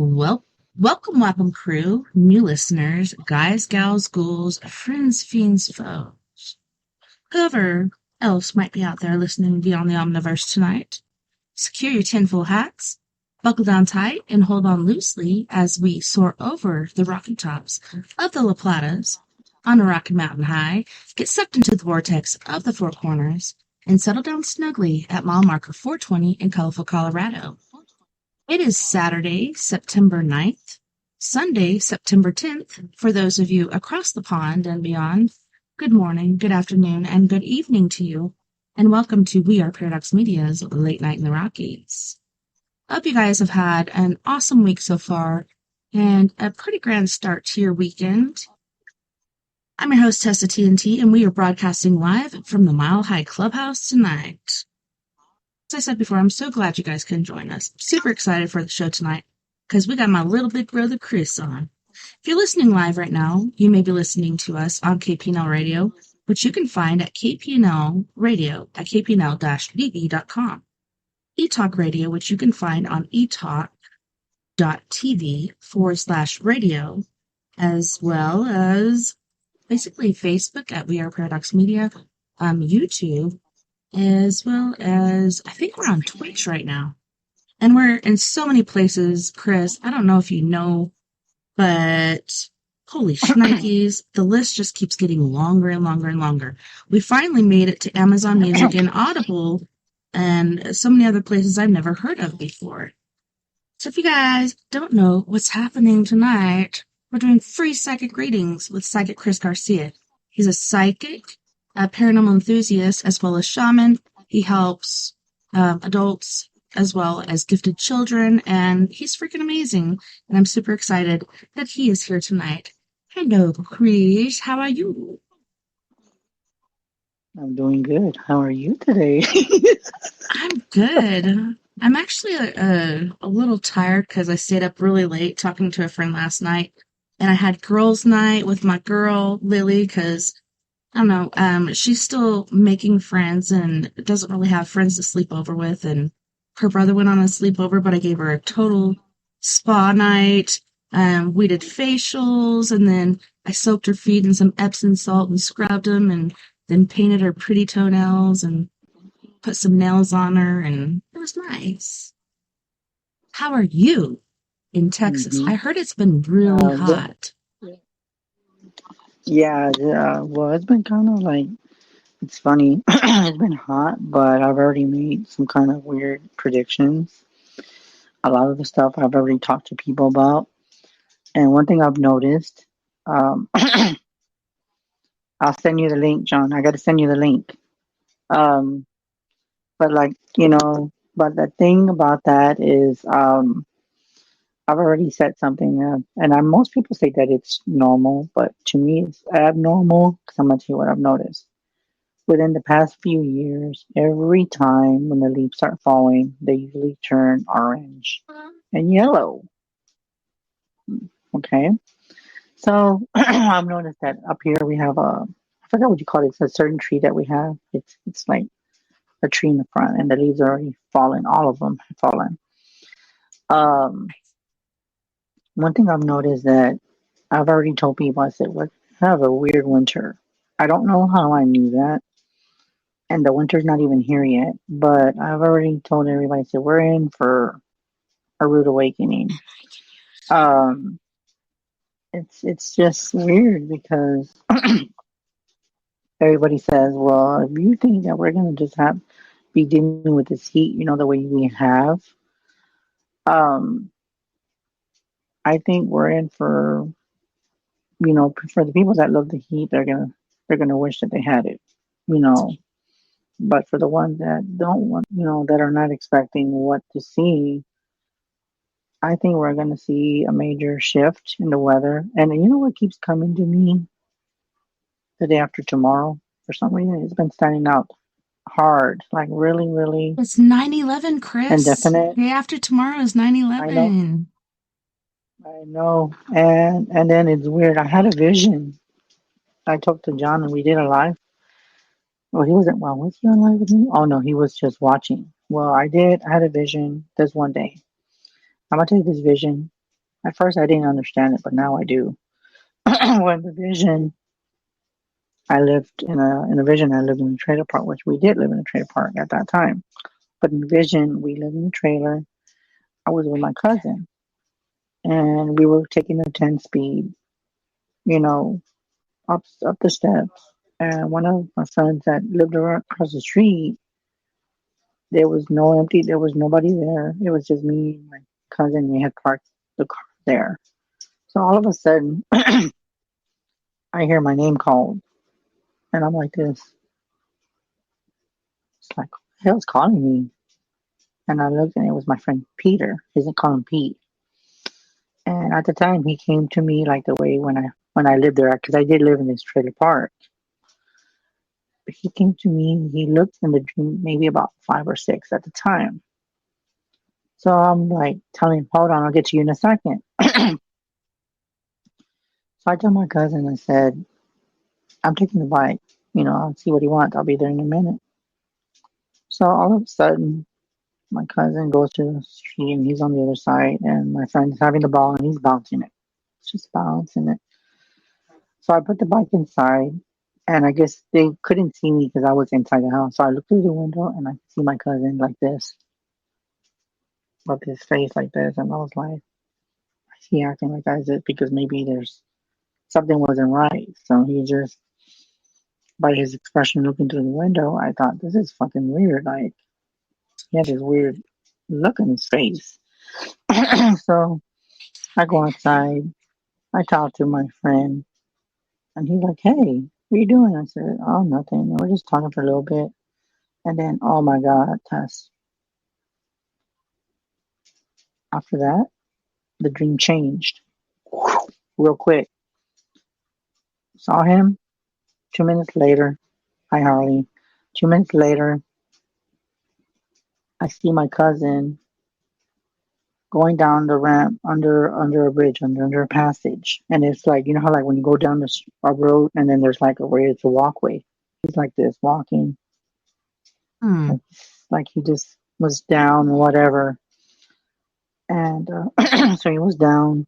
Well, welcome, crew, new listeners, guys, gals, ghouls, friends, fiends, foes, whoever else might be out there listening beyond the omniverse tonight. Secure your tinfoil hats, buckle down tight, and hold on loosely as we soar over the rocky tops of the La Platas on a rocky mountain high, get sucked into the vortex of the Four Corners, and settle down snugly at mile marker 420 in colorful Colorado. It is Saturday, September 9th, Sunday, September 10th. For those of you across the pond and beyond, good morning, good afternoon, and good evening to you, and welcome to We Are Paradox Media's Late Night in the Rockies. Hope you guys have had an awesome week so far, and a pretty grand start to your weekend. I'm your host, TessaTNT, and we are broadcasting live from the Mile High Clubhouse tonight. As I said before, I'm so glad you guys can join us. Super excited for the show tonight because we got my little big brother Chris on. If you're listening live right now, you may be listening to us on KPNL Radio, which you can find at KPNL Radio at kpnl-tv.com. eTalk Radio, which you can find on eTalk.tv/radio, as well as basically Facebook at We Are Paradox Media, YouTube, as well as, I think we're on Twitch right now. And we're in so many places, Chris. I don't know if you know, but holy shnikes, the list just keeps getting longer and longer and longer. We finally made it to Amazon Music and Audible and so many other places I've never heard of before. So if you guys don't know what's happening tonight, we're doing free psychic readings with Psychic Chris Garcia. He's a psychic, a paranormal enthusiast, as well as shaman. He helps adults as well as gifted children, and he's freaking amazing. And I'm super excited that he is here tonight. Hello, Chris. How are you? I'm doing good. How are you today? I'm good. I'm actually a little tired because I stayed up really late talking to a friend last night, and I had girls' night with my girl, Lily, because I don't know, she's still making friends and doesn't really have friends to sleep over with, and her brother went on a sleepover, but I gave her a total spa night. We did facials, and then I soaked her feet in some Epsom salt and scrubbed them, and then painted her pretty toenails and put some nails on her, and it was nice. How are you in Texas? I heard it's been really hot. Yeah, well, it's been kind of like, it's funny. It's been hot, but I've already made some kind of weird predictions. A lot of the stuff I've already talked to people about. And one thing I've noticed, I'll send you the link, John. I got to send you the link. But but the thing about that is, I've already said something, and most people say that it's normal, but to me it's abnormal because I'm going to tell you what I've noticed. Within the past few years, every time when the leaves start falling, they usually turn orange and yellow. Okay? So I've noticed that up here we have I forgot what you call it, it's a certain tree that we have. It's like a tree in the front, and the leaves are already fallen. All of them have fallen. One thing I've noticed that I've already told people, I said, we have a weird winter. I don't know how I knew that. And the winter's not even here yet. But I've already told everybody, I said, we're in for a rude awakening. It's just weird because everybody says, well, if you think that we're going to just be dealing with this heat, the way we have, I think we're in for the people that love the heat, they're gonna wish that they had it, you know. But for the ones that don't want, that are not expecting what to see, I think we're gonna see a major shift in the weather. And you know what keeps coming to me? The day after tomorrow, for some reason, it's been standing out hard, like really, really. It's 9/11, Chris. Indefinite. Day after tomorrow is 9/11. I know. And then it's weird. I had a vision. I talked to John and we did a live. Well, he wasn't. Well, was he on live with me? Oh no, he was just watching. Well, I did. I had a vision this one day. I'm gonna tell you this vision. At first, I didn't understand it, but now I do. When the vision, I lived in a vision. I lived in a trailer park, which we did live in a trailer park at that time. But in vision, we lived in a trailer. I was with my cousin, and we were taking a 10 speed, you know, up the steps. And one of my friends that lived across the street, there was nobody there. It was just me and my cousin. We had parked the car there. So all of a sudden, I hear my name called, and I'm like this. It's like, who the hell's calling me? And I looked, and it was my friend Peter. He doesn't call him Pete. And at the time, he came to me like the way when I lived there, because I did live in this trailer park. But he came to me. He looked in the dream, maybe about 5 or 6 at the time. So I'm like telling him, "Hold on, I'll get to you in a second." So I told my cousin, I said, "I'm taking the bike. I'll see what he wants. I'll be there in a minute." So all of a sudden, my cousin goes to the street and he's on the other side, and my friend's having the ball and he's bouncing it. It's just bouncing it. So I put the bike inside, and I guess they couldn't see me because I was inside the house. So I looked through the window and I see my cousin like this, with his face like this, and I was like, "Is he acting like that? Is it because maybe there's something wasn't right?" So he just, by his expression looking through the window, I thought, this is fucking weird. Like, he had this weird look on his face. So I go outside. I talk to my friend, and he's like, "Hey, what are you doing?" I said, "Oh, nothing. We're just talking for a little bit." And then, oh my God, Tess. After that, the dream changed real quick. Saw him 2 minutes later. Hi, Harley. 2 minutes later, I see my cousin going down the ramp under a bridge, under a passage. And it's like, you know how like when you go down a road and then there's like where it's a walkway. He's like this walking, Hmm. like he just was down or whatever. And so he was down.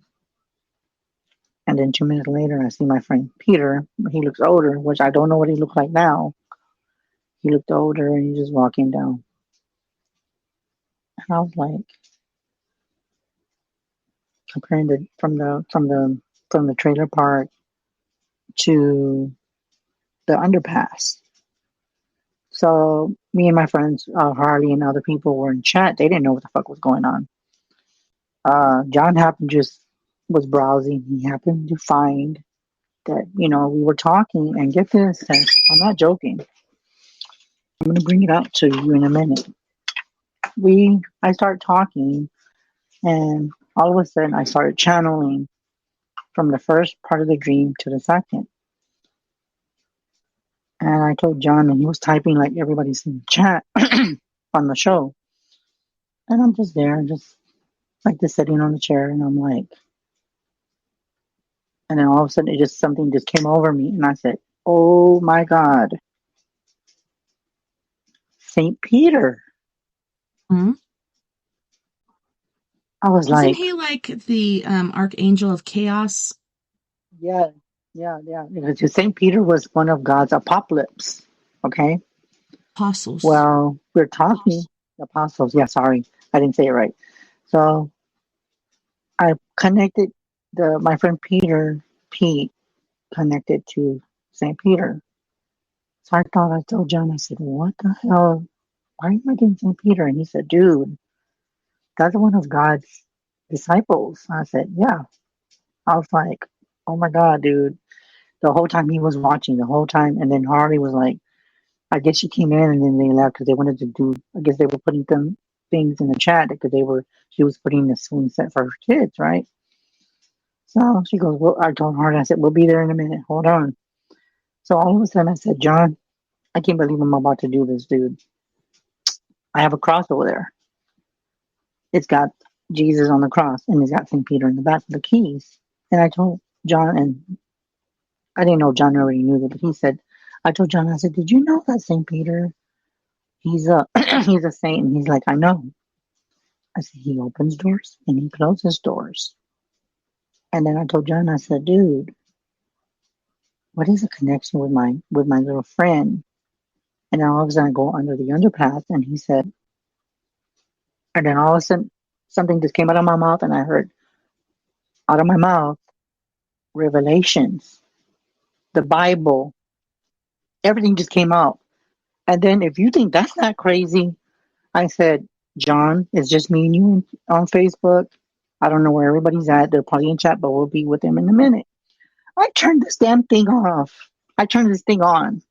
And then 2 minutes later, I see my friend Peter. He looks older, which I don't know what he looked like now. He looked older and he's just walking down. And I was like, comparing from the trailer park to the underpass. So me and my friends, Harley and other people were in chat. They didn't know what the fuck was going on. John happened just was browsing. He happened to find that, we were talking, and get this, and I'm not joking. I'm going to bring it out to you in a minute. I started talking, and all of a sudden I started channeling from the first part of the dream to the second. And I told John, and he was typing like everybody's in the chat on the show. And I'm just there, just like this sitting on the chair, and I'm like, and then all of a sudden something just came over me, and I said, "Oh my God, Saint Peter." Hmm. I was Isn't like, he like the archangel of chaos? yeah, yeah. Because Saint Peter was one of God's apocalypse. Okay. Apostles. Well, we're talking apostles. Yeah, sorry, I didn't say it right. So I connected my friend Pete connected to Saint Peter. So I told John, I said, "What the hell? Why am I getting St. Peter?" And he said, "Dude, that's one of God's disciples." I said, "Yeah." I was like, "Oh my God, dude." The whole time he was watching, the whole time. And then Harley was like, I guess she came in and then they left because they wanted to do, I guess they were putting them things in the chat because she was putting the swing set for her kids, right? So she goes, "Well," I told Harley, I said, "We'll be there in a minute. Hold on." So all of a sudden I said, "John, I can't believe I'm about to do this, dude. I have a cross over there. It's got Jesus on the cross, and it's got St. Peter in the back with the keys." And I told John, and I didn't know John already knew that, but I told John, I said, "Did you know that St. Peter, he's a he's a saint?" And he's like, "I know." I said, "He opens doors and he closes doors." And then I told John, I said, dude, what is the connection with my little friend? And then all of a sudden I go under the underpass, and he said, and then all of a sudden something just came out of my mouth, and I heard out of my mouth, Revelations, the Bible, everything just came out. And then if you think that's not crazy, I said, John, it's just me and you on Facebook. I don't know where everybody's at. They're probably in chat, but we'll be with them in a minute. I turned this damn thing off. I turned this thing on.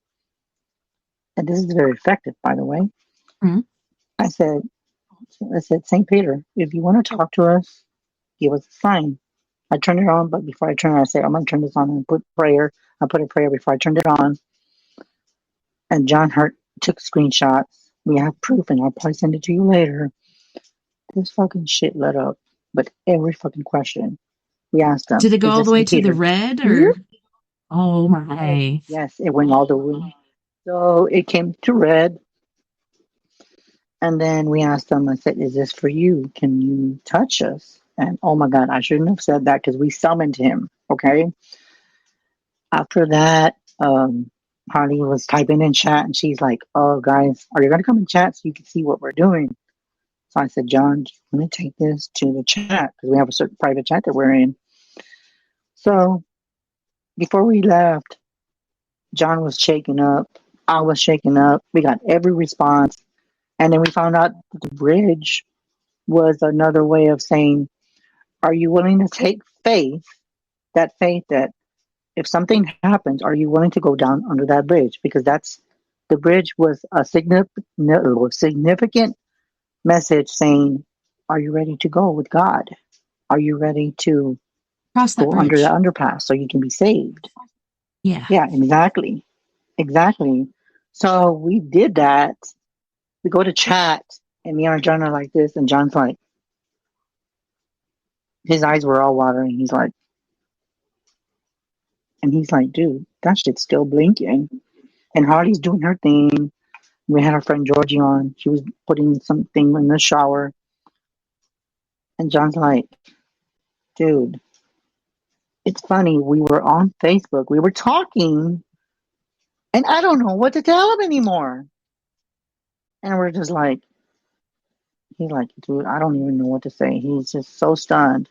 And this is very effective, by the way. Mhm. I said, St. Peter, if you want to talk to us, give us a sign. I turned it on, but before I turn it, I said, I'm going to turn this on and put prayer. I put a prayer before I turned it on. And John Hurt took screenshots. We have proof, and I'll probably send it to you later. This fucking shit lit up. But every fucking question we asked them, Did it go is all this the way St. to the Peter? red, Mhm. or? Oh my. Yes, it went all the way. So it came to red. And then we asked them, I said, is this for you? Can you touch us? And oh my God, I shouldn't have said that because we summoned him. Okay. After that, Harley was typing in chat, and she's like, oh, guys, are you going to come in chat so you can see what we're doing? So I said, John, do you want to take this to the chat? Because we have a certain private chat that we're in. So before we left, John was shaken up. I was shaken up. We got every response. And then we found out that the bridge was another way of saying, are you willing to take faith, that faith that if something happens, are you willing to go down under that bridge? Because the bridge was a significant message saying, are you ready to go with God? Are you ready to Cross that go under the bridge. underpass so you can be saved? Yeah. Yeah, exactly. Exactly. So we did that. We go to chat, and me and John are like this, and John's like, his eyes were all watering. He's like, dude, that shit's still blinking. And Harley's doing her thing. We had our friend Georgie on. She was putting something in the shower. And John's like, dude, it's funny. We were on Facebook. We were talking, and I don't know what to tell him anymore. And we're just like, he's like, dude, I don't even know what to say. He's just so stunned.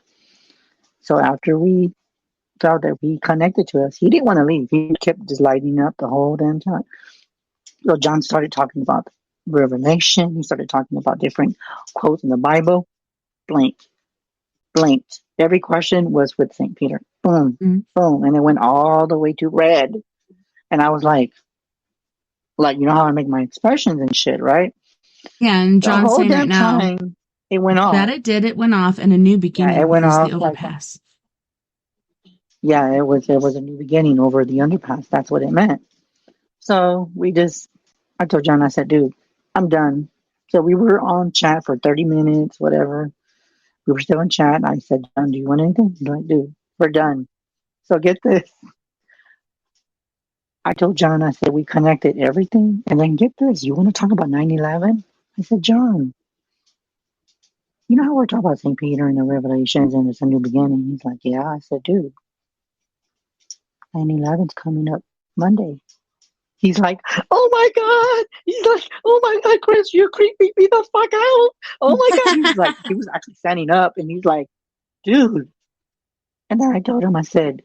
So after we felt that he connected to us, he didn't want to leave. He kept just lighting up the whole damn time. So John started talking about Revelation. He started talking about different quotes in the Bible. Blank, blinked. Every question was with St. Peter. Boom, Mm. boom. And it went all the way to red. And I was like, you know how I make my expressions and shit, right? Yeah, and The John's whole saying right damn now time it went that off. it went off, and a new Yeah, it beginning went is the off like, overpass. yeah, it was a new beginning over the underpass. That's what it meant. So I told John, I said, dude, I'm done. So we were on chat for 30 minutes, whatever. We were still in chat. And I said, John, do you want anything? He's like, dude, we're done. So get this. I told John, I said, we connected everything. And then get this. You want to talk about 9/11? I said, John, you know how we're talking about St. Peter and the Revelations and it's a new beginning? He's like, yeah. I said, dude, 9/11's coming up Monday. He's like, oh my God. He's like, oh my God, Chris, you're creeping me the fuck out. Oh my God. He was actually standing up, and he's like, dude. And then I told him, I said,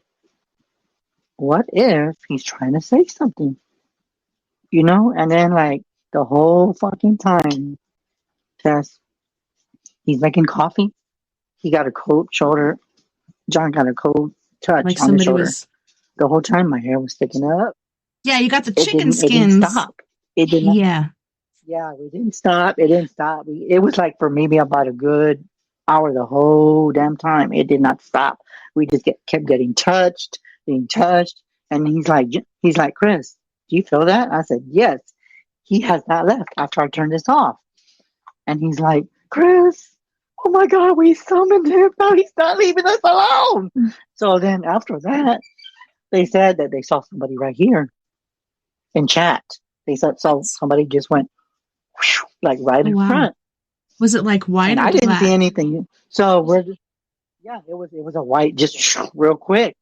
what if he's trying to say something? And then like the whole fucking time, Tess, he's making coffee. He got a cold shoulder. John got a cold touch Like on the somebody shoulder. was. The whole time my hair was sticking up. Yeah, you got the It chicken didn't. It didn't skins. stop. It didn't. Yeah. Yeah, we didn't stop. It didn't stop. It was like for maybe about a good hour the whole damn time. It did not stop. We just kept getting touched, and he's like, Chris, do you feel that? I said, yes. He has not left after I turned this off, and he's like, Chris, oh my God, we summoned him. Now he's not leaving us alone. So then after that, they said that they saw somebody right here in chat. They said somebody just went like right in Wow. front. Was it like white And or I didn't see black? anything. So Yeah, it was a white, just real quick,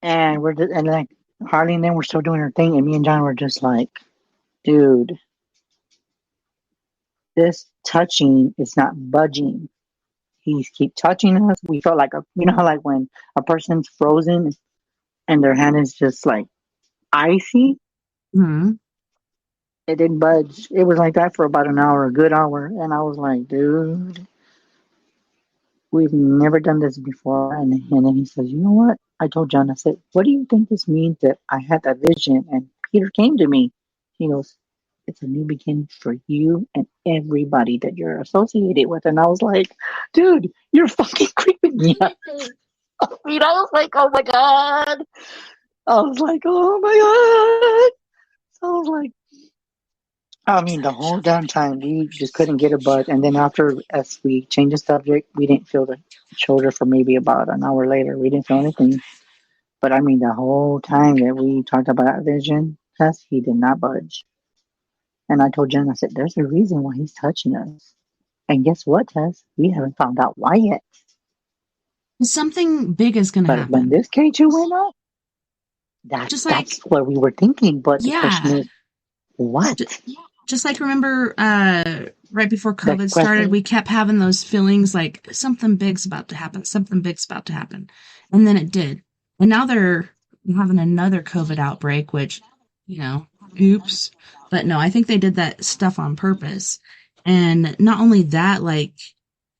and and like Harley and them were still doing her thing, and me and John were just like, dude, this touching is not budging. He's keep touching us. We felt like how like when a person's frozen and their hand is just like icy. Hmm. It didn't budge. It was like that for about an hour, a good hour, and I was like, dude, we've never done this before. And then he says, you know what? I told John, I said, what do you think this means that I had that vision and Peter came to me? He goes, it's a new beginning for you and everybody that you're associated with. And I was like, dude, you're fucking creeping me out. I was like, oh my God. I was like, oh my God. So I was like, I mean, the whole damn time we just couldn't get a buzz. And then after, as we changed the subject, we didn't feel the shoulder for maybe about an hour later. We didn't feel anything. But I mean, the whole time that we talked about vision test, he did not budge. And I told Jen, I said, there's a reason why he's touching us. And guess what, Tess? We haven't found out why yet. Something big is going to But when happen. this K2 went up, Just that's like, what we were thinking. But the question yeah, is, what? just like remember right before That COVID started, question? we kept having those feelings like something big's about to happen, something big's about to happen. And then it did. And now they're having another COVID outbreak, which, oops. But no, I think they did that stuff on purpose. And not only that, like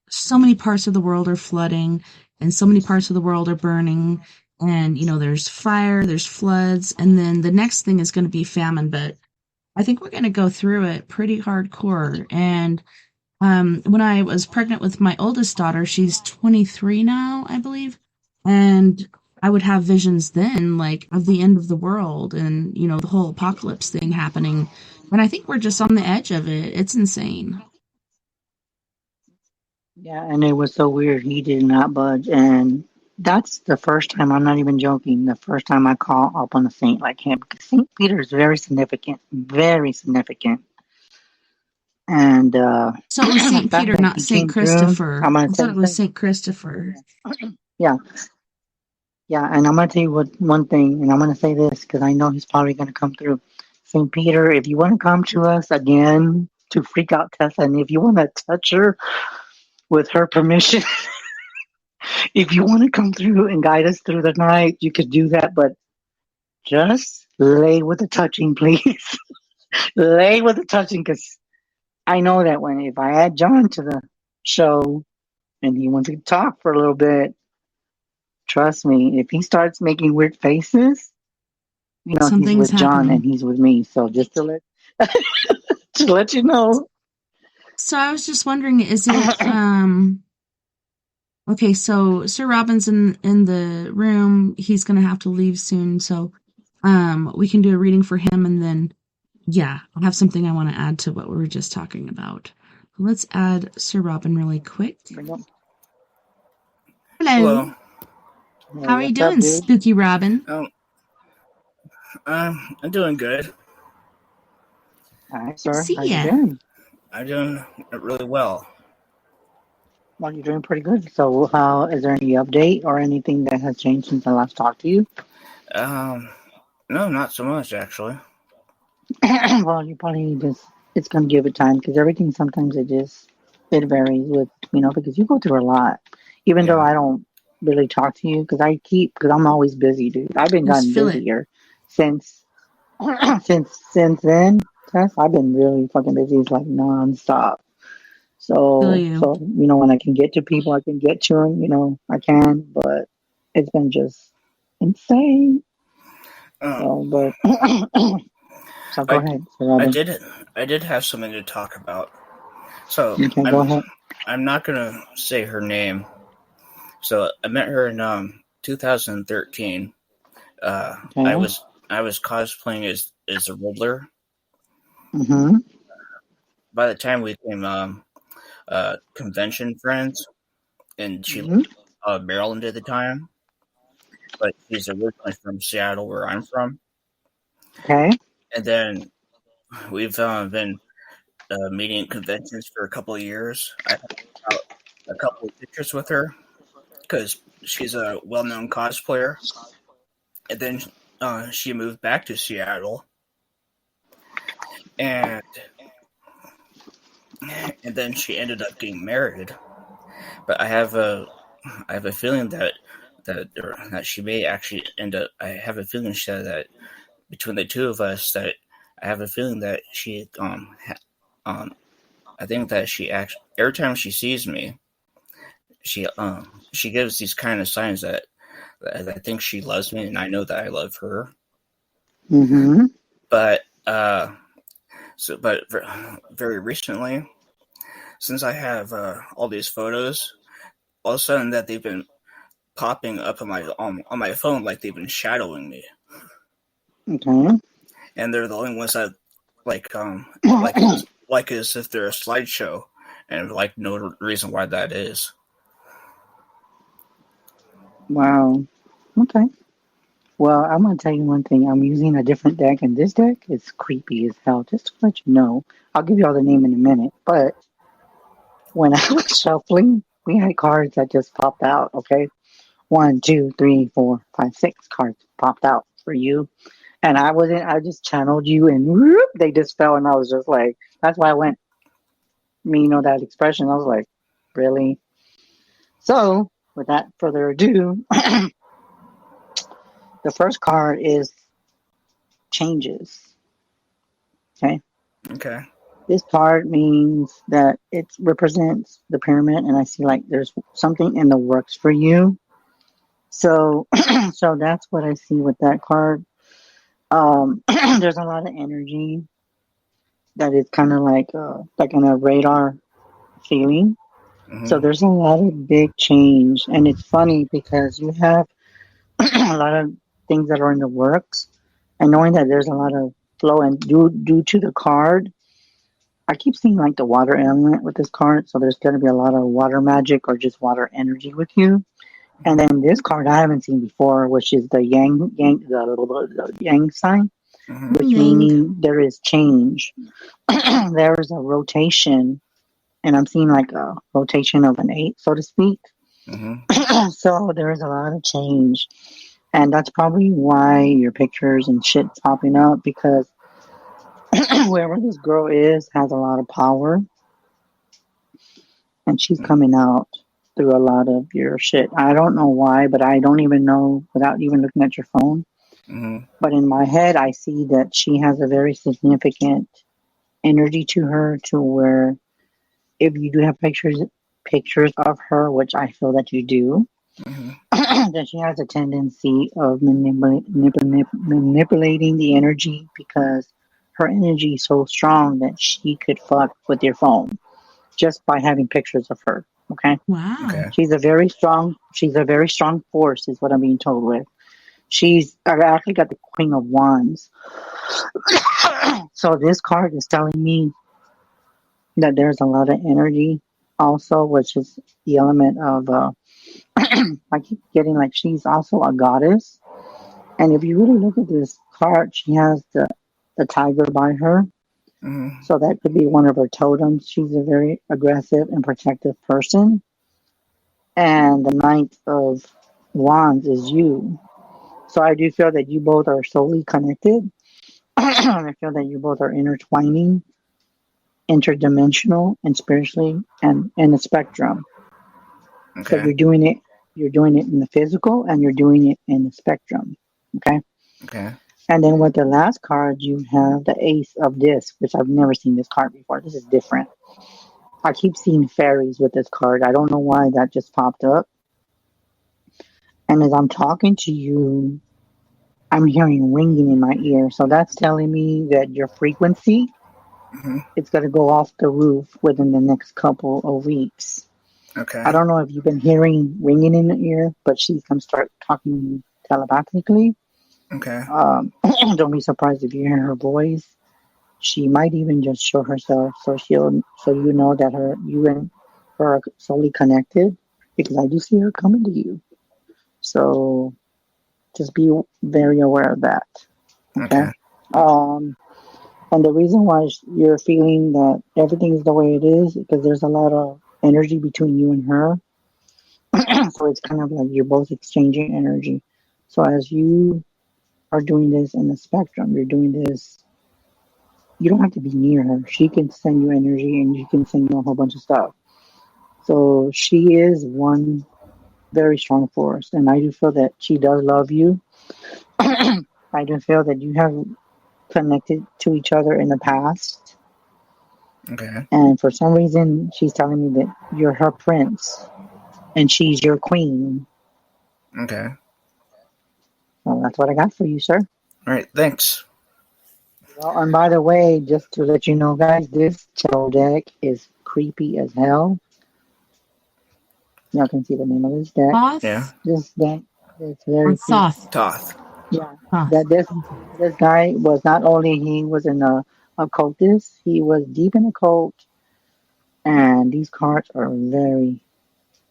so many parts of the world are flooding and so many parts of the world are burning. And, there's fire, there's floods, and then the next thing is going to be famine. But I think we're going to go through it pretty hardcore. And when I was pregnant with my oldest daughter, she's 23 now, I believe. And I would have visions then, like of the end of the world and, the whole apocalypse thing happening. And I think we're just on the edge of it. It's insane. Yeah, and it was so weird. He did not budge. And that's the first time, I'm not even joking, the first time I call up on a saint like him. Because St. Peter is very significant, very significant. And So it was the St. fact Peter, that not he St. came through, Christopher. I'm going I to thought tell it you was something. St. Christopher. Yeah, yeah. And I'm going to tell you one thing, and I'm going to say this because I know he's probably going to come through. St. Peter, if you want to come to us again to freak out Tessa, and if you want to touch her with her permission, if you want to come through and guide us through the night, you could do that. But just lay with the touching, please. Lay with the touching, because I know that when if I add John to the show and he wants to talk for a little bit, trust me, if he starts making weird faces, he's Something's with John and happening. he's with me. So just to let you know. So I was just wondering, is it okay, so Sir Robin's in the room. He's gonna have to leave soon, so we can do a reading for him, and then yeah, I have something I want to add to what we were just talking about. Let's add Sir Robin really quick. Bring up. Hello, Hello. how Hey, are you what's up, doing, dude? Spooky Robin? Um, I'm doing good. Hi, sir. See How you ya. doing? I'm doing really well. Well, you're doing pretty good. So, how is there any update or anything that has changed since I last talked to you? Um, no, not so much actually. Well, you probably just it's gonna give it time because everything sometimes it varies with because you go through a lot. Even though Yeah. I don't really talk to you because I'm always busy, dude. I've been Just gotten feel it. busier since since then. Tess, I've been really fucking busy. It's like nonstop. Feel So you. so when I can get to people, I can get to them. I can, but it's been just insane. Um, So, but so go I ahead, Sir I Robin. did I did have something to talk about. So You can go I'm ahead. I'm not gonna say her name. So I met her in 2013. Uh, I Okay. was I was cosplaying as a Riddler. Mm-hmm. By the time we became convention friends, and she lived Mm-hmm. in Maryland at the time, but she's originally from Seattle, where I'm from. Okay. And then we've been meeting at conventions for a couple of years. I have about a couple of pictures with her. because she's a well-known cosplayer, and then she moved back to Seattle, and then she ended up getting married. But I have a feeling that she may actually end up. I have a feeling that between the two of us, that I have a feeling that she I think that she actually, every time she sees me, she gives these kind of signs that I think she loves me, and I know that I love her. Mm-hmm. But very recently, since I have all these photos, all of a sudden that they've been popping up on my phone, like they've been shadowing me. Okay. And they're the only ones that like as if they're a slideshow, and like no reason why that is. Wow. Okay. Well, I'm going to tell you one thing. I'm using a different deck, and this deck is creepy as hell. Just to let you know, I'll give you all the name in a minute. But when I was shuffling, we had cards that just popped out. Okay, 1, 2, 3, 4, 5, 6 cards popped out for you, and I wasn't. I just channeled you, and whoop, they just fell, and I was just like, that's why I went. That expression. I was like, really? So, without further ado. The first card is changes. Okay. Okay. This card means that it represents the pyramid, and I see like there's something in the works for you. So, so that's what I see with that card. There's a lot of energy that is kind of like in a radar feeling. Mm-hmm. So there's a lot of big change, and it's funny because you have a lot of things that are in the works, and knowing that there's a lot of flow, and due to the card, I keep seeing like the water element with this card, so there's going to be a lot of water magic or just water energy with you. And then this card I haven't seen before, which is the the yang sign, Mm-hmm. which meaning there is change. There is a rotation, and I'm seeing like a rotation of an 8, so to speak. Mm-hmm. So there is a lot of change. And that's probably why your pictures and shit's popping up, because whoever this girl is has a lot of power. And she's coming out through a lot of your shit. I don't know why, but I don't even know without even looking at your phone. Mm-hmm. But in my head, I see that she has a very significant energy to her, to where if you do have pictures of her, which I feel that you do, Mm-hmm. that she has a tendency of manipulating the energy, because her energy is so strong that she could fuck with your phone just by having pictures of her. Okay. Wow. Okay. She's a very strong force, is what I'm being told with. I've actually got the Queen of Wands. So this card is telling me that there's a lot of energy also, which is the element of I keep getting like she's also a goddess. And if you really look at this card, she has the tiger by her. Mm-hmm. So that could be one of her totems. She's a very aggressive and protective person. And the Knight of Wands is you. So I do feel that you both are soully connected. I feel that you both are intertwining, interdimensional, and spiritually, and in the spectrum. Okay. So you're doing it in the physical, and you're doing it in the spectrum. Okay. Okay. And then with the last card, you have the Ace of Discs, which I've never seen this card before. This is different. I keep seeing fairies with this card. I don't know why that just popped up. And as I'm talking to you, I'm hearing ringing in my ear. So that's telling me that your frequency, Mm-hmm. it's going to go off the roof within the next couple of weeks. Okay. I don't know if you've been hearing ringing in the ear, but she's going to start talking telepathically. Okay. Don't be surprised if you hear her voice. She might even just show herself, so you know that you and her are solely connected, because I do see her coming to you. So just be very aware of that. Okay. And the reason why you're feeling that everything is the way it is because there's a lot of energy between you and her. So it's kind of like you're both exchanging energy. So as you are doing this in the spectrum, you're doing this, you don't have to be near her. She can send you energy and you can send you a whole bunch of stuff. So she is one very strong force. And I do feel that she does love you. I do feel that you have connected to each other in the past. Okay. And for some reason, she's telling me that you're her prince and she's your queen. Okay. Well, that's what I got for you, sir. All right. Thanks. Well, and by the way, just to let you know, guys, this tarot deck is creepy as hell. Y'all can see the name of this deck. Thoth? Yeah. This deck is Or very creepy. Thoth? Toth. Yeah, Thoth. that this guy was not only he was an occultist, he was deep in the occult, and these cards are very,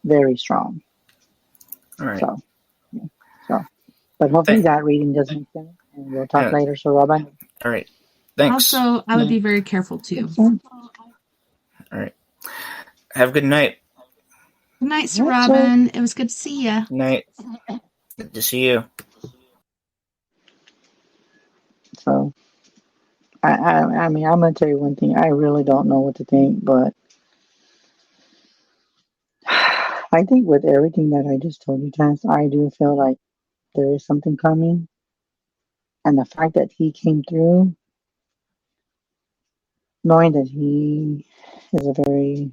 very strong. All right. So, but hopefully that reading does make sense, and we'll talk later. So, Robin. All right. Thanks. Also, I would be very careful too. All right. Have a good night. Good night, Sir Robin. It was good to see you. Good night. Good to see you. So, I mean, I'm gonna tell you one thing. I really don't know what to think, but I think with everything that I just told you, Tess, I do feel like there is something coming, and the fact that he came through, knowing that he is a very,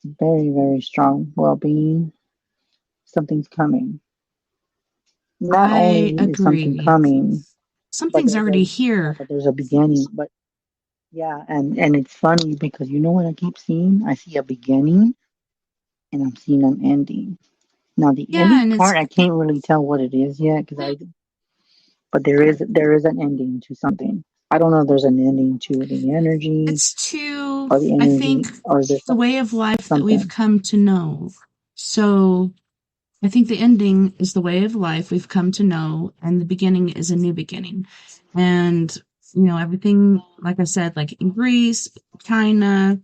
very, very strong well-being, something's coming. Not only is something coming, something's already here. but there's a beginning. But yeah, and it's funny because you know what I keep seeing? I see a beginning, and I'm seeing an ending. Now the ending part, I can't really tell what it is yet but there is an ending to something. I don't know if there's an ending to the energy. It's to, or the energy, I think, or the way of life that we've come to know. So I think the ending is the way of life we've come to know, and the beginning is a new beginning. And, you know, everything, like I said, like in Greece, China,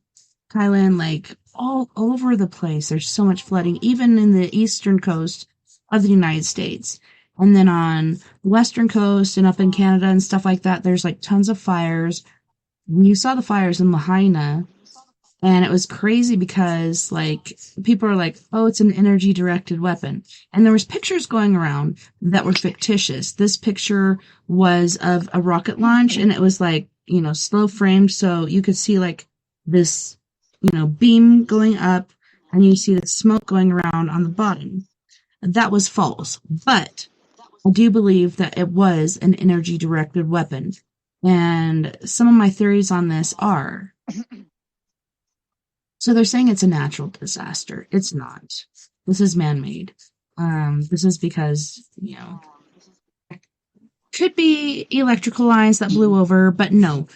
Thailand, like all over the place, there's so much flooding, even in the eastern coast of the United States. And then on the western coast and up in Canada and stuff like that, there's like tons of fires. You saw the fires in Lahaina, and it was crazy because like people are like, oh, it's an energy directed weapon. And there was pictures going around that were fictitious. This picture was of a rocket launch, and it was like, you know, slow framed. So you could see like this, you know, beam going up, and you see the smoke going around on the bottom. That was false. But I do believe that it was an energy directed weapon. And some of my theories on this are, so they're saying it's a natural disaster. It's not. This is man-made. This is because, you know, could be electrical lines that blew over, but no.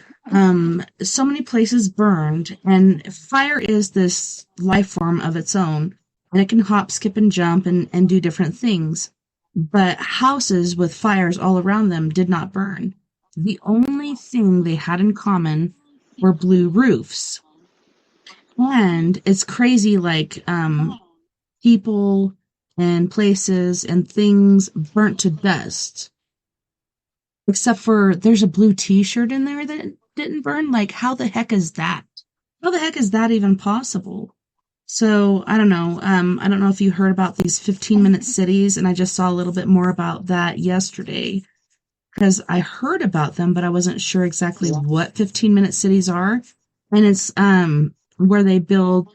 So many places burned, and fire is this life form of its own, and it can hop, skip, and jump and do different things. But houses with fires all around them did not burn. The only thing they had in common were blue roofs. And it's crazy, like, people and places and things burnt to dust. Except for there's a blue t-shirt in there that didn't burn. Like, how the heck is that? How the heck is that even possible? So, I don't know. I don't know if you heard about these 15-minute cities, and I just saw a little bit more about that yesterday. Because I heard about them, but I wasn't sure exactly what 15-minute cities are. And it's where they build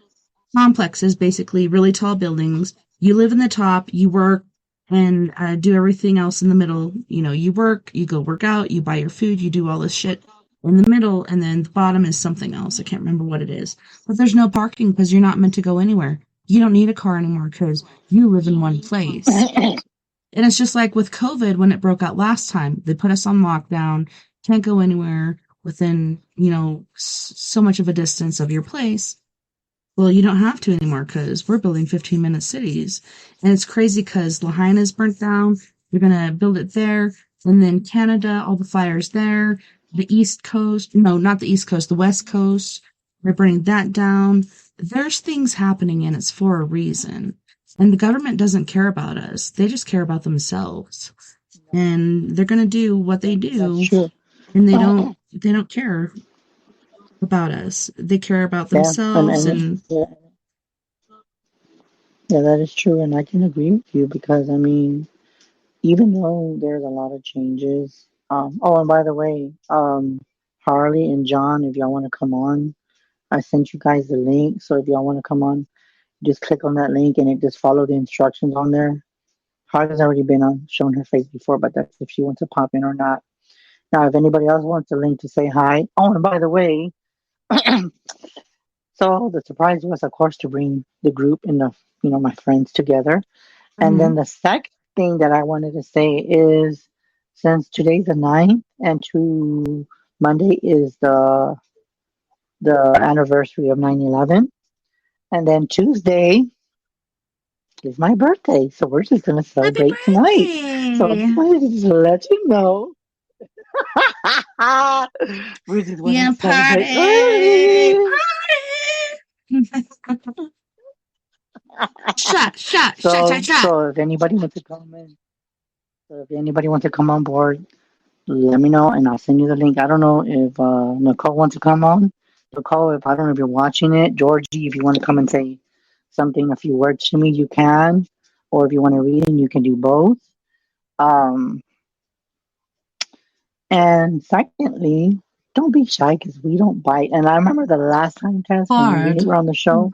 complexes, basically really tall buildings. You live in the top, you work, and do everything else in the middle. You know, you work, you go work out, you buy your food, you do all this shit in the middle, and then the bottom is something else. I can't remember what it is. But there's no parking because you're not meant to go anywhere. You don't need a car anymore because you live in one place. And it's just like with COVID when it broke out last time. They put us on lockdown, can't go anywhere within, you know, so much of a distance of your place. Well, you don't have to anymore because we're building 15-minute cities. And it's crazy because Lahaina's burnt down. You're going to build it there. And then Canada, all the fires there. The East Coast, no, not the East Coast, the West Coast. They're burning that down. There's things happening, and it's for a reason. And the government doesn't care about us. They just care about themselves. And they're going to do what they do. That's true. And they don't care about us. They care about themselves. Yeah, that is true. And I can agree with you because, I mean, even though there's a lot of changes. And by the way, Harley and John, if y'all want to come on, I sent you guys the link. So if y'all want to come on, just click on that link and it just follow the instructions on there. Harley's already been on, shown her face before, but that's if she wants to pop in or not. Now, if anybody else wants the link to say hi. Oh, and by the way, so the surprise was, of course, to bring the group and my friends together. And then the second thing that I wanted to say is, since today's the 9th and to Monday is the anniversary of 9/11, and then Tuesday is my birthday, so we're just gonna celebrate tonight. So I just wanted to just let you know. We're just gonna celebrate. Shot. So if anybody wants to come in, on board, let me know and I'll send you the link. I don't know if Nicole wants to come on. Nicole, I don't know if you're watching it. Georgie, if you want to come and say something, a few words to me, you can. Or if you want to read it, you can do both. And secondly, don't be shy because we don't bite. And I remember the last time, Tess, when we were on the show,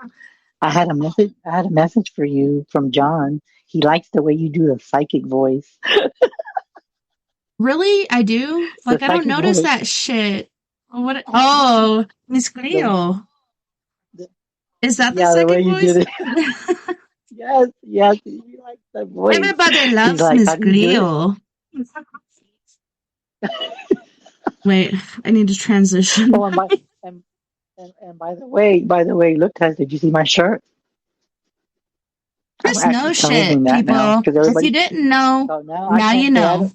I had a message for you from John. He likes the way you do the psychic voice. Really? I do? Like, I don't notice that shit. What? Oh, Miss Grillo. Is that the psychic voice? You did it. Yes. You like the voice. Everybody loves Miss Grillo. Wait, I need to transition. Oh, and by the way, look, Tess, did you see my shirt? Chris knows shit, people. If you didn't know, so now you know.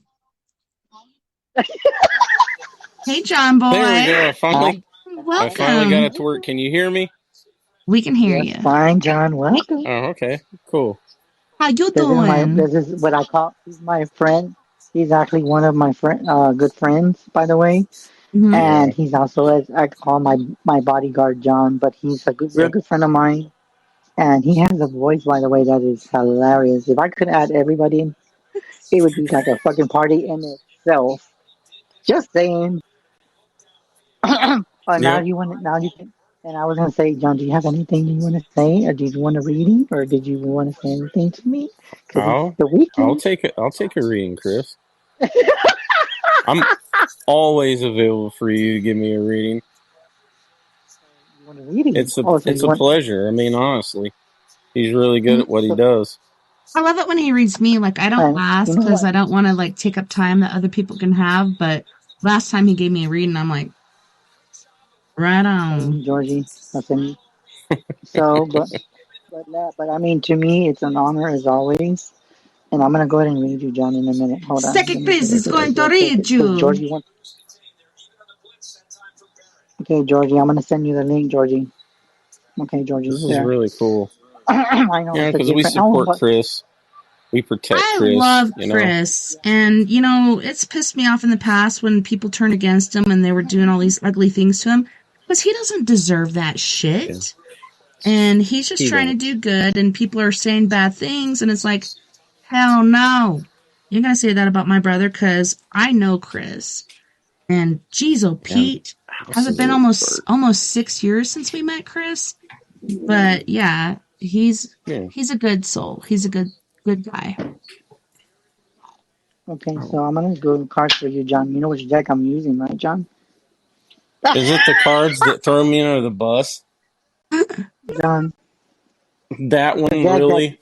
Hey, John boy. There we go. Welcome. I finally got it to work. Can you hear me? We can hear you. Fine, John. Welcome. Oh, okay. Cool. How you doing? This is what I call. He's my friend. He's actually one of my good friends, by the way. Mm-hmm. And he's also, as I call my bodyguard, John. But he's a real good friend of mine. And he has a voice, by the way, that is hilarious. If I could add everybody in, it would be like a fucking party in itself. Just saying. Now you can. And I was gonna say, John, do you have anything you want to say, or did you want a reading, or did you want to say anything to me? I'll take it. I'll take a reading, Chris. I'm always available for you to give me a reading. You want a reading? It's a pleasure. I mean, honestly, he's really good at what he does. I love it when he reads me. Like, I don't ask because I don't want to like take up time that other people can have. But last time he gave me a reading, I'm like, right on, Georgie. Nothing. So, but I mean, to me, it's an honor as always. And I'm gonna go ahead and read you, John, in a minute. Hold on. Psychic Chris is going to read you. Georgie Okay, Georgie, I'm gonna send you the link, Georgie. Okay, Georgie. This is really cool. I know. Yeah, because we support Chris. We protect Chris. I love Chris. And, it's pissed me off in the past when people turned against him and they were doing all these ugly things to him. Because he doesn't deserve that shit. Yeah. And he's just trying to do good and people are saying bad things. And it's like, hell no. You're going to say that about my brother because I know Chris. And geez, Pete. Has it been almost 6 years since we met Chris? But yeah, he's a good soul. He's a good guy. Okay, so I'm gonna go cards for you, John. You know which deck I'm using, right, John? Is it the cards that throw me under the bus? John. That one, really?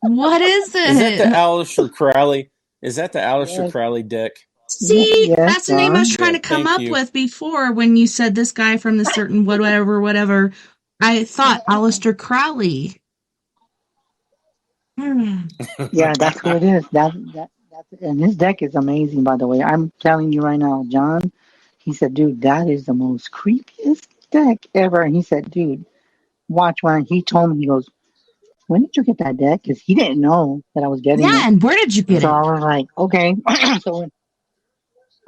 What is it? Is that the Aleister Crowley? Is that the Aleister Crowley deck? See, that's the name I was trying to come up with before when you said this guy from the certain whatever. I thought Aleister Crowley. Yeah, that's what it is. That's and his deck is amazing, by the way. I'm telling you right now, John. He said, "Dude, that is the most creepiest deck ever." And he said, "Dude, watch when he told me, he goes, when did you get that deck? Because he didn't know that I was getting Yeah, it. and where did you get So it? I was like, okay. So when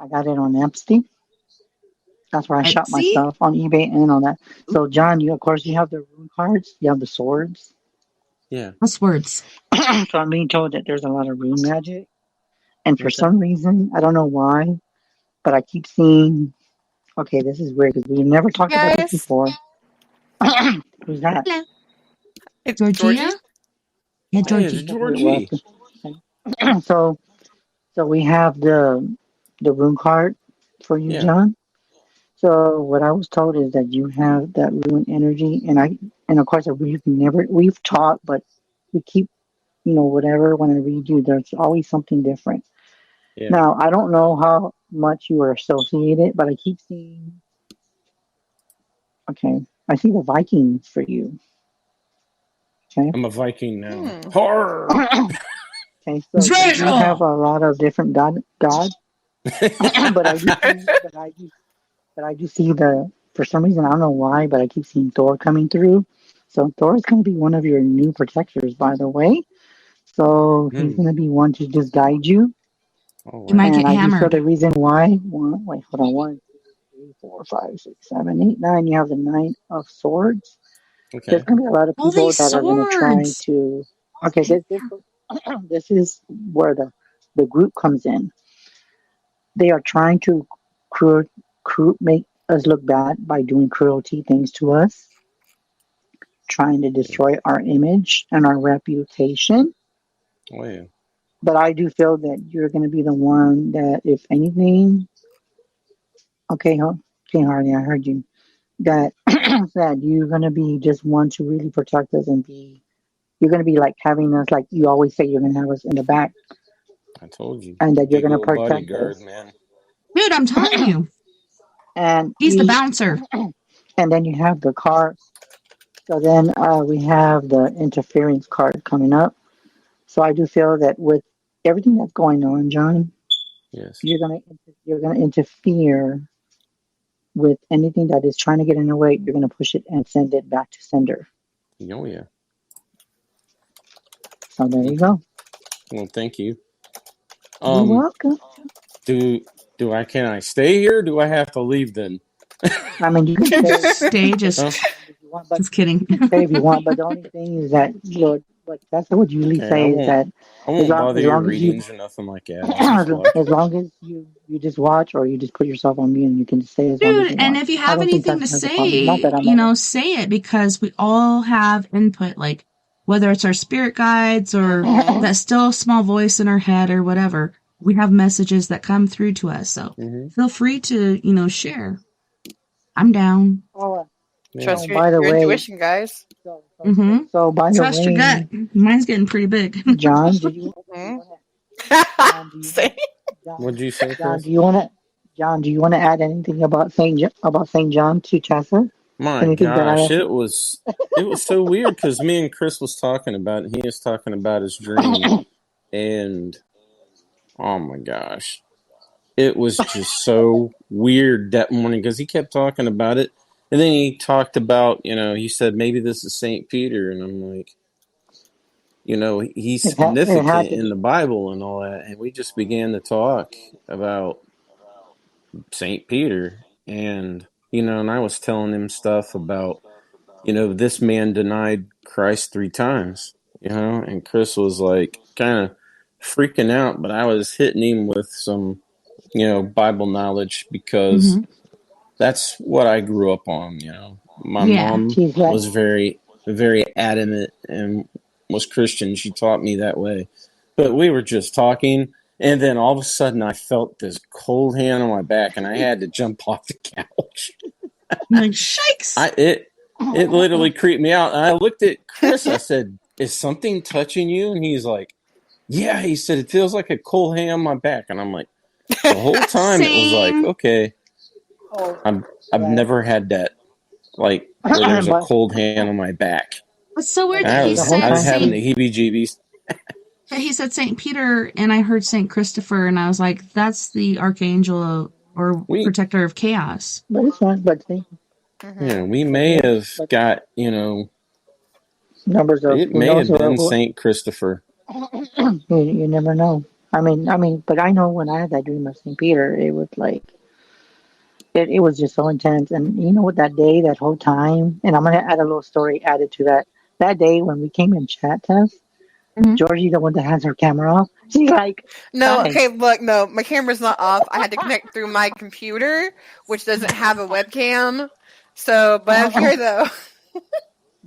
I got it on Etsy. That's where I shop my Etsy? stuff on eBay and on that. So John, you of course you have the rune cards, you have the swords. Yeah. What's words? So I'm being told that there's a lot of rune magic, and for Okay. some reason I don't know why, but I keep seeing. Okay, this is weird because we've never talked about this before. Who's that? Hello. It's Georgia? Georgie. Yeah, Hey, it's Georgie. Georgie. So we have the rune card for you, Yeah. John. So what I was told is that you have that rune energy, and of course we've taught, but we keep whatever when I read you, there's always something different. Yeah. Now I don't know how much you are associated, but I keep seeing. Okay, I see the Vikings for you. Okay. I'm a Viking now. Horror. Okay, so you have a lot of different gods, but I do see for some reason I don't know why, but I keep seeing Thor coming through. So Thor is going to be one of your new protectors, by the way. So he's going to be one to just guide you. Oh, wow. You might get And I do feel hammered. the reason why. Wait, hold on. 1, 2, 3, 4, 5, 6, 7, 8, 9. You have the 9 of swords. Okay. There's going to be a lot of All people these that are going to try swords. to. Okay, this is where the group comes in. They are trying to make us look bad by doing cruelty things to us, trying to destroy our image and our reputation. Oh, yeah. But I do feel that you're going to be the one that, if anything, okay, Harley, I heard you. That that you're going to be just one to really protect us and be. You're going to be like having us, like you always say, you're going to have us in the back. I told you. And that you're Big going to old protect bodyguard, us. man. Dude, I'm telling you. And He's the bouncer. And then you have the card. So then we have the interference card coming up. So I do feel that with everything that's going on, John, Yes. you're gonna interfere with anything that is trying to get in the way. You're gonna push it and send it back to sender. Oh, yeah. So there you go. Well, thank you. You're welcome. Can I stay here? Or do I have to leave then? I mean, you can stay. Just kidding. Stay if you want, but the only thing is that what that's what you usually say is that I won't bother your readings or nothing like that. as long as you just watch or you just put yourself on mute and you can stay as long as you Dude, and want. if you have anything to say, say it, because we all have input, like whether it's our spirit guides or that still small voice in our head or whatever. We have messages that come through to us, so feel free to, share. I'm down. Trust your intuition, guys. So by Trust the way, your gut. Mine's getting pretty big. John, did you? What'd you say, John? Chris? Do you want to add anything about Saint John to Tessa? My anything gosh, it was so weird because me and Chris was talking about it. He was talking about his dream, and oh my gosh, it was just so weird that morning because he kept talking about it. And then he talked about, he said, maybe this is St. Peter. And I'm like, he's significant in the Bible and all that. And we just began to talk about St. Peter. And, and I was telling him stuff about, this man denied Christ 3 times, and Chris was like kind of freaking out. But I was hitting him with some, Bible knowledge because that's what I grew up on, My mom was very, very adamant and was Christian. She taught me that way. But we were just talking, and then all of a sudden I felt this cold hand on my back, and I had to jump off the couch. Like, shakes! It literally creeped me out. And I looked at Chris. I said, is something touching you? And he's like, yeah. He said, it feels like a cold hand on my back. And I'm like, the whole time it was like, okay. I've never had that, like, where there's a cold hand on my back. It's so weird that I was having the heebie-jeebies. He said St. Peter, and I heard St. Christopher, and I was like, that's the archangel or protector of chaos. But it's not, but we may have got, numbers of It who may knows have been who. Saint Christopher. You never know. I mean, but I know when I had that dream of St. Peter, it was like it was just so intense. And you know what? That day, that whole time, and I'm gonna add a little story added to that. That day when we came in chat test, Mhm. Georgie, the one that has her camera off, she's like, No, "Guys." okay, look, no, my camera's not off. I had to connect through my computer, which doesn't have a webcam. So, but I'm here though.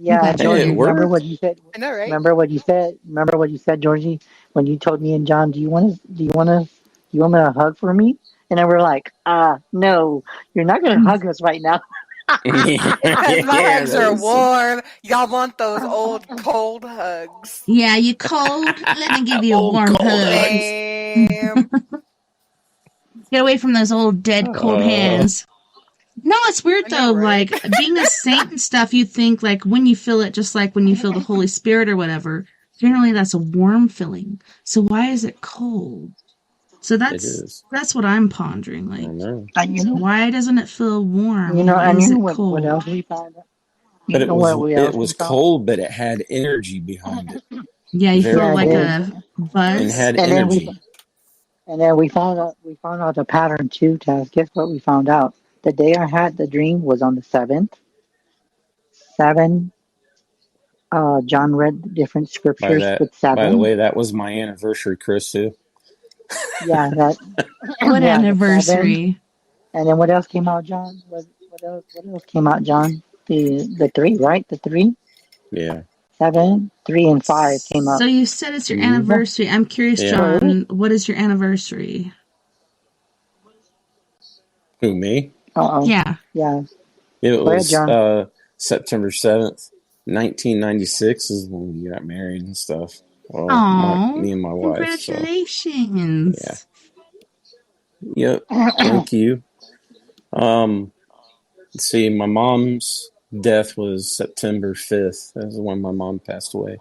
Yeah, Okay. Hey, it Georgie, remember worked. what you said? I know, right? Remember what you said? Remember what you said, Georgie, when you told me and John, do you want a hug for me? And then we're like, no, you're not gonna hug us right now. Because my Yeah, hugs that are was some. warm. Y'all want those old cold hugs. Yeah, you cold? Let me give you a Old warm cold hug. hugs. Damn. Get away from those old dead cold hands. No, it's weird I though. know, right? Like being a saint and stuff, you think like when you feel it, just like when you feel the Holy Spirit or whatever. Generally, that's a warm feeling. So why is it cold? So It is. that's what I'm pondering. I Like, don't know. And why doesn't it feel warm? Why and you is know it what cold? else we found out? But You know what we it else we was found? cold, but it had energy behind it. Yeah, you feel Very Yeah, it like did. cold. a And buzz. had And then we energy. we found out the pattern too, Taz. Guess what we found out? The day I had the dream was on the 7th. 7. John read different scriptures with By the 7. way, that was my anniversary, Chris, too. Yeah, that. What Yeah, the 7. anniversary? And then what else came out, John? What else came out, John? The 3, right? The 3, Yeah. 7, 3, and 5 came So up. you said it's your Mm-hmm. anniversary. I'm curious, Yeah. John, what is your anniversary? Who, me? Yeah. Yeah. It Go ahead, was John. September 7th, 1996 is when we got married and stuff. Well, Oh, me and my wife. So, yeah. congratulations. Yep. Thank you. Let's see. My mom's death was September 5th. That was when my mom passed away,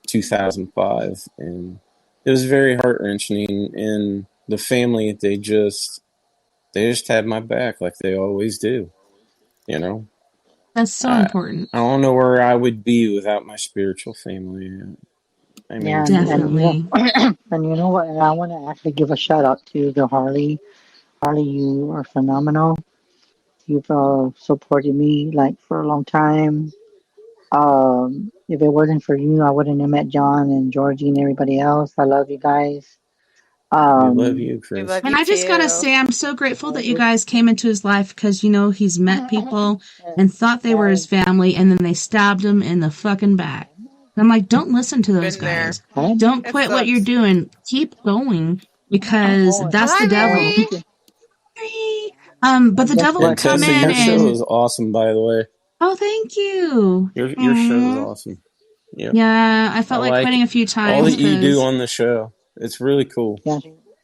2005. And it was very heart wrenching. And the family, they just had my back like they always do, you know? That's so I important. don't know where I would be without my spiritual family. I Yeah, mean, Definitely. and you know what? And I want to actually give a shout out to the Harley. Harley, you are phenomenal. You've supported me like for a long time. If it wasn't for you, I wouldn't have met John and Georgie and everybody else. I love you guys. we love Um, you, We Chris. love And you I just gotta too. say, I'm so grateful that you it, guys came into his life because, he's met people and thought they were his and, family and then they stabbed him in the fucking back. And I'm like, don't listen to those Been there. guys. and, Don't It quit what you're sucks. doing. Keep going because oh, that's the Hi, devil. Mary. But and the guess devil will And what? come Tessa, in your And show and, is awesome, by the way. oh, thank you. Your show is Aw. awesome. Yep. Yeah, I I felt like like quitting a few all times that you do because, on the show. It's really cool. yeah,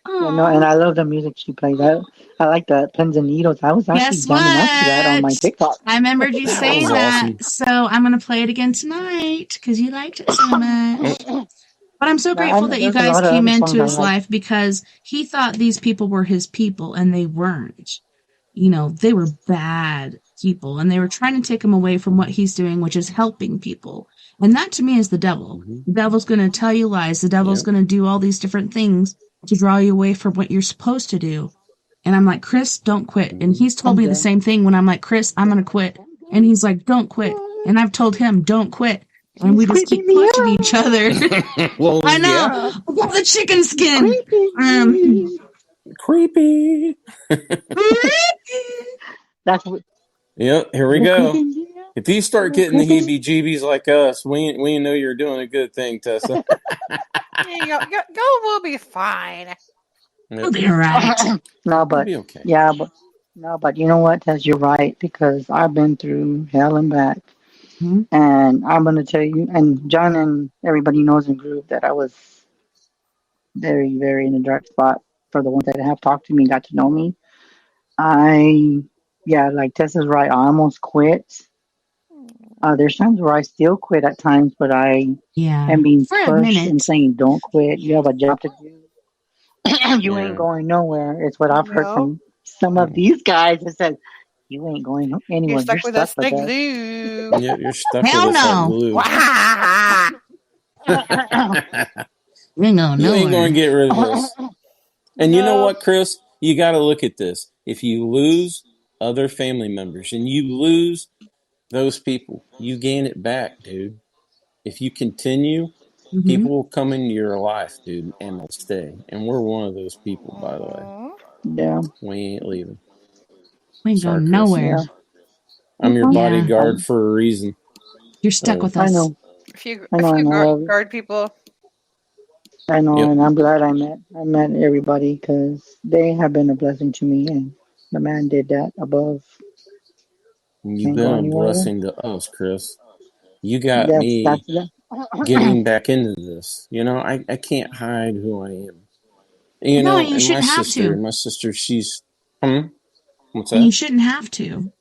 no, and oh, I love the music she plays. I like the pins and needles. I was actually guess jamming out to that on my what? TikTok. I remembered you That was saying that, awesome. so I'm going to play it again tonight because you liked it so much. But I'm so Now, grateful that you there's a guys lot of came other songs into I his like. life because he thought these people were his people and they weren't. They were bad people and they were trying to take him away from what he's doing, which is helping people. And that to me is the devil. Mm-hmm. The devil's going to tell you lies. The devil's Yep. going to do all these different things to draw you away from what you're supposed to do. And I'm like, Chris, don't quit. And he's told me the same thing when I'm like, Chris, I'm going to quit. And he's like, don't quit. And I've told him, don't quit. And we just keep pushing each other. Well, I know. yeah. I got the chicken skin. Creepy. That's what. Yep, here we go. If you start getting the heebie-jeebies like us, we know you're doing a good thing, Tessa. Y'all will be fine. We'll be right. No, but It'll be okay. yeah, but no, but you know what, Tess, you're right because I've been through hell and back, and I'm gonna tell you, and John and everybody knows in group that I was very, very in a dark spot. For the ones that have talked to me, got to know me, yeah, like Tessa's right. I almost quit. There's times where I still quit at times, but I am being For a pushed and minute. saying, "Don't quit. You have a job to do. You Yeah. ain't going nowhere." It's what I've heard No. from some of these guys that said, You ain't going You're anywhere. You're stuck with us stuck with like us. glue. Yeah, you're stuck with Hell us like no. glue. You ain't going You ain't nowhere. going to get rid of us. And you know No. what, Chris? You got to look at this. If you lose other family members and you lose those people, you gain it back, dude. If you continue, Mm-hmm. people will come into your life, dude, and they'll stay. And we're one of those people, by the way. Aw. Yeah, We ain't leaving. We ain't Sorry, going Chris. nowhere. yeah. I'm your Yeah. bodyguard for a reason. You're stuck with I us. know, If you I know, and I love it. guard people, I know, Yep. and I'm glad I met everybody because they have been a blessing to me, and the man did that above. You've Can't been go a anywhere. blessing to us, Chris. You got That's me that. getting back into this. You know, I can't hide who I am. You No, know, you and shouldn't have to. my sister, she's, what's And you that? shouldn't have to.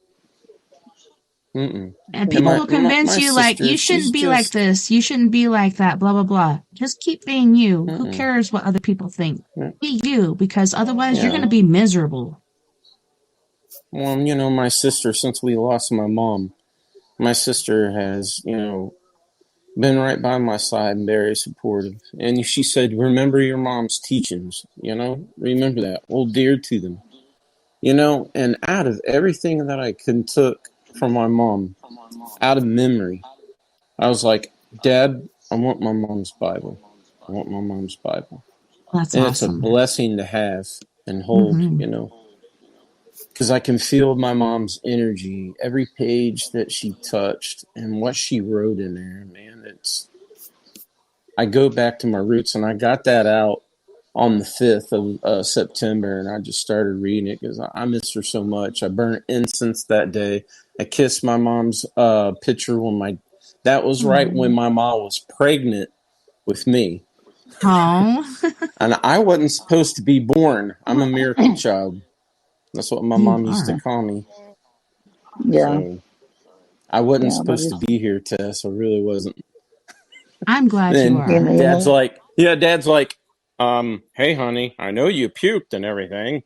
Mm-mm. And In And people fact, will convince my you, like, sister, you she's shouldn't be like just, this. You shouldn't be like that, blah, blah, blah. Just keep being you. Who mm-mm. cares what other people think? Yeah. Be you, because otherwise you're going Yeah. to be miserable. Well, you know, my sister, since we lost my mom, my sister has, you know, been right by my side and very supportive. And she said, remember your mom's teachings, you know, remember that, hold dear to them, you know. And out of everything that I took from my mom, out of memory, I was like, Dad, I want my mom's Bible. I want my mom's Bible. That's And it's a awesome. blessing to have and hold, Mm-hmm. you know, because I can feel my mom's energy, every page that she touched and what she wrote in there, man. I go back to my roots, and I got that out on the 5th of September, and I just started reading it because I miss her so much. I burnt incense that day. I kissed my mom's picture that was right when my mom was pregnant with me. Oh, And I wasn't supposed to be born. I'm a miracle child. That's what my you mom used to are. call me. yeah, So I wasn't yeah, but supposed to it's be here, Tess. I really wasn't. I'm glad you And are. Dad's like, hey, honey, I know you puked and everything.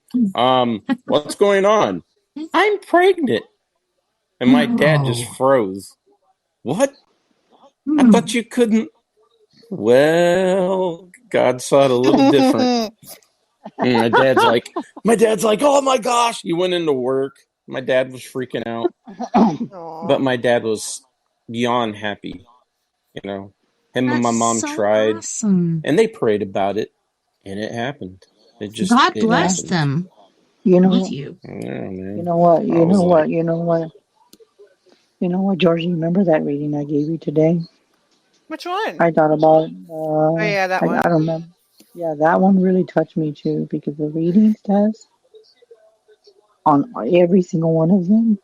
What's going on? I'm pregnant. And my dad just Oh. froze. What? I thought Hmm. you couldn't. Well, God saw it a little different. And my dad's like, oh my gosh. He went into work. My dad was freaking out. But Aw. my dad was beyond happy. You know, him and my That's mom so tried, awesome. and they prayed about it, and it happened. God It yeah. blessed happened. them You with know, you. Yeah, you man. know what, I you was know what, like, you know what, you know what, Georgie. Remember that reading I gave you today? Which one? I thought about. Oh yeah, that I one. don't remember. Yeah, that one really touched me too because the readings test on every single one of them,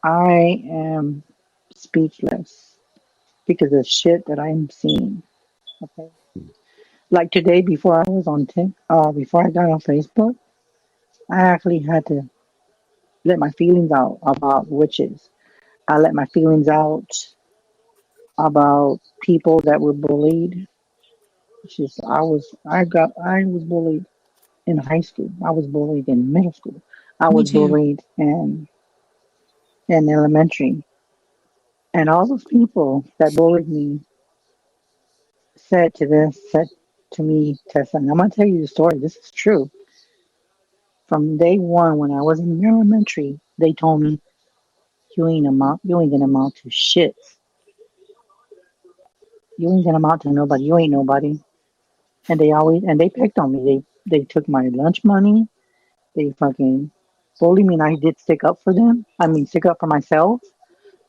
I am speechless because of shit that I'm seeing. Okay, like today before I was on before I got on Facebook, I actually had to let my feelings out about witches. I let my feelings out about people that were bullied. Just I was bullied in high school. I was bullied in middle school. I Me was too. bullied in elementary. And all those people that bullied me said to me, Tessa, and I'm gonna tell you the story. This is true. From day one when I was in elementary, they told me you ain't gonna amount to shit. You ain't gonna amount to nobody. You ain't nobody. And they picked on me. They took my lunch money. They fucking bullied me, and I did stick up for them. I mean, stick up for myself,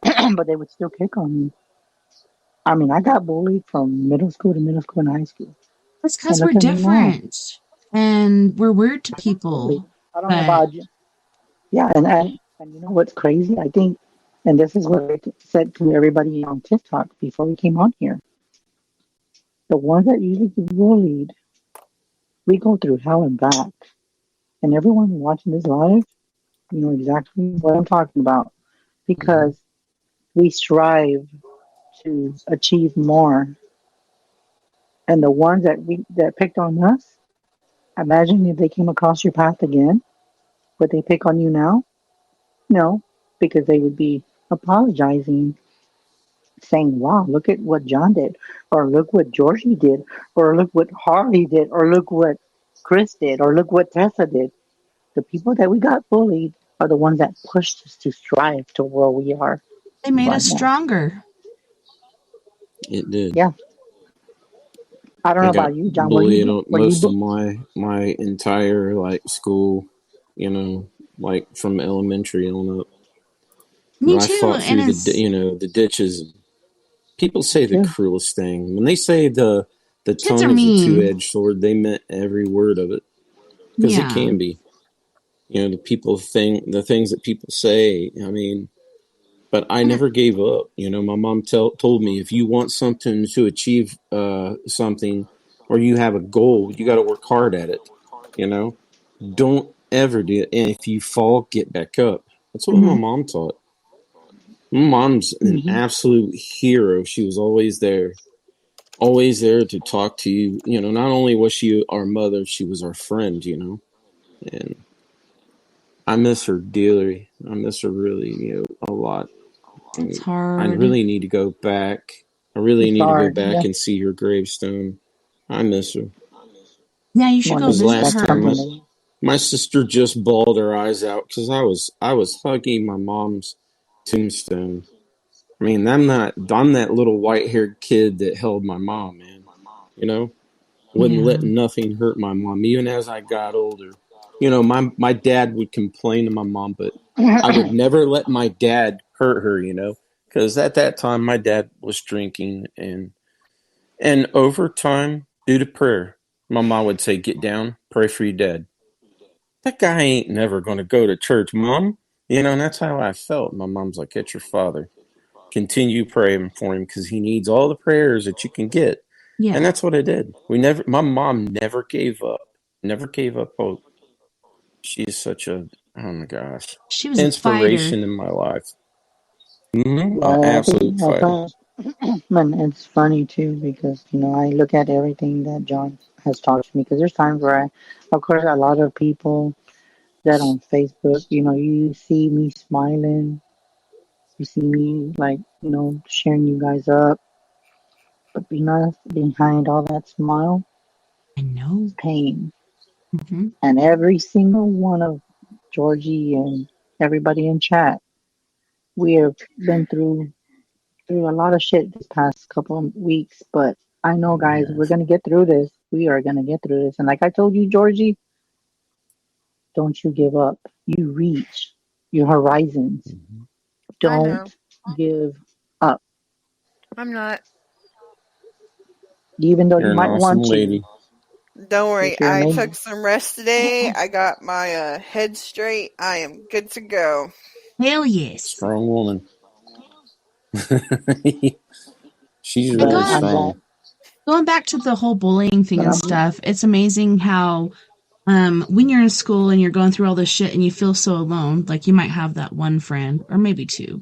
but they would still pick on me. I mean, I got bullied from middle school and high school. It's And because we're look at me now. different and we're weird to I got bullied. people. I don't know But about you. Yeah, and you know what's crazy? I think, and this is what I said to everybody on TikTok before we came on here. The ones that usually get bullied, we go through hell and back. And everyone watching this live, you know exactly what I'm talking about mm-hmm. because we strive to achieve more. And the ones that picked on us, imagine if they came across your path again. Would they pick on you now? No, because they would be apologizing, saying, wow, look at what John did, or look what Georgie did, or look what Harley did, or look what Chris did, or look what Tessa did. The people that we got bullied are the ones that pushed us to strive to where we are They made right us now. stronger. It did. Yeah. I don't I know got about you, John. bullied on Were you most of my entire like school, like from elementary on up. Me I too. fought And through it's the ditches. People say the too? cruelest thing when they say the kids are tongue is a mean. two-edged sword. They meant every word of it because it Yeah. can be. The things that people say. I mean, but I And never gave up. My mom told me if you want something to achieve something or you have a goal, you got to work hard at it. Don't ever do it. And if you fall, get back up. That's what my mm-hmm. mom taught. My mom's an Mm-hmm. absolute hero. She was always there to talk to you. Not only was she our mother, she was our friend, and I miss her dearly. I miss her really, a lot. It's And I hard. really need to go back. I really It's need to go hard. back Yeah. and see her gravestone. I miss her. Yeah, you should One go day. Because visit last That's time her. something that my sister just bawled her eyes out because I was hugging my mom's tombstone. I mean, I'm that little white haired kid that held my mom, man. You know, wouldn't let Yeah. nothing hurt my mom, even as I got older. My dad would complain to my mom, but I would never let my dad hurt her, because at that time my dad was drinking and over time, due to prayer, my mom would say, "Get down, pray for your dad." That guy ain't never going to go to church, Mom. And that's how I felt. My mom's like, "Get your father. Continue praying for him because he needs all the prayers that you can get." And Yeah. that's what I did. My mom never gave up. Never gave up hope. She's such oh my gosh, She was a fighter. inspiration in my life. Mm-hmm. An yeah, I absolute think fighter. and it's funny too because I look at everything that John has taught me because there's times where of course, a lot of people that on Facebook, you see me smiling, you see me like cheering you guys up, but behind all that smile I is know. pain, Mm-hmm. and every single one of Georgie and everybody in chat, we have been through a lot of shit this past couple of weeks, but I know, guys, we're Yes. gonna get through this. We are gonna get through this. And like I told you, Georgie, don't you give up. You reach your horizons. Mm-hmm. I know. Don't give up. I'm not. Even though you You're an might awesome want to, lady. Don't worry. because you're I took amazing. some rest today. I got my head straight. I am good to go. Hell yes. Strong woman. She's And But really I'm going glad. strong. going back to the whole bullying thing But and I'm glad. stuff, it's amazing how when you're in school and you're going through all this shit and you feel so alone, like you might have that one friend or maybe two,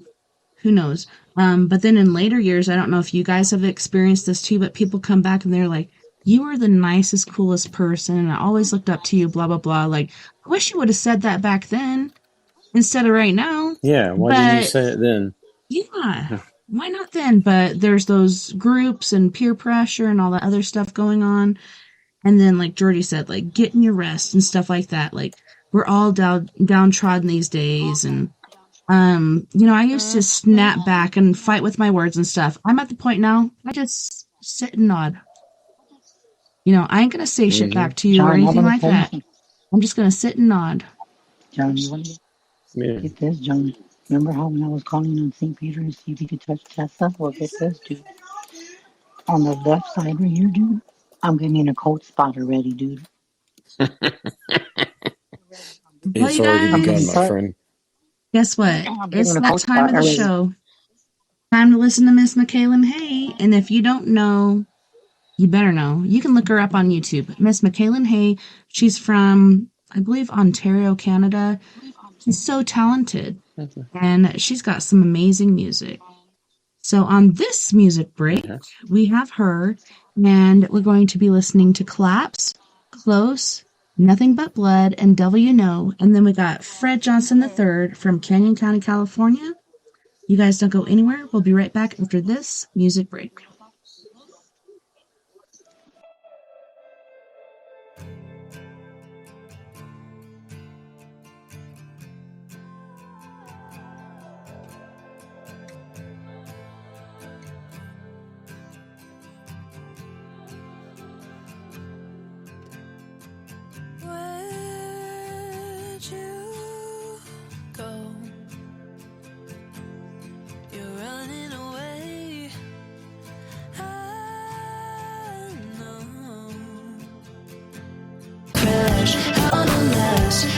who knows. But then in later years, I don't know if you guys have experienced this too, but people come back and they're like, you were the nicest, coolest person, and I always looked up to you, blah, blah, blah. Like, I wish you would have said that back then instead of right now. Yeah, why didn't you But say it then? yeah, why not then? But there's those groups and peer pressure and all that other stuff going on. And then, like Jordy said, like getting your rest and stuff like that. Like we're all downtrodden these days, and I used to Hmm. snap back and fight with my words and stuff. I'm at the point now I just sit and nod. I ain't gonna say shit Mm-hmm. back to you or John, I anything want to like tell you that. something. I'm just gonna sit and nod. John, you want to Yeah. get this, John? Remember how when I was calling on St. Peter to see if he could touch Tessa? Well, get this, dude. On the left side right here, dude, I'm getting a cold spot already, dude. Well, It's you already I'm begun, getting guys, my cut. friend. guess what? I'm It's getting a that cold time spot of the already. show. Time to listen to Miss McCallum Hay. And if you don't know, you better know. You can look her up on YouTube. Miss McCallum Hay. She's from, I believe, Ontario, Canada. She's so talented. And she's got some amazing music. So on this music break, Yes. we have her, and we're going to be listening to Claps, Close, Nothing But Blood, and Devil You Know. And then we got Fred Johnson III from Canyon County, California. You guys don't go anywhere. We'll be right back after this music break.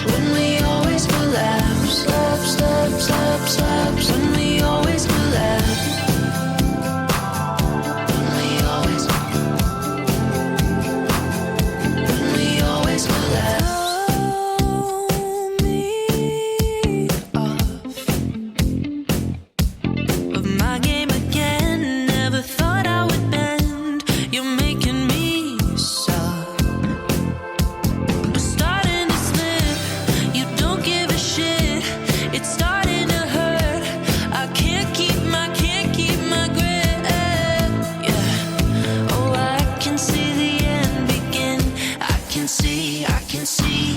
When we always collapse, when we always collapse, when we always collapse. Throw me off of my game again. Never thought I would bend. You're making me soft. It's starting to hurt. I can't keep my grip. Yeah. Oh, I can see the end begin. I can see.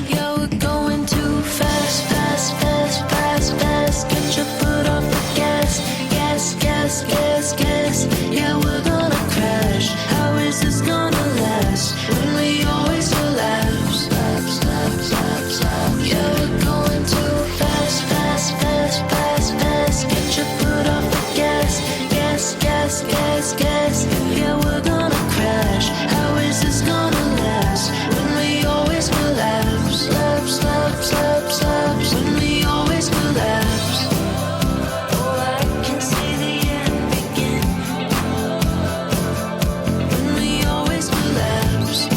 Yeah, we're going too fast. Get your foot off the gas. Yeah, we're gonna crash. How is this gonna last? When we always collapse. Yeah, we're going too fast. Get your foot off the gas. Yeah, we're gonna crash. How is this gonna last? When we always collapse. When we always collapse. Oh, I can see the end begin. When we always collapse.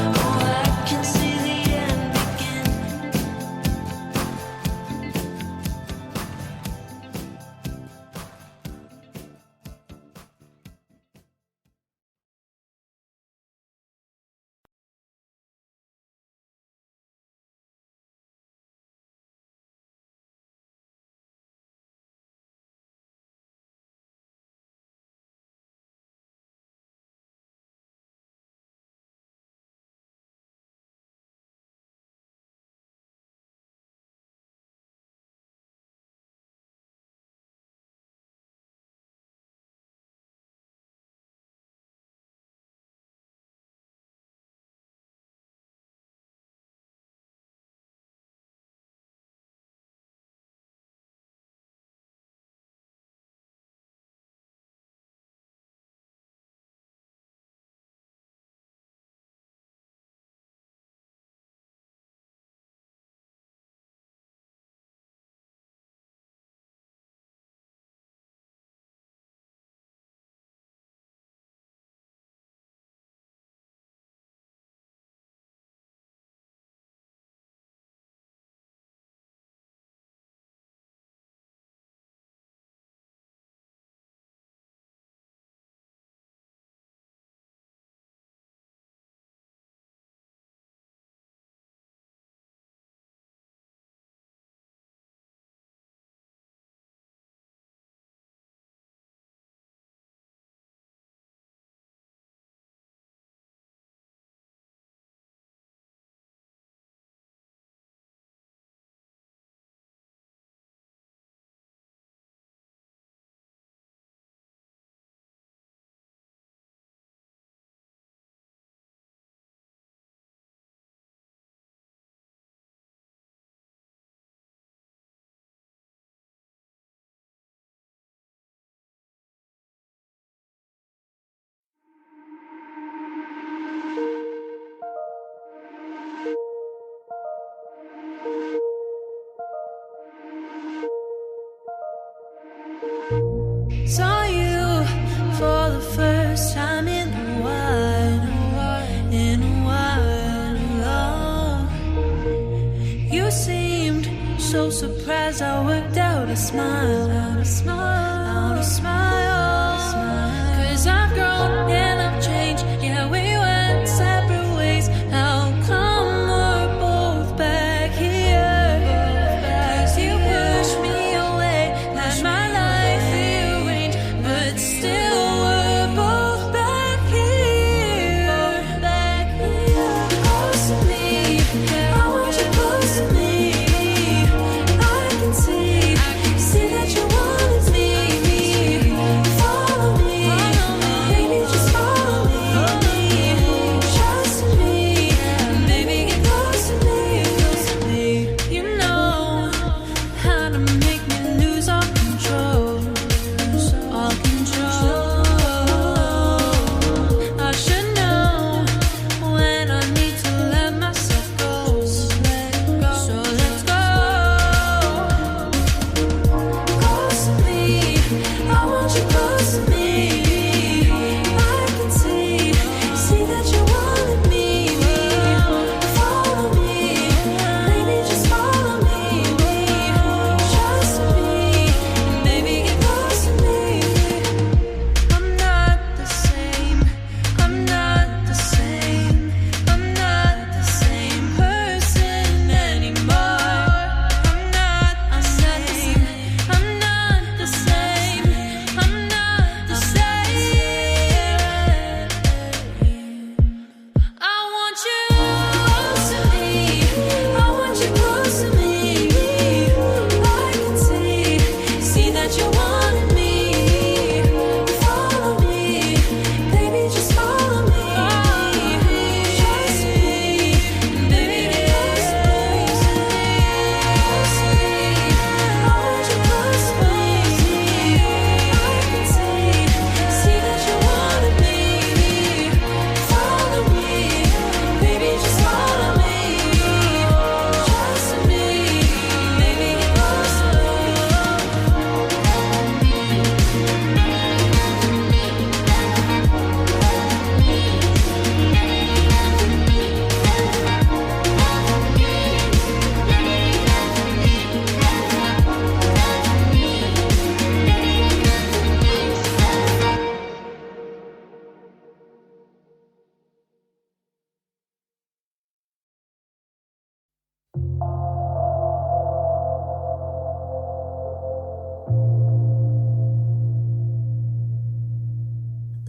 Oh, I can see the end begin. Saw you for the first time in a while. You seemed so surprised. I worked out a smile. 'Cause I've grown and I've changed. Yeah, we went separate ways. How come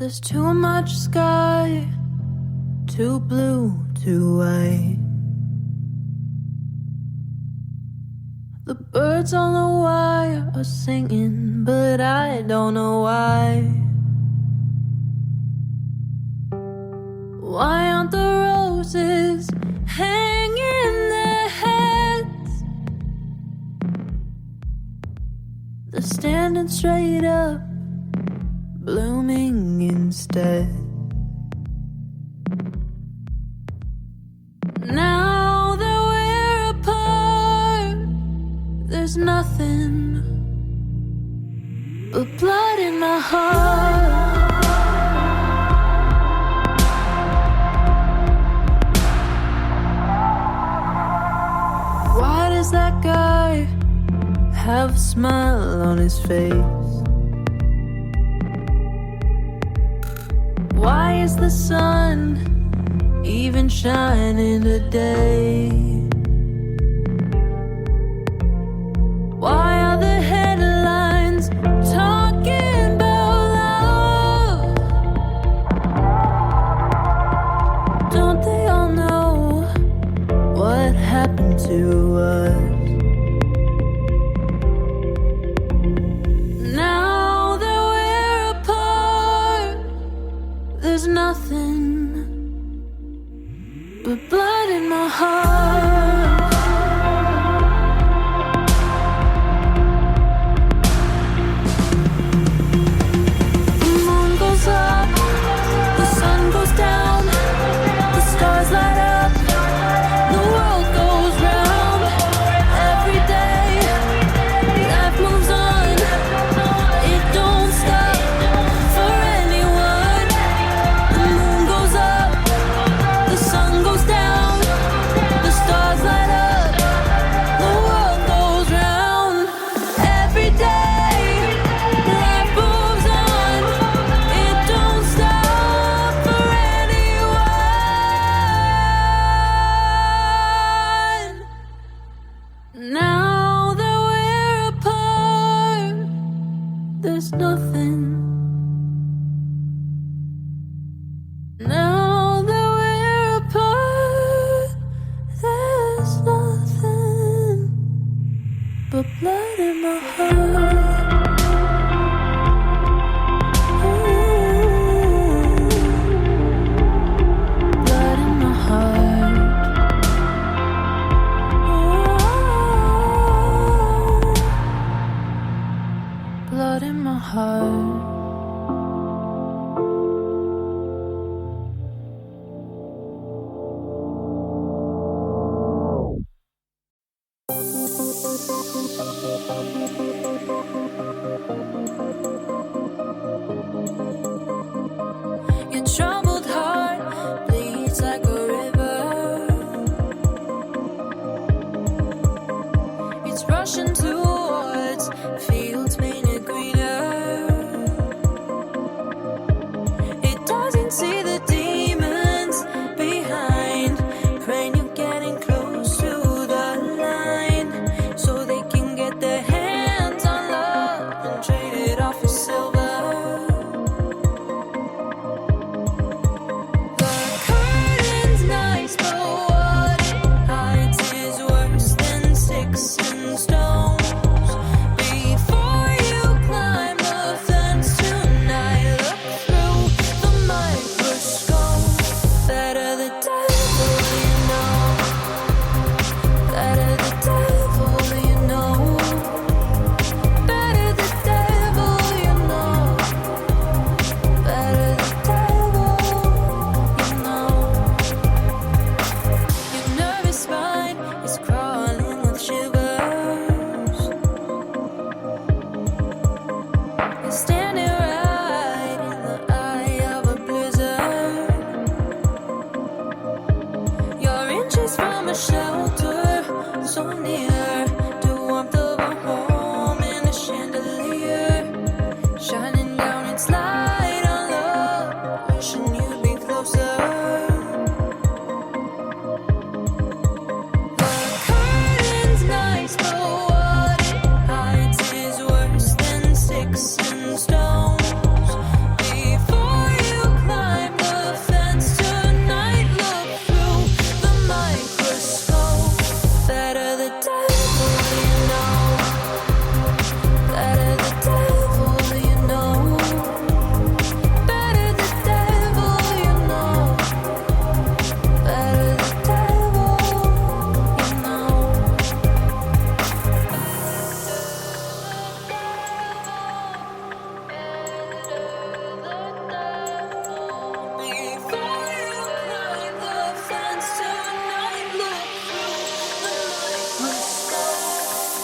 There's too much sky, too blue, too white. The birds on the wire are singing, but I don't know why. Why aren't the roses hanging their heads? They're standing straight up, blooming instead. Now that we're apart, there's nothing but blood in my heart. Why does that guy have a smile on his face? Why is the sun even shining today? Why are the headlines talking about love? Don't they all know what happened to us? Now that we're apart, there's nothing but blood in my heart. The moon goes up, the sun goes down, the stars light up, the world goes round. Every day, life moves on, it don't stop for anyone. The moon goes up, the sun goes down, the stars light up, the world goes round. Every day, life moves on, it don't stop for anyone. Now that we're apart, there's nothing. Now that we're apart, there's nothing but blood in my heart. Blood in my heart. Blood in my heart. Your troubled heart bleeds like a river. It's rushing towards fields painted greener. It doesn't see the demons behind, praying you're getting close to the line, so they can get their hands on love and trade it off for silver. The curtain's nice, but what it hides is worse than sticks and stones.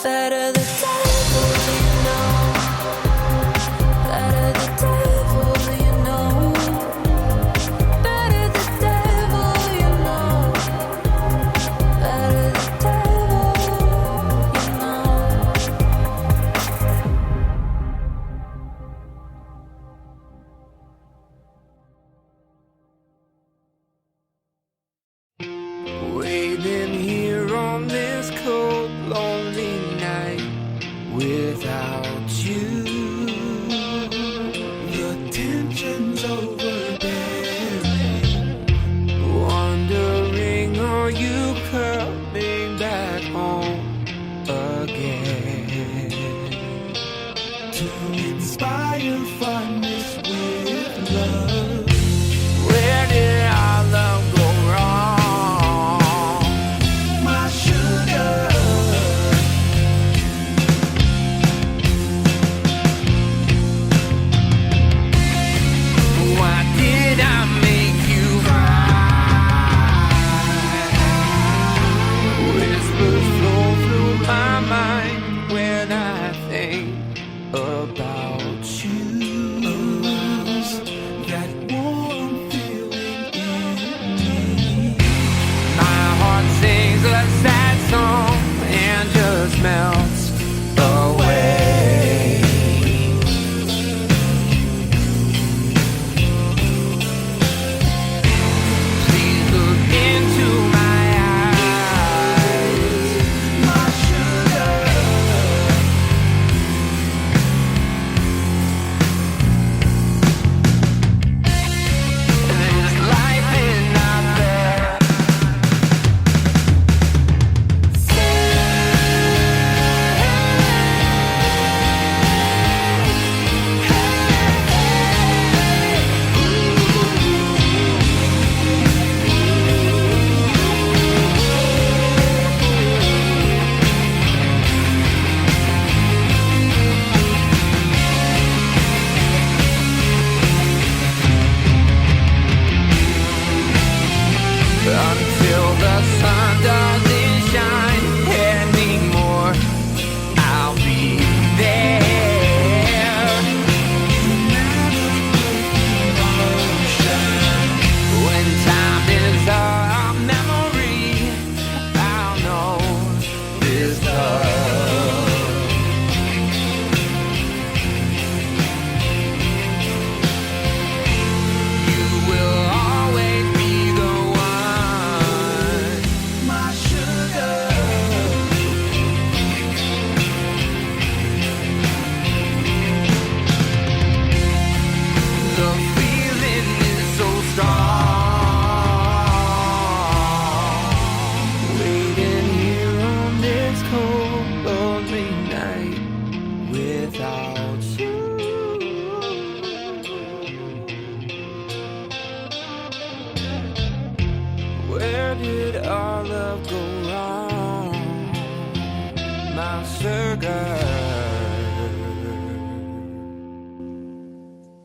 Better the devil, you know. Better the devil, you know. Better the devil, you know. Better the devil, you know. Waiting here on this cold, lonely night without you. The tension's overbearing. Wondering, are you coming back home again? To inspire fondness with love. Where did our love go wrong? My sugar. Why did I make you cry? Whispers flow through my mind when I think about you. That warm feeling in me. My heart sings a sad song and just melts away. Please look into my eyes, my sugar. There's life in out there. Until the sun doesn't shine anymore, I'll be there. When time is a memory, I'll know this love. You will always be the one, my sugar. The feeling is so strong. Waiting here on this cold, lonely night without you. Where did our love go wrong, my sugar?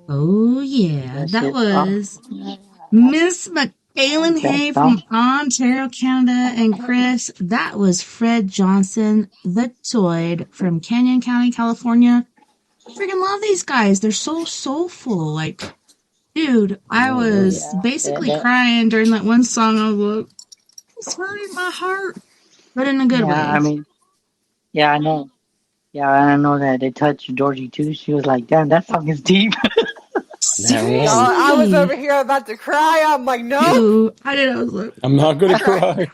Oh, yeah. That's That it. was Miss McAllen Hay That's from Ontario, Canada. And Chris, that was Fred Johnson, the Toid from Canyon County, California. I freaking love these guys. They're so soulful. Like, dude, I was Yeah, basically that- crying during that one song. I was like, it's hurting my heart. But in a good way. yeah, I mean, yeah, I know. Yeah, I know that they touched Georgie too. She was like, "Damn, that song is deep." Seriously. I was over here about to cry. I'm like, no. Dude, I did. I was like, I'm not gonna cry.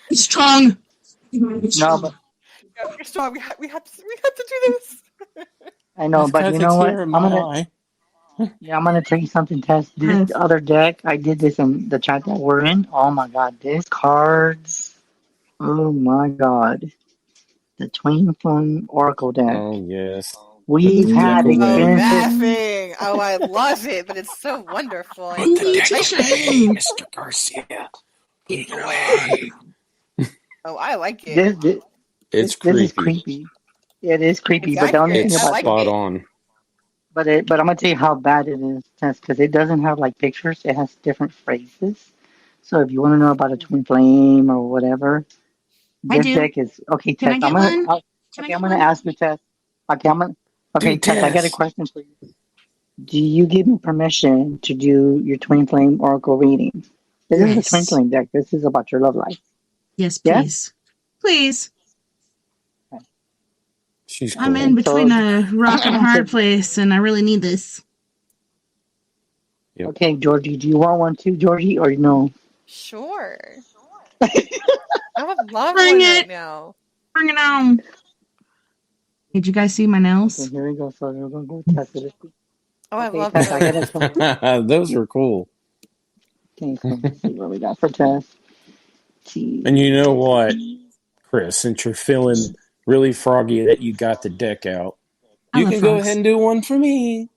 he's strong. No, but You're strong. We have to do this. I know, I've but got you the know what? tear in I'm my gonna, eye. yeah, I'm gonna tell you something, Tess. This other deck, I did this in the chat that we're in. Oh my God, this cards. Oh my God, the Twin Flame Oracle deck. Oh yes. We've Put the had deck away. Oh, experiences. that thing. Oh, I love it, but it's so wonderful. Put the deck It's a away, shame. Mr. Garcia. Put it away. Oh, I like it. This It's this is creepy. creepy. It is creepy, It's but the only accurate. thing It's I about like spot it. on. but I'm gonna tell you how bad it is, Tess, because it doesn't have like pictures. It has different phrases. So if you want to know about a twin flame or whatever, I This do. deck is okay. Can Tess, I get one? Can I okay, get I'm gonna one? ask you, Tess. Okay, okay, Dude, Tess. I got a Tess. question for you. Do you give me permission to do your twin flame oracle reading? This is a twin Yes. flame deck. This is about your love life. Yes, Yes. please. Please. She's I'm cool. in between So, a rock and hard place, and I really need this. Yep. okay, Georgie, do you want one too, Georgie, or no? Sure. I would love Bring one it. right now. Bring it on. Did you guys see my Okay, nails? here we go. So we're gonna go with Tess for this. Oh, I Okay, love Tess, I got those. it. Those are cool. Okay, so let's see what we got for Tess. And you know what, Chris, since you're feeling really froggy that you got the deck out, I you love can go frogs. ahead and do one for me.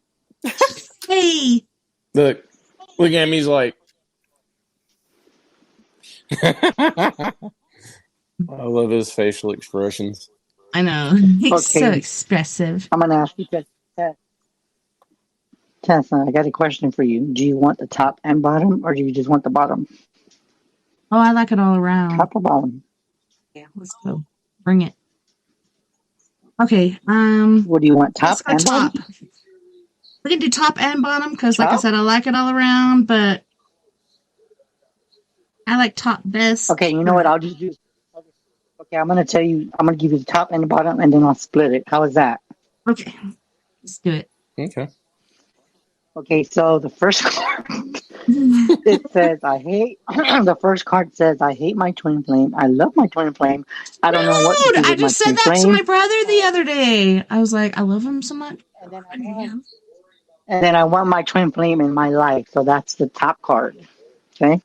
Hey. Look at him. He's like, I love his facial expressions. I know. He's so Okay, expressive. I'm gonna ask you, Tess. Tess, I got a question for you. Do you want the top and bottom, or do you just want the bottom? Oh, I like it all around. Top or bottom? Yeah, let's go. Bring it. Okay. What do you want, top Let's go and top. bottom? We can do top and bottom because, like I Top? said, I like it all around, but I like top best. Okay, you know what? I'll just do. Okay, I'm gonna tell you. I'm gonna give you the top and the bottom, and then I'll split it. How is that? Okay. Let's do it. Okay. Okay, so the first card it says I hate. The first card says I hate my twin flame. I love my twin flame. I don't know what to Dude, do I with my just said twin that to flame. my brother the other day. I was like, I love him so much. And then I want my twin flame in my life. So that's the top card. Okay.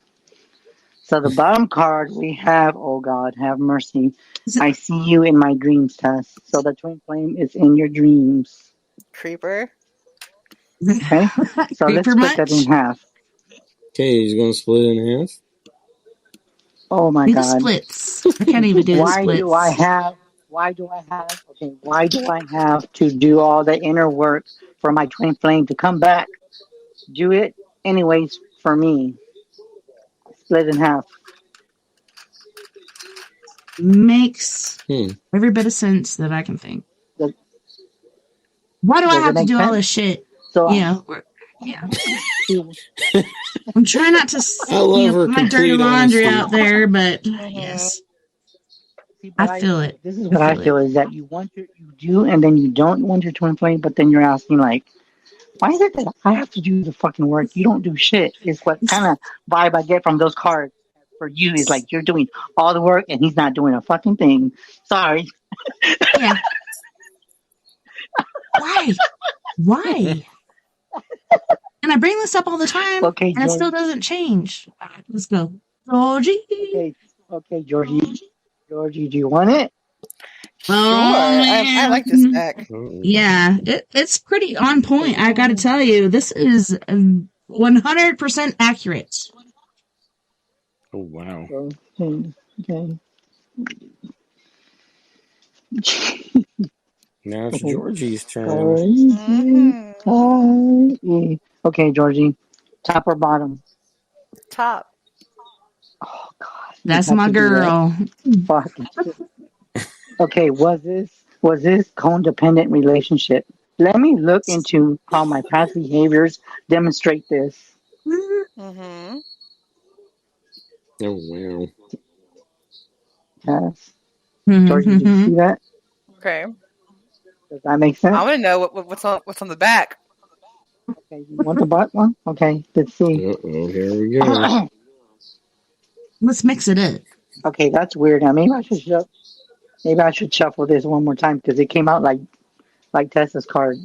So the bottom card we have, oh God, have mercy. I see you in my dreams, Tess. So the twin flame is in your dreams. Creeper. Okay. So let's Creeper split that much? in half. Okay, he's going to split it in half. Oh my Do the God. splits. I can't even do the Why splits. do I have to do all the inner work for my twin flame to come back? Do it anyways for me. Split in half. Makes every bit of sense that I can think. Why do I Does it have to make do all sense? this shit? So Yeah. I'm trying not to I love her my dirty complete laundry honesty. out there, but yes. See, I feel it. This is what I feel is that you do, and then you don't want your twin flame, but then you're asking like, why is it that I have to do the fucking work? You don't do shit. Is what kind of vibe I get from those cards. For you is like you're doing all the work and he's not doing a fucking thing. Sorry. Yeah. Why? And I bring this up all the time, Okay, and it still doesn't change. Let's go, Georgie. Okay, Georgie. Georgie, do you want it? Sure. I like this deck. Yeah, it's pretty on point. I got to tell you, this is 100% accurate. Oh, wow. Okay. Now it's Georgie's turn. Okay, Georgie. Top or bottom? Top. Oh, God. That's my girl. Fuck. Okay, was this codependent relationship? Let me look into how my past behaviors demonstrate this. Mm-hmm. Oh, wow. Yes. Georgie, did you see that? Okay. Does that make sense? I want to know what's on the back. Okay, you want the butt one? Okay, let's see. Uh-oh, here we go. Let's mix it up. Okay, that's weird. Now maybe I should shuffle this one more time because it came out like Tessa's card.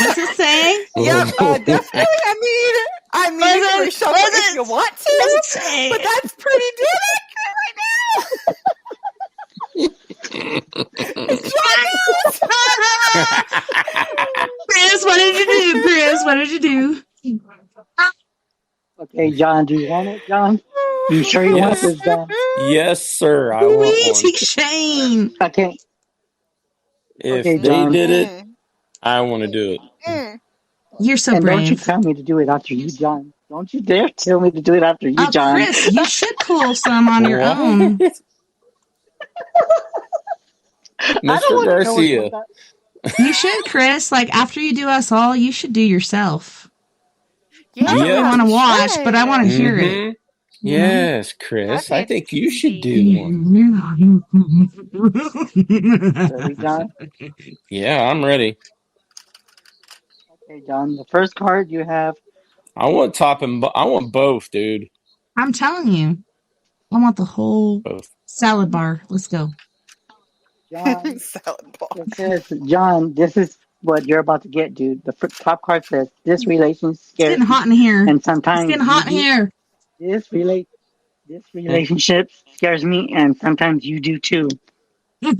What's it say? Yep, definitely. I mean, you can reshuffle if you want to, but that's pretty damn accurate right now. Chris, what did you do? Chris, what did you do? Okay, John, do you want it, John? You sure you want this, John? Yes, sir. I want one. Shane. Okay. If Okay, they John. did it, I want to do it. You're so and brave. don't you tell me to do it after you, John. Don't you dare tell me to do it after you, John. Chris, you should pull some on your own. What? I don't Mr. want to know Garcia. what You should, Chris. Like, after you do us all, you should do yourself. Yeah, I don't really want to watch, but I want to hear it. Mhm. Yes, Chris. Okay, I think you should do one. Ready, John? Yeah, I'm ready. Okay, John. The first card you have. I want top and I want both, dude. I'm telling you. I want the whole Both. salad bar. Let's go. John, Salad ball. it says, John, this is what you're about to get, dude. The top card says, this relationship It's scares getting hot in here. and sometimes It's getting hot in here. This relationship scares me, and sometimes you do too. He's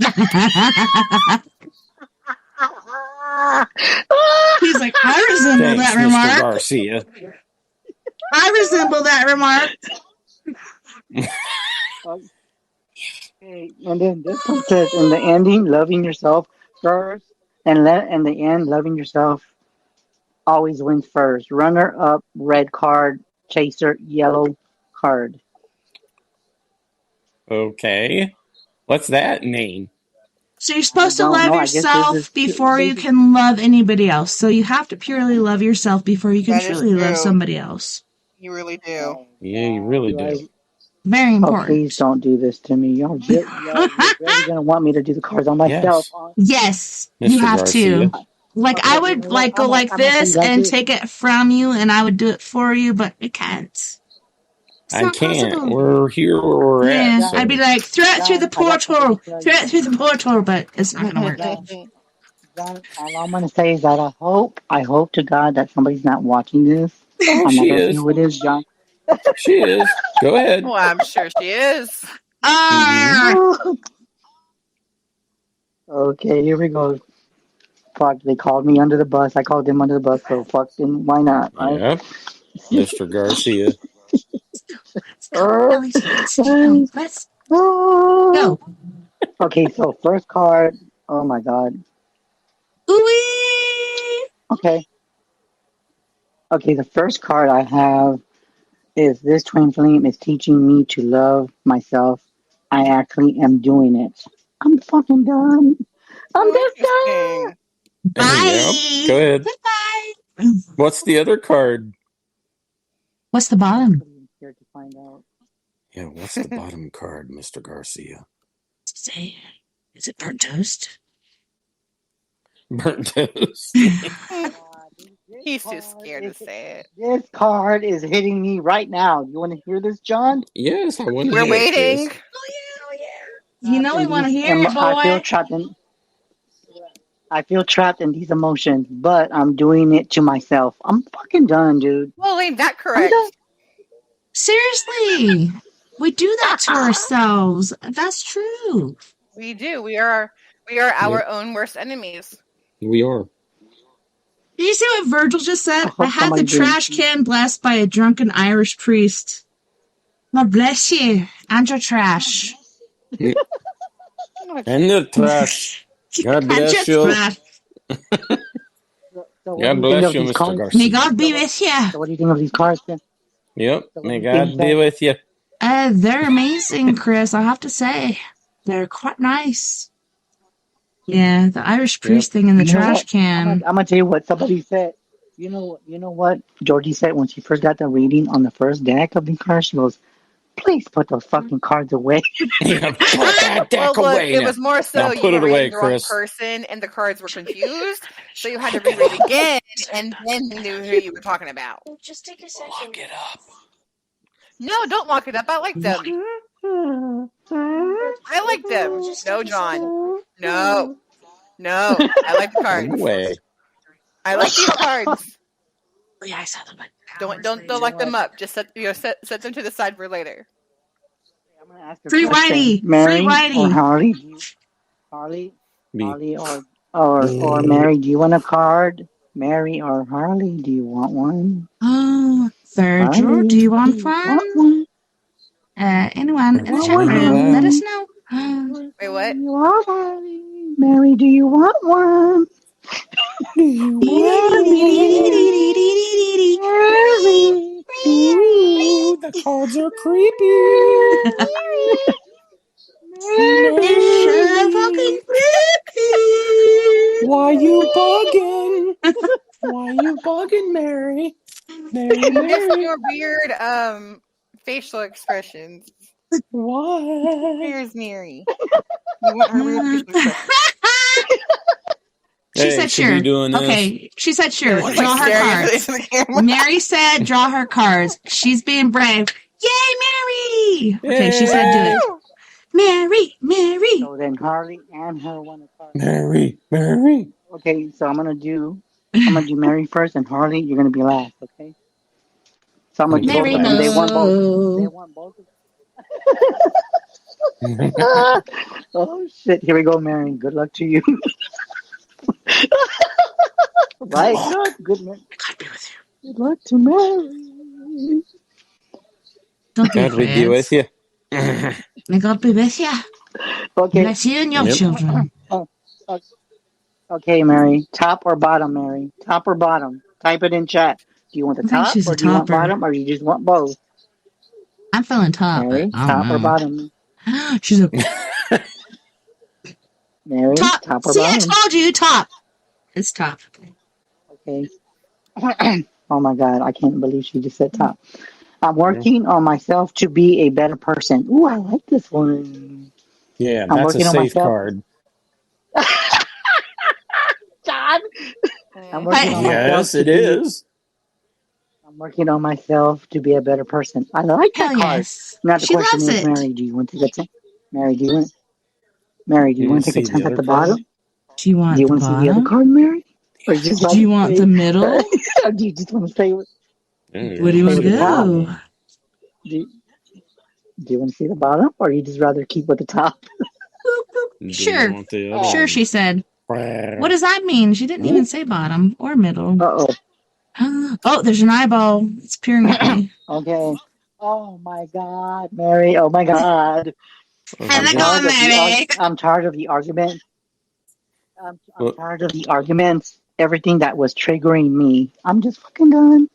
like, I resemble Thanks, that Mr. remark. Garcia. I resemble that remark. Okay, and then this one says, in the ending, loving yourself first, and the end, loving yourself always wins first. Runner up, red card. Chaser, yellow card. Okay. What's that mean? So you're supposed to I don't love know. I guess this yourself is- before you can love anybody else. So you have to purely love yourself before you can That is truly love true. somebody else. You really do. Yeah, you really do. Very Oh, important. please don't do this to me. You're really going to want me to do the cards on myself. Yes, Mr. you have Garcia. to. Like, I would like go like I'm gonna this say that and too. take it from you, and I would do it for you, but it can't. It's I not can't. possible. We're here where we're Yeah, at. So. I'd be like, throw it through the I got portal, something to tell you. throw it through the portal, but it's not gonna work. John, all I'm going to say is that I hope to God that somebody's not watching this. Oh, I'm not she going to say is. who it is, John. She is. Go ahead. Well, I'm sure she is. Ah, Okay, here we go. Fuck, they called me under the bus. I called them under the bus, so fucking why not, right? Yep. Mr. Garcia. let's go. Okay, so first card. Oh my God. Ooh-wee. Okay. Okay, the first card I have is this twin flame is teaching me to love myself. I actually am doing it. I'm fucking done. I'm just done. Bye. Yep. Go ahead. Goodbye. What's the other card? What's the bottom? Here to find out. Yeah, what's the bottom card, Mr. Garcia? Say, is it burnt toast? Burnt toast. He's too scared to say it. This card is hitting me right now. You want to hear this, John? Yes, I want to We're hear it, waiting. Chris. You know we want to hear it, boy. I feel trapped in these emotions, but I'm doing it to myself. I'm fucking done, dude. Well, ain't that I'm correct? done. Seriously, we do that to ourselves. That's true. We do. We are our own worst enemies. We are. Did you see what Virgil just said? hope I had the somebody trash did. can blessed by a drunken Irish priest. God bless you and your trash. And the trash. God bless And your you. trash. So what God do you think bless of you, these Mr. cards? Garcia. May God be with you. So what do you think of these cards, then? Yep. So what May do you think God be of- with you. They're amazing, Chris. I have to say, they're quite nice. Yeah, the Irish priest thing in the You know trash what? can. I'm gonna tell you what somebody said. You know what Georgie said when she first got the reading on the first deck of the cards? She goes, "Please put those fucking cards away." Yeah, put that deck Well, look, away it now. was more so Now you put were it away, reading the wrong Chris. person and the cards were confused, so you had to read it again, and then you knew who you were talking about. Just take a second. Lock it up. No, don't lock it up. I like them. I like them. No, John. No. I like the No cards. way. I like these cards. Oh, yeah, I saw them. Like, Don't lock them up. Just set them to the side for later. I'm gonna ask a Free question. Whitey. Mary Free Whitey. or Harley, Be- or Mary, do you want a card? Mary or Harley, do you want one? Oh, Virgil, Harley, do you want want one? one? Anyone in the chat want room, one. let us know. Wait, what? Do you want Harley? Mary, do you want one? Do you want Harley? The cards are creepy. It's so fucking creepy. Why you bugging? Why you bugging, Mary? Mary, Just Mary. your weird facial expressions. What? Here's Mary. You want her weird facial expressions. She said should sure. we doing this? Okay, she said sure. Just Draw like her staring cards. into the camera. Mary said draw her cards. She's being brave. Yay, Mary! Okay, she said do it. Mary, Mary. So then Harley and her want to card. Mary, Mary. Okay, so I'm gonna do Mary first, and Harley, you're gonna be last. Okay. So I'm gonna do both Mary, of them. They want both. They no. want both. Oh shit! Here we go, Mary. Good luck to you. Right? Good luck. God be with you. Good luck to Mary. Don't be God we be afraid. with you. May God be with you. Okay. Bless you and your Yep. children. Okay, Mary. Top or bottom, Mary? Top or bottom? Type it in chat. Do you want the I think top, she's or a do you want topper. bottom, or you just want both? I'm feeling top, Mary, but I top or don't know. bottom? She's a Mary, top. top or See, I bottom? told you, top. It's top. Okay. Oh my God, I can't believe she just said top. I'm working on myself to be a better person. Ooh, I like this one. Yeah, I'm that's a working on safe myself. card. John, I'm working on myself. Yes, to it be- is. I'm working on myself to be a better person. I like that Hell card. yes. Now the She question loves is, it. Mary, do you want to take a chance? Mary, do you want to take a see the chance at other the card? bottom? Do you want Do you the want to see the other bottom? card, Mary? Or you just Do you want the middle? Or do you just want to stay with? Where do you want to Stay with the top? go? Do you want to see the bottom, or you just rather keep with the top? Sure. Want the other Sure, one? she said. What does that mean? She didn't even say bottom or middle. Oh, there's an eyeball. It's peering at me. Okay. Oh my God, Mary. Oh my God. How's it going, Mary? I'm tired of the argument. I'm tired of the arguments. Everything that was triggering me. I'm just fucking done.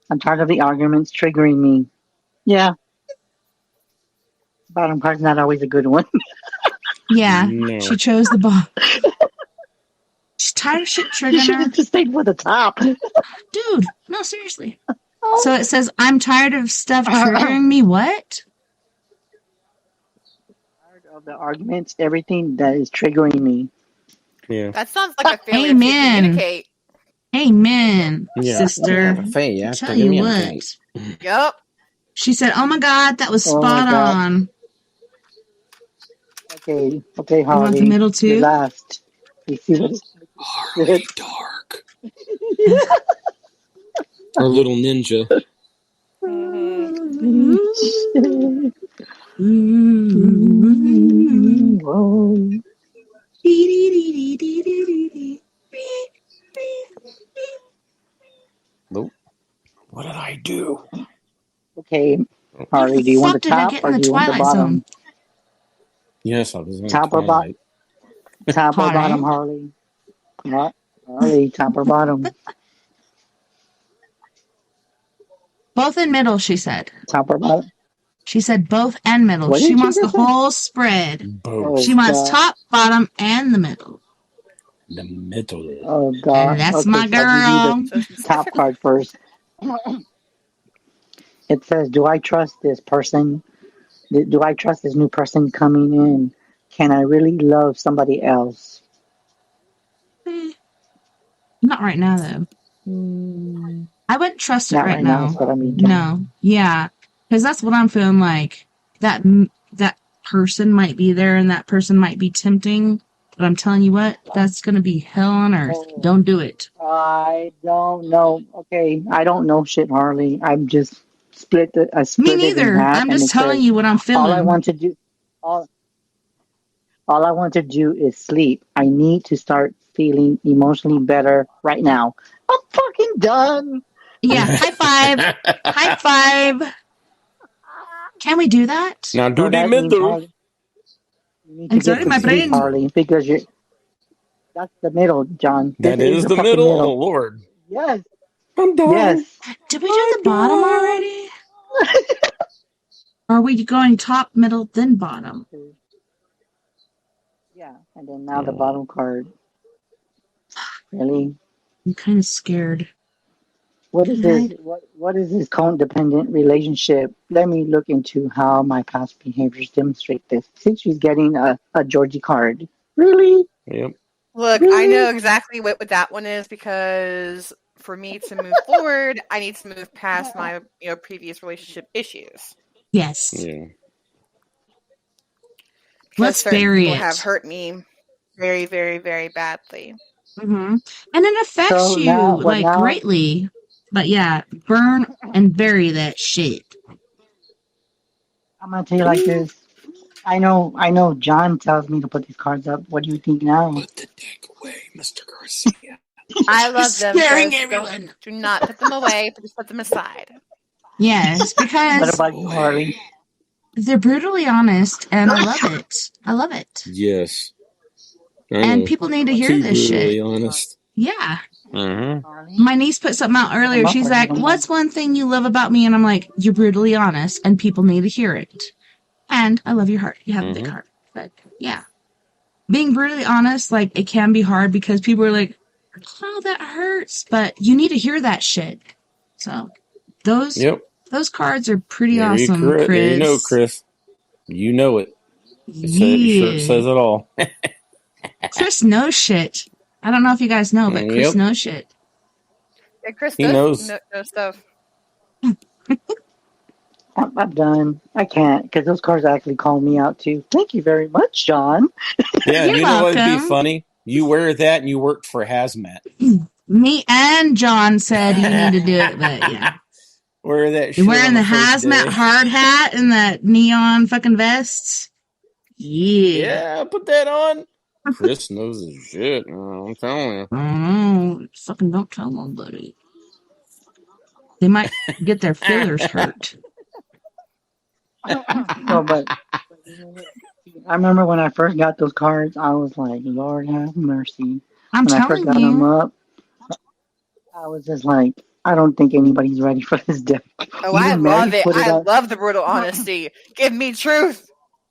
I'm tired of the arguments triggering me. Yeah. Bottom card's not always a good one. Yeah, No. she chose the bottom. She's tired of shit You triggering should her. have just stayed with the top. Dude, no, seriously. So it says, I'm tired of stuff triggering me. What? Tired of the arguments, everything that is triggering me. Yeah. That sounds like a failure to Amen. communicate. Amen, Yeah. sister. Faye, you I have to tell you communicate. what. Yep. She said, oh my God, that was Oh my spot God. on. Okay, You want Harley. the middle You're too? last. You see what Harley Dark. Our little ninja. Nope. What did I do? Okay, Where Harley, the do you want fuck the did I top get or in do the you want the Twilight bottom? Zone? Yes, I was in Top or bottom? Twilight. Top or Hot, bottom, eh? Harley? What? Harley, top or bottom? Both in middle, she said. Top or bottom? She said both and middle. What She did you wants the just say? whole spread. Both. She wants God. top, bottom, and the middle. The middle. Oh, God. And that's Okay, my so I'll girl. give you the top card first. It says, do I trust this person? Do I trust this new person coming in? Can I really love somebody else? Not right now, though. I wouldn't trust it Not right right now, now. is what I mean. No. Yeah. Because that's what I'm feeling like. That person might be there and that person might be tempting. But I'm telling you what, that's going to be hell on earth. Don't do it. I don't know. Okay, I don't know shit, Harley. I'm just split Me it in neither. half. I'm and just it telling says, you what I'm feeling. all I want to do, all I want to do is sleep. I need to start feeling emotionally better right now. I'm fucking done. Yeah, high five. High five. Can we do that? Now do So the that means, middle. Harley, you need to Exerting get my to sleep, brain. Harley, because that's the middle, John. That This is the fucking middle. Oh, Lord. Yes, I'm done. Yes. Did we do the bottom already? Are we going top, middle, then bottom? Yeah, and then now the bottom card. Really? I'm kind of scared. What is this? What is this codependent relationship? Let me look into how my past behaviors demonstrate this. Since she's getting a Georgie card. Really? Yep. Look, I Really? know exactly what that one is because for me to move forward, I need to move past my previous relationship issues. Yes. Yeah. Because Let's certain bury people it. have hurt me very, very, very badly. And it affects So you now, what like now? greatly. But yeah, burn and bury that shit. I'm gonna tell you like this. I know. John tells me to put these cards up. What do you think now? Put the deck away, Mr. Garcia. I love them. Scaring Chris. everyone. Do not put them away, but just put them aside. Yes, What because about you, Harley? they're brutally honest, and I love it. I love it. Yes. I And know. people need to hear Too this brutally shit. honest. Yeah. Mm-hmm. My niece put something out earlier. She's like, "What's one thing you love about me?" And I'm like, "You're brutally honest, and people need to hear it." And I love your heart. You have a big heart. But yeah, being brutally honest, like, it can be hard because people are like, "Oh, that hurts," but you need to hear that shit. So those cards are pretty awesome, Chris. There you know, Chris. You know it. It says it all. Chris knows shit. I don't know if you guys know, but Chris knows shit. Yeah, Chris He knows knows. stuff. I'm done. I can't because those cards actually called me out too. Thank you very much, John. Yeah, You're you know what'd be welcome. funny? You wear that and you worked for Hazmat. Me and John said you need to do it, but yeah. Wear that. You're wearing on the first hazmat day. hard hat and that neon fucking vest. Yeah, put that on. Chris knows his shit. I'm telling you. I don't know. Fucking don't tell them, buddy. They might get their feelers hurt. No, but I remember when I first got those cards, I was like, Lord have mercy. I'm when I first telling got them you. up, I was just like, I don't think anybody's ready for this deck. Oh, I love it. I love the brutal honesty. Give me truth.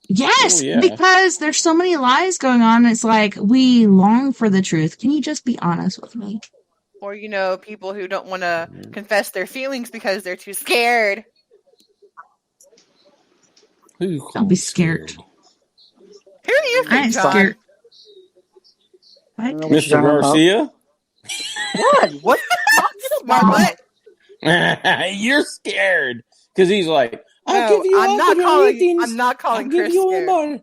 Yes, Oh, yeah. because there's so many lies going on. It's like, we long for the truth. Can you just be honest with me? Or, people who don't want to confess their feelings because they're too scared. Don't be scared. Who do you think, I ain't John? scared. Mr. Garcia? What? Smart butt. You're scared. Because he's like, I'm not calling Chris scared.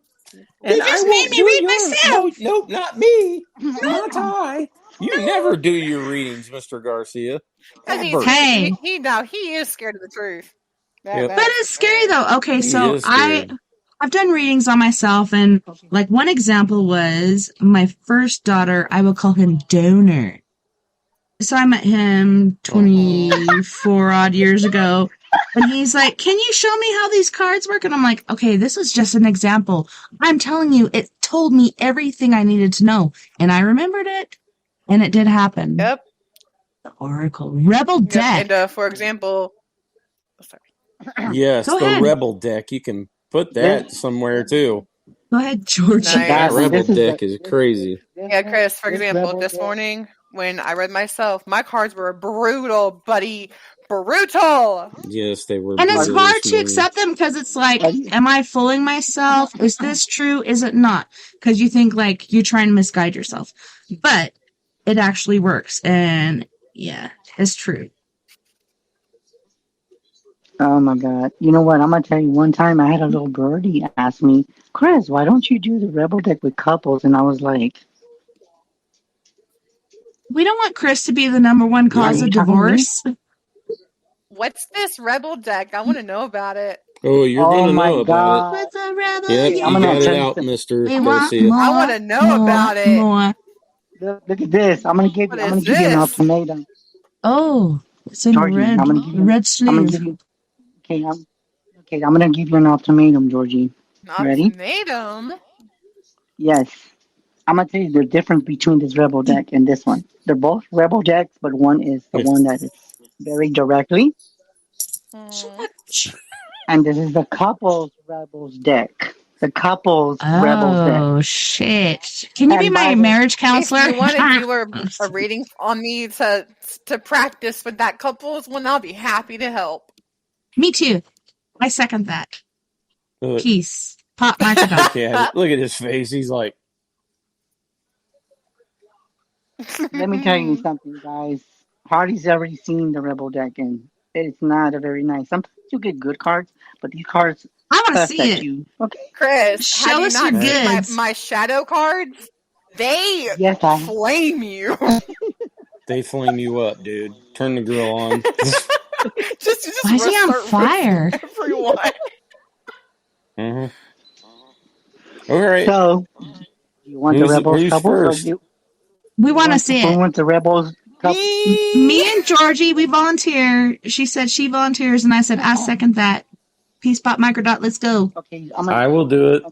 And you just made me read myself. Nope, not me. Not I. You never do your readings, Mr. Garcia. Hey. He is scared of the truth. Yep. But it's scary though. Okay, He so is scared. I've done readings on myself, and like one example was my first daughter. I will call him Donor. So I met him 24 odd years ago, and he's like, "Can you show me how these cards work?" And I'm like, "Okay, this is just an example. I'm telling you, it told me everything I needed to know, and I remembered it, and it did happen." Yep. The Oracle Rebel deck. And for example, yes, Go the ahead. Rebel deck. You can put that somewhere too. Go ahead, Georgie. Nice. That Rebel deck is crazy. Yeah, Chris, for example, this morning when I read myself, my cards were brutal, buddy. Brutal. Yes, they were. And it's brutal hard this to morning. accept them because it's like, am I fooling myself? Is this true? Is it not? Because you think like you're trying to misguide yourself. But it actually works. And yeah, it's true. Oh my God. You know what? I'm going to tell you, one time I had a little birdie ask me, Chris, why don't you do the Rebel deck with couples? And I was like, We don't want Chris to be the number one cause of divorce. What's this Rebel deck? I want to know about it. Oh, you're going to know about it. With the rebel, Yep, yeah. you got it out, Mr. We want Garcia. more, I want to know about it. more. look at this. I'm going to give you an this? ultimatum. Oh, it's in Georgie, red, I'm gonna give you- red I'm sleeve. going to give you, I'm going to give you an ultimatum, Georgie. Ready? Ultimatum? Yes. I'm going to tell you the difference between this Rebel deck and this one. They're both Rebel decks, but one is the one that is very directly. And this is the couples rebels deck. The couples rebels deck. Oh, shit. Can you be And my by the marriage If counselor? you want to do a reading on me to practice with that couples one, I'll be happy to help. Me too. I second that. Look, Peace. Pop microdot. look at his face. He's like, Let me tell you something, guys. Hardy's already seen the rebel deck, and it's not a very nice. Sometimes you get good cards, but these cards I want to cuss see at it. you. Okay. Chris, Show have you us not your seen goods. my shadow cards? They Yes, I. flame you. they flame you up, dude. Turn the grill on. just Why is he on start fire? roasting everyone. All right. So, you want the rebels who's couples, or first? We want to see who it. wants the rebels couple? Me and Georgie, we volunteer. She said she volunteers, and I said I second that. Peace, pop microdot. Let's go. Okay, I will do it.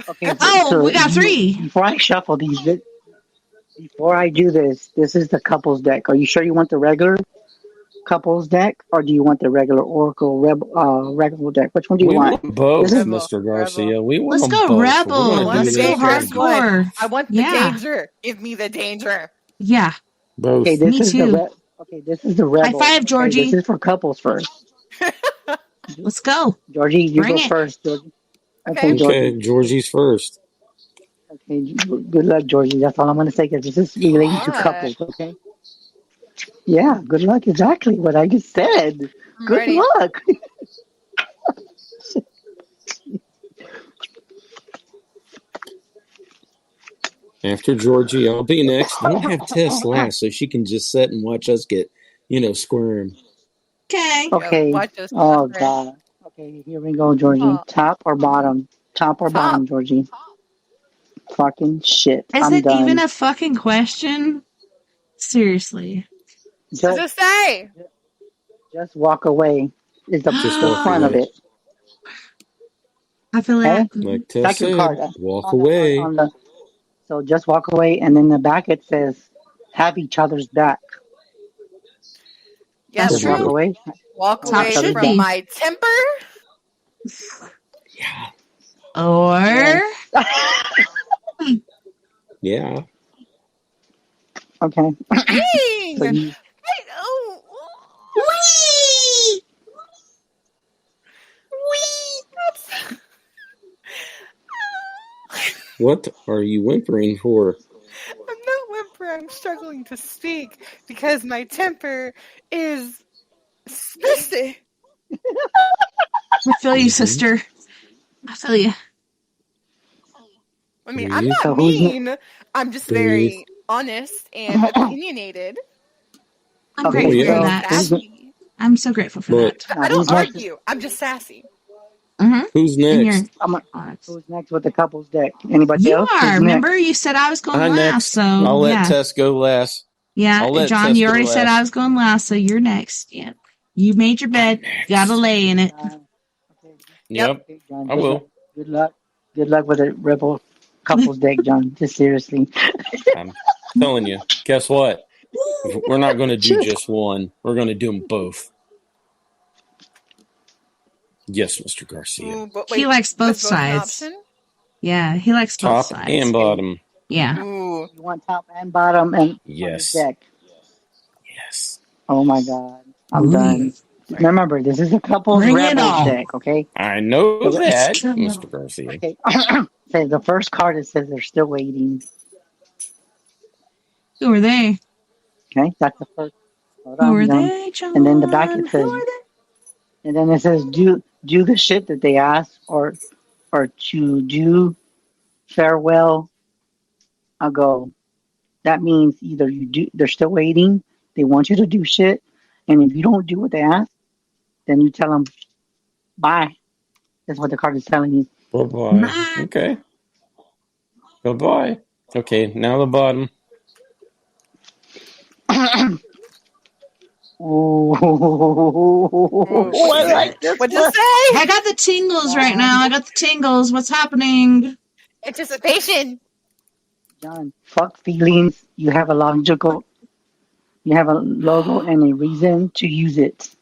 Okay, Oh, we got three. Before I shuffle these, before I do this is the couples deck. Are you sure you want the regular couples deck, or do you want the regular Oracle regular deck? Which one do you We want? want both, This is- Mr. Garcia. We want Let's them go both. rebel. We're gonna Let's do go this dangerous right. one. hardcore. I want the Yeah. danger. Give me the danger. Yeah. Both. Okay, this Me is too. this is the rebel. High five, Georgie. Okay, this is for couples first. Let's go. Georgie, you Bring go it. first, Georgie. Okay. Georgie. Okay, Georgie's first. Okay, good luck, Georgie. That's all I'm going to say, because this is related to Good luck. couples, okay? Yeah, good luck. Exactly what I just said. I'm Good ready. luck. After Georgie, I'll be next. Don't have Tess last, so she can just sit and watch us get, squirm. Okay. Okay. Watch us Oh, suffer. God. Okay, here we go, Georgie. Oh. Top or bottom? Top or Top. bottom, Georgie? Fucking shit. Is I'm it done. even a fucking question? Seriously. Just say. Just walk away is the, Just the walk front away. of it. I feel Okay? that. Like Tess Second said, card. walk on the- away. on the- so just walk away, and in the back it says, have each other's back. Yeah, That's Just walk true. away. walk That's how it away should from be. my temper. Yeah. Or Yeah. Okay. Dang. So you, Oh. Whee! That's- What are you whimpering for? I'm not whimpering. I'm struggling to speak because my temper is spicy. I feel you, sister. I feel you. I mean, I'm Breathe. So not who's mean. I'm just Breathe. very honest and opinionated. I'm Okay, grateful yeah. for that. Sassy. I'm so grateful for But- that. I don't who's next? argue. I'm just sassy. Mm-hmm. Who's And next? you're I'm a, honest. who's next with the couples deck? Anybody You else? Who's are. next? Remember, you said I was going I'm last. next. So I'll let yeah, Tess go last. yeah. I'll let John, Tess you go already said last. I was going last, so you're next. Yeah, you made your bed. next. Gotta lay in it. Okay. Yep. Okay, John, I will. Good luck. Good luck with the rebel couples deck, John. Just seriously. I'm telling you. Guess what? We're not going to do just one. We're going to do them both. Yes, Mr. Garcia. Ooh, but He wait, likes both was both an sides. option? Yeah, he likes both Top sides. and bottom. Yeah. Ooh. You want top and bottom and Yes. on the deck. Yes. Oh my God. I'm Ooh. done. Remember, this is a couples Bring it rebel on. deck, okay? I know Let's that, go. Mr. Garcia. Okay. Say the first card, it says they're still waiting. Who are they? Okay, that's the first. Hold Who on, are John. they, John? And then the back it Who says, are they? and then it says do the shit that they ask, or to do farewell ago. That means either you do, they're still waiting, they want you to do shit, and if you don't do what they ask, then you tell them bye. That's what the card is telling you. Bye-bye. Bye. Okay. Bye-bye. Okay, now the bottom. Ooh, I like this What'd you one. say? I got the tingles right now. I got the tingles. What's happening? Anticipation. John, fuck feelings. You have a logo and a reason to use it.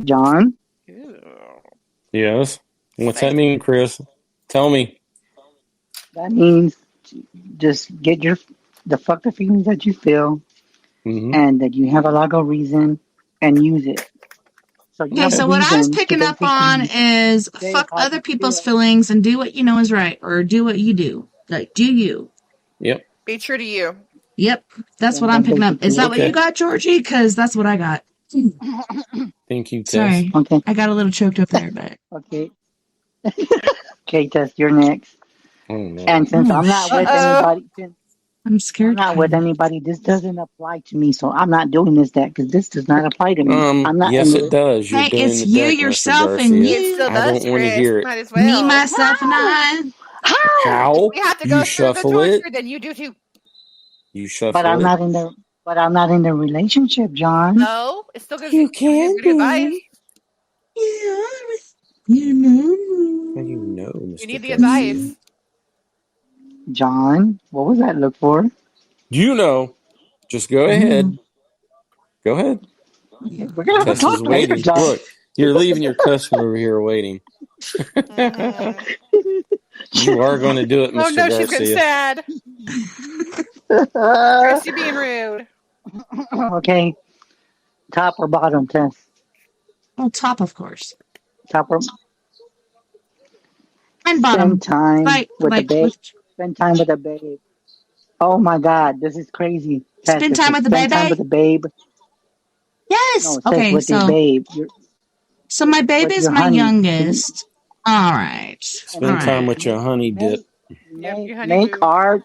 John, Ew. Yes. What's that mean, Chris? Tell me. That means just get the fuck the feelings that you feel Mm-hmm. and that you have a logical reason and use it. So you Okay, have so a what I was reason to picking up on basically is say fuck how other you people's feel. feelings and do what you know is right, or do what you do. Like, do you? Yep. Be true to you. Yep, that's And what I'm then picking up. Is basically, that what you Okay. got, Georgie? Because that's what I got. Thank you, Tess. Sorry, okay, I got a little choked up there, but okay, okay, Tess, you're next. Oh no. And since oh I'm not with shit, anybody, since I'm I'm scared. not with anybody, this doesn't apply to me. So I'm not doing this deck because this does not apply to me. I'm not Yes, in it it. does. You're Hey, doing it's the you, deck, Mr. yourself, and Garcia. It you. still I does, don't want to Chris. hear it. Might as Me, well. myself, and How? I. How? How? We have to You go through the shuffle torture, it? then you do too. You But shuffle I'm it? not in the. But I'm not in the relationship, John. No, it still gives You you can good advice. be. Yeah, you know. How do you know, You Mr. need the Garcia? advice. John, what was that look for? You know. Just go ahead. Go ahead. We're gonna have to Tess is talk later, waiting. John. Look, you're leaving your customer over here waiting. Mhm. You are going to do it, Oh Mr. no, she's getting Garcia. sad. Chris, you being rude. Okay, top or bottom, Tess? Oh, top, of course, Top or and spend bottom. time with the Like babe. with Spend time with the babe. Oh my God, this is crazy. Tess, spend it time says with the spend time with baby. the babe. Yes. No, it says Okay. with your babe. So my baby With is your my honey. youngest. All right. All Spend time right. with your honey dip. Yep, you honey Make boo. art,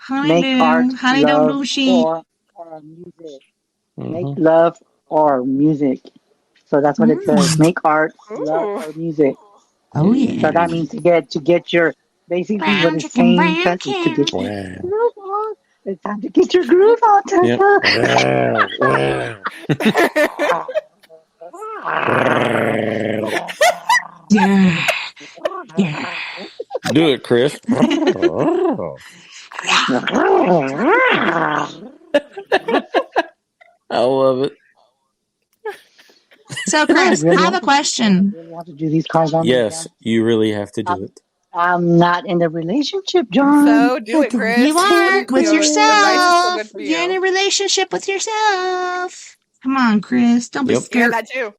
make art, Honey don't love, do shit. or music. Make Mm-hmm. love or music. So that's what it says. Make art, love, Ooh. or music. Oh yeah. So that means to get your basically what Brown it's chicken, saying, brown Tess, is to get your Wow. groove on. It's time to get your groove on, Yep. Tessa. Wow. Wow. Yeah. Yeah. Do it, Chris. I love it. So I Chris, I really have have a to. I question. really have to do these cards on Yes, again. you really have to do I'm, it. I'm not in the relationship, John. So do it, Chris. You are with Advice is still good yourself. for You're in you. a relationship with yourself. Come on, Chris. Don't be Yep. You had scared. that too.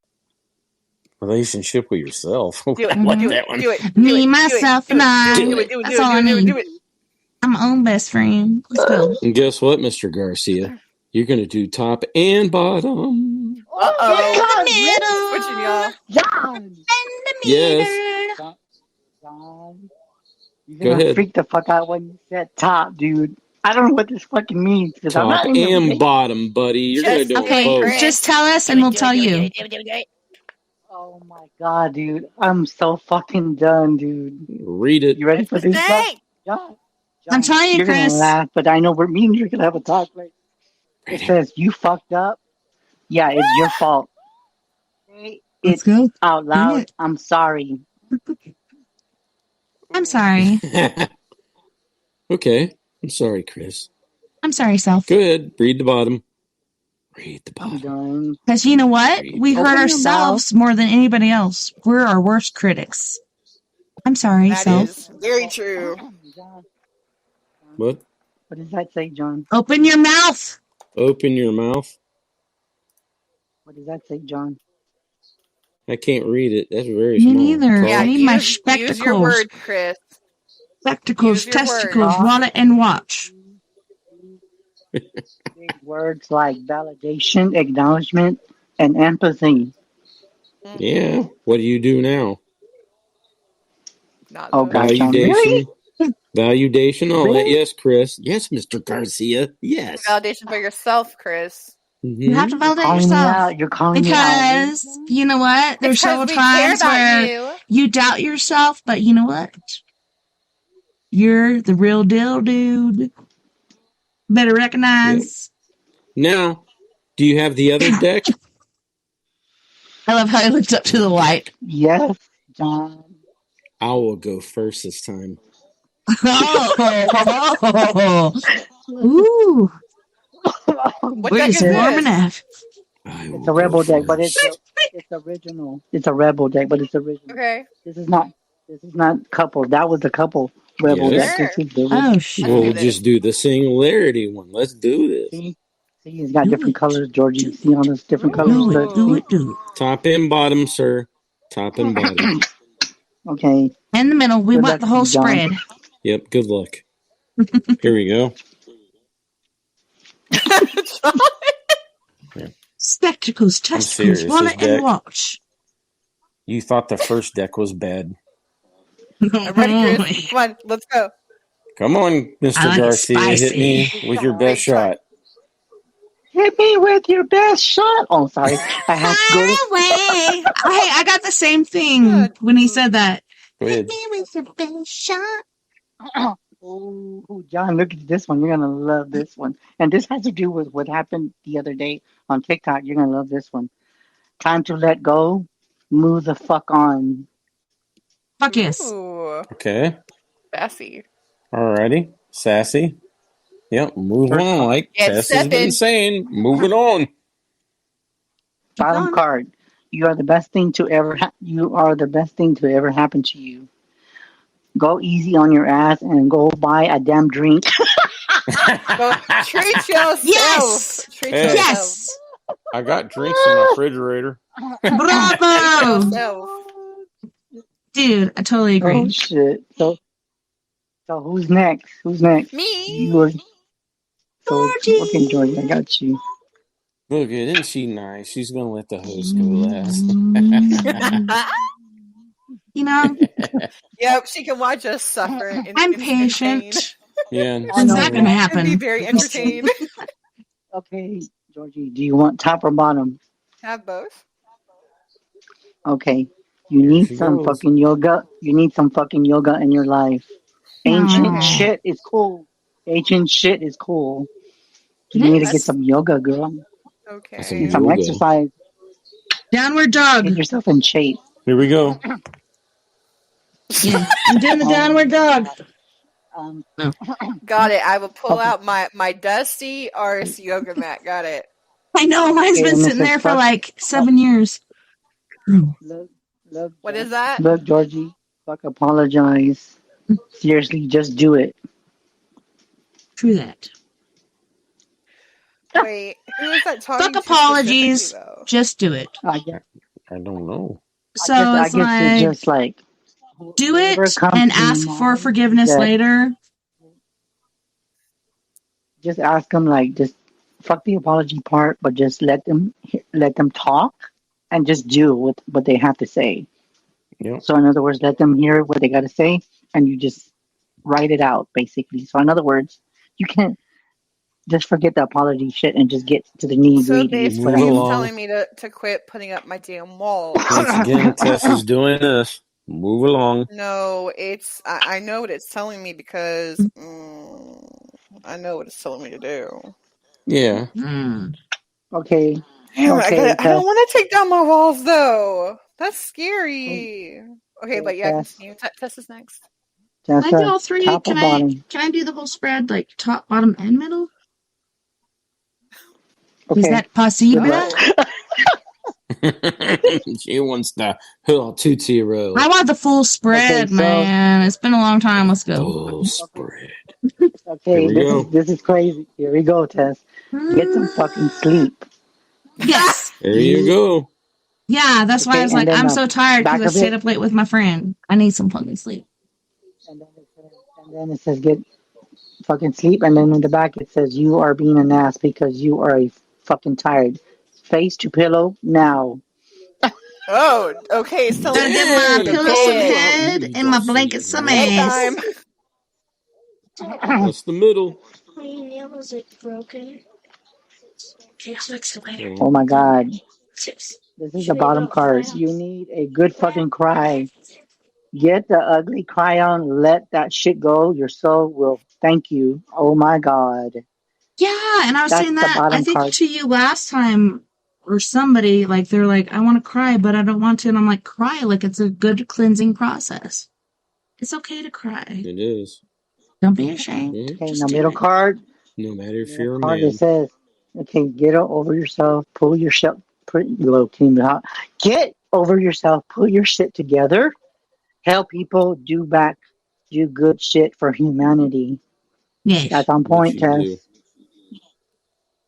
Relationship with yourself. Do it. I like Do that it. one. Do it. Do Me, it. myself, Do and it. I. Do it. Do it. That's Do all it. I Do it. Do need. it. I'm my own best friend. Let's go. And guess what, Mr. Garcia? You're going to do top and bottom. Uh oh. Middle. Switching y'all. John. In the Yes. middle. John, you're Go gonna ahead. freak the fuck out when you said top, dude. I don't know what this fucking means because I'm Top not in the and relationship. bottom, buddy. You're going to Just do do them it, Okay, both. Chris. just tell us and we'll tell you. Oh my god, dude. I'm so fucking done, dude. Read it. You ready for this, John? Dang. John, I'm telling you, you're gonna Chris. laugh, but I know me and you're gonna have a talk. Like, Read it it. says you fucked up. Yeah, it's your fault. Say Let's it go. out Bring loud. it. I'm sorry. I'm sorry. Okay. I'm sorry, Chris. I'm sorry, self. Go ahead. Read the bottom. Read the I'm bottom. done. Because you know what? We hurt Open your ourselves more than anybody else. We're our worst critics. I'm sorry, That self. is very true. John, What? what does that say, John? Open your mouth. Open your mouth. What does that say, John? I can't read it. That's very Me small. neither. Talk. Yeah, I need my use your spectacles. words, Chris. Spectacles, Use your words. testicles, Talk. wallet, and watch. Big words like validation, acknowledgement, and empathy. Yeah. What do you do now? Not Oh those. God, John, really? Validation, all that. Really? Yes, Chris. Yes, Mr. Garcia. Yes. Validation for yourself, Chris. You have to Mm-hmm. You're validate calling me yourself. out. You're calling me out. Because, you know what? There's Because several we care times about where you. you doubt yourself, but you know what? You're the real deal, dude. Better recognize. Now, do you have the other deck? I love how he looked up to the light. Yes, John. I will go first this time. Oh. Ooh. What We're deck just is warm this? enough. I will It's a rebel go deck, but it's first. It's original. It's a rebel deck, but it's original. Okay. This is not. This is not couple. That was the couple rebel Yes. deck. Sure. This is the Oh original. shit! We'll do this. just do the singularity one. Let's do this. See, it's got Do different it. colors, Georgie. Do See all those different colors? Do Look, it. Do see? it. Do it. Top and bottom, sir. Top and bottom. Okay. In the middle, we Good want luck the to whole you, John. spread. Yep. Good luck. Here we go. Spectacles, I'm testicles, serious. This wallet, and deck. watch. You thought the first deck was bad. I'm ready, Chris. Come on, let's go. Come on, Mr. I like it Garcia. Hit spicy. me with your best Big time. shot. Hit me with your best shot. Oh, sorry. I have to go to. Highway. Hey, I got the same thing Good. when he said that. Go Hit ahead. me with your best shot. Oh, John, look at this one. You're gonna love this one. And this has to do with what happened the other day on TikTok. You're gonna love this one. Time to let go. Move the fuck on. Fuck yes. Ooh, Okay. sassy. Alrighty. Sassy. Yep. Move First on. card. Like Get Tess has been stepping. saying. Move it on. Bottom going. card. You are the best thing to ever. You are the best thing to ever happen to you. Go easy on your ass and go buy a damn drink. Go treat yourself. Yes. Treat Hey. yourself. Yes. I got drinks in my refrigerator. Treat Bravo. yourself. Dude, I totally Oh agree. shit. So who's next? Who's next? Me. You are. So Georgie. okay, Georgie, I got you. Look, isn't she nice? She's gonna let the host go last. You know, Yep, she can watch us suffer. And I'm entertain. patient. Yeah. When's that gonna And be happen? very entertained. Okay, Georgie, do you want top or bottom? Have both. Okay. You Here need she some goes. fucking yoga. You need some fucking yoga in your life. Ancient Aw. shit is cool. Ancient shit is cool. You It need to is. get some yoga, girl. Okay. That's some Get some yoga. exercise. Downward dog. Get yourself in shape. Here we go. Yeah, I'm doing the downward dog. Um, No. Got it. I will pull Okay. out my dusty RS yoga mat. Got it. I know, mine's Okay, been and it sitting says there for fuck- like 7 years. look, What is that? Look, Georgie, fuck apologize. Seriously, just do it. True that. Wait, who is that talking Fuck to apologies. specifically, though? Just do it. I guess, I don't know. So I it's guess like, it's just like do it whoever comes and to ask for mind forgiveness that- later. Just ask them like just fuck the apology part, but just let them talk and just do what they have to say. Yep. So in other words, let them hear what they got to say, and you just write it out basically. So in other words, you can't just forget the apology shit and just get to the nitty So gritty. basically, Move he's along. telling me to quit putting up my damn wall. Once again, Tess is doing this. Move along. No, I know what it's telling me because I know what it's telling me to do. Yeah. Okay. Damn, Okay, I don't want to take down my walls though. That's scary. Okay, but yeah, Tess. continue. Tess is next. Can I do all Tessa, three? top or Can bottom? I do the whole spread, like top, bottom, and middle? Is Okay. that possible? She wants the Tootsie Roll. I want the full spread, Okay, so- man. It's been a long time. Let's go. Full spread. Okay, Here we go. this is crazy. Here we go, Tess. Get some fucking sleep. Yes. There you go. Yeah, that's why I Okay, was and like, then, I'm so tired back because I of stayed it. up late with my friend. I need some fucking sleep. And then it says get fucking sleep, and then in the back it says you are being an ass because you are a fucking tired. Face to pillow now. Oh, okay. It's telling Gonna me give my to pillow bed. some head and my blanket some ass. Bedtime. What's the middle? My nail is like broken. Okay, I'll fix it later. Oh my god. Six. This is the bottom card. You need a good fucking cry. Get the ugly cry on. Let that shit go. Your soul will thank you. Oh my god. Yeah, and I was That's saying the that bottom I think card. to you last time or somebody, like they're like, I want to cry, but I don't want to. And I'm like, cry like it's a good cleansing process. It's okay to cry. It is. Don't be ashamed. Mhm. Okay, Just now do middle it. card. No matter if you're a Card man. that says, okay, get over yourself. Pull pretty low key. Get over yourself. Put your shit together. Help people do good shit for humanity. Yes. That's on What point, you Tess. do.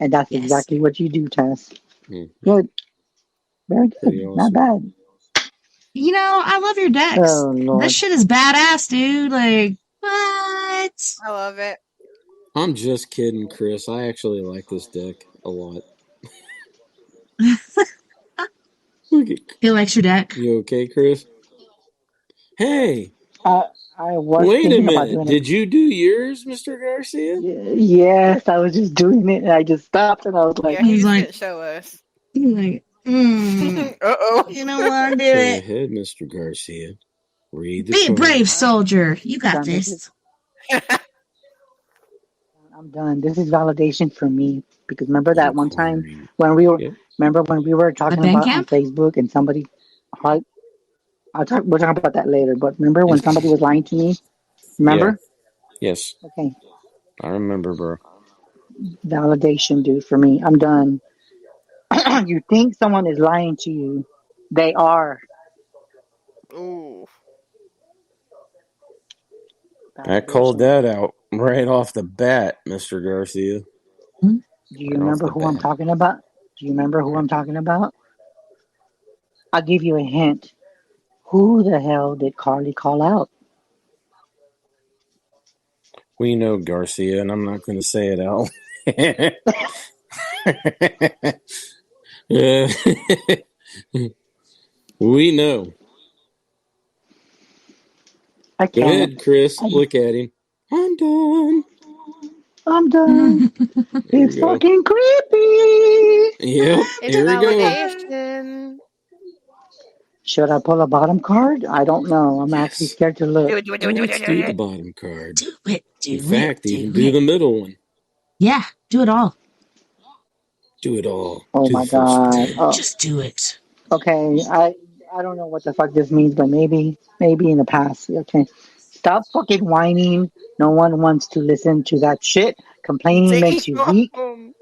And that's Yes. exactly what you do, Tess. Mhm. Good. Very good. Pretty Not awesome. bad. You know, I love your decks. Oh, Lord. This shit is badass, dude. Like, what? I love it. I'm just kidding, Chris. I actually like this deck a lot. Look at, He likes your deck. you okay, Chris? Hey, I was wait a thinking about minute. doing Did you do yours, Mr. Garcia? it. Yes, I was just doing it, and I just stopped, and I was like, Yeah, he He's just like- didn't show us. He's like, Uh-oh. you don't want to do Go it. ahead, Mr. Garcia. Read the Be a card. brave soldier. You got Done. this. I'm done. This is validation for me because remember that one time Inquiry. when we were Yep. talking band about on camp? Facebook and somebody, we'll talk about that later. But remember when somebody was lying to me? Remember? Yes, Okay, I remember, bro. validation, dude. For me, I'm done. You think someone is lying to you? They are. Ooh. I called that out right off the bat, Mr. Garcia. Do you Right remember off the who I'm bat. talking about? Do you remember who I'm talking about? I'll give you a hint. Who the hell did Carly call out? We know Garcia, and I'm not going to say it out. We know. I Go can't. ahead, Chris. Look at him. I'm done. I'm done. There It's we go. fucking creepy. Yep, It's here we go. validation. Should I pull a bottom card? I don't know. I'm actually Yes. scared to look. Do it, do it, do it, do it, Let's do do the it. bottom card. Do it. In fact, even do the middle one. Yeah, do it all. Do it all. Oh Do my the first god. 10. Oh, Just do it. okay. I don't know what the fuck this means, but maybe in the past. Okay. Stop fucking whining. No one wants to listen to that shit. Complaining Take makes it you weak. home.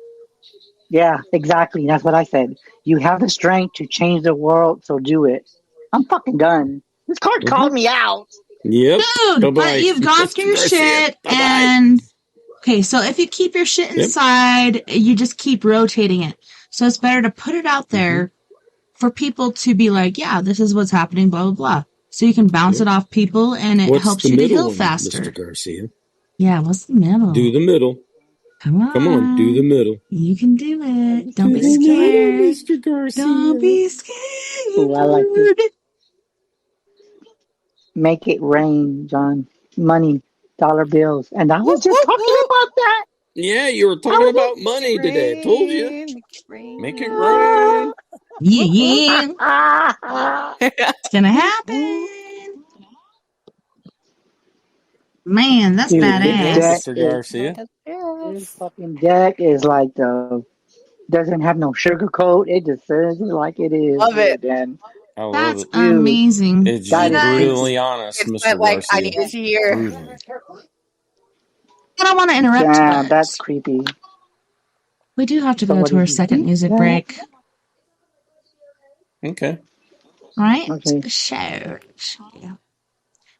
Yeah, exactly. That's what I said. You have the strength to change the world, so do it. I'm fucking done. This card called me out. Yep. Dude, Bye-bye. but you've gone through your Mr. Garcia. shit Bye-bye. and okay, so if you keep your shit inside, you just keep rotating it. So it's better to put it out there for people to be like, yeah, this is what's happening, blah, blah, blah. So you can bounce it off people and it What's helps the you to middle heal one, faster. Mr. Garcia? Yeah, what's the middle? Do the middle. Come on. Come on, do the middle. You can do it. Don't Do be the middle, scared. Mr. Garcia. Don't be scared. Ooh, I like this. Make it rain, John. Money, dollar bills. And I was just talking about that. Yeah, you were talking about money today. I told you. Make it rain. Make it rain. Yeah. It's gonna happen. Man, that's Dude, badass. this Mr. Garcia. This fucking deck is like doesn't have no sugar coat. It just says it like it is. Love it. And I love That's it. amazing. It's That just is brutally honest, It's Mr. like I Garcia. needed to hear. Brutally. I don't want to interrupt, damn, but that's creepy. we do have to So go what to do our you second think? music Yeah. break. Okay. Right? Okay. So, yeah.